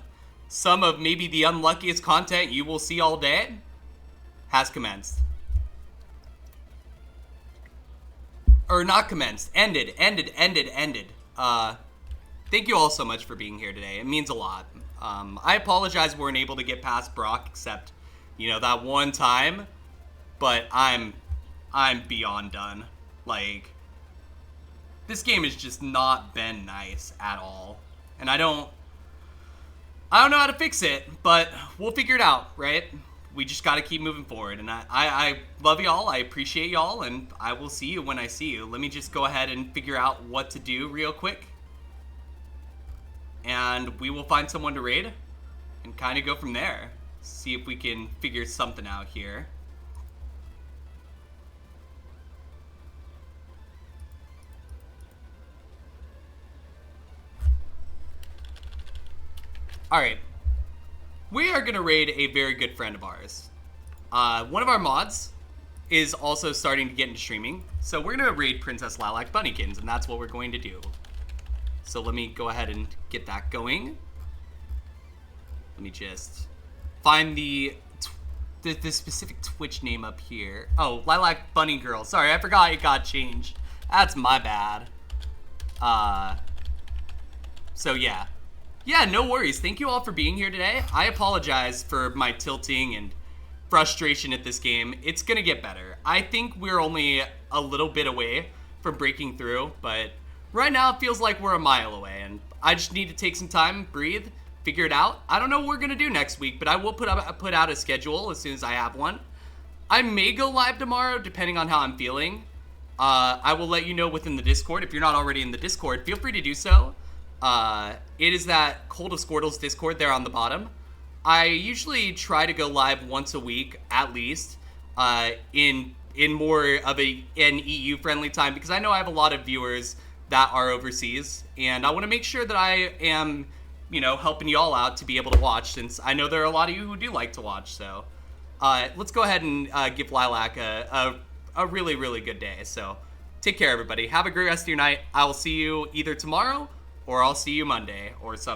some of maybe the unluckiest content you will see all day has commenced. Or not commenced. Ended. Thank you all so much for being here today. It means a lot. I apologize we weren't able to get past Brock, except, that one time. But I'm beyond done. Like, this game has just not been nice at all. And I don't know how to fix it, but we'll figure it out, right? We just got to keep moving forward. And I love y'all. I appreciate y'all. And I will see you when I see you. Let me just go ahead and figure out what to do real quick. And we will find someone to raid and kind of go from there. See if we can figure something out here. Alright. We are going to raid a very good friend of ours. One of our mods is also starting to get into streaming. So we're going to raid Princess Lilac Bunnykins, and that's what we're going to do. So let me go ahead and get that going. Let me just find the specific Twitch name up here. Oh, Lilac Bunny Girl. Sorry, I forgot it got changed. That's my bad. So yeah. Yeah, no worries. Thank you all for being here today. I apologize for my tilting and frustration at this game. It's gonna get better. I think we're only a little bit away from breaking through, but right now it feels like we're a mile away, and I just need to take some time, breathe, figure it out. I don't know what we're gonna do next week, but I will put out a schedule as soon as I have one. I may go live tomorrow, depending on how I'm feeling. I will let you know within the Discord. If you're not already in the Discord, feel free to do so. It is that Cold of Squirtle's Discord there on the bottom. I usually try to go live once a week, at least, in more of an EU friendly time, because I know I have a lot of viewers that are overseas, and I want to make sure that I am, helping y'all out to be able to watch, since I know there are a lot of you who do like to watch. So let's go ahead and give Lilac a really, really good day. So take care, everybody. Have a great rest of your night. I will see you either tomorrow, or I'll see you Monday, or something.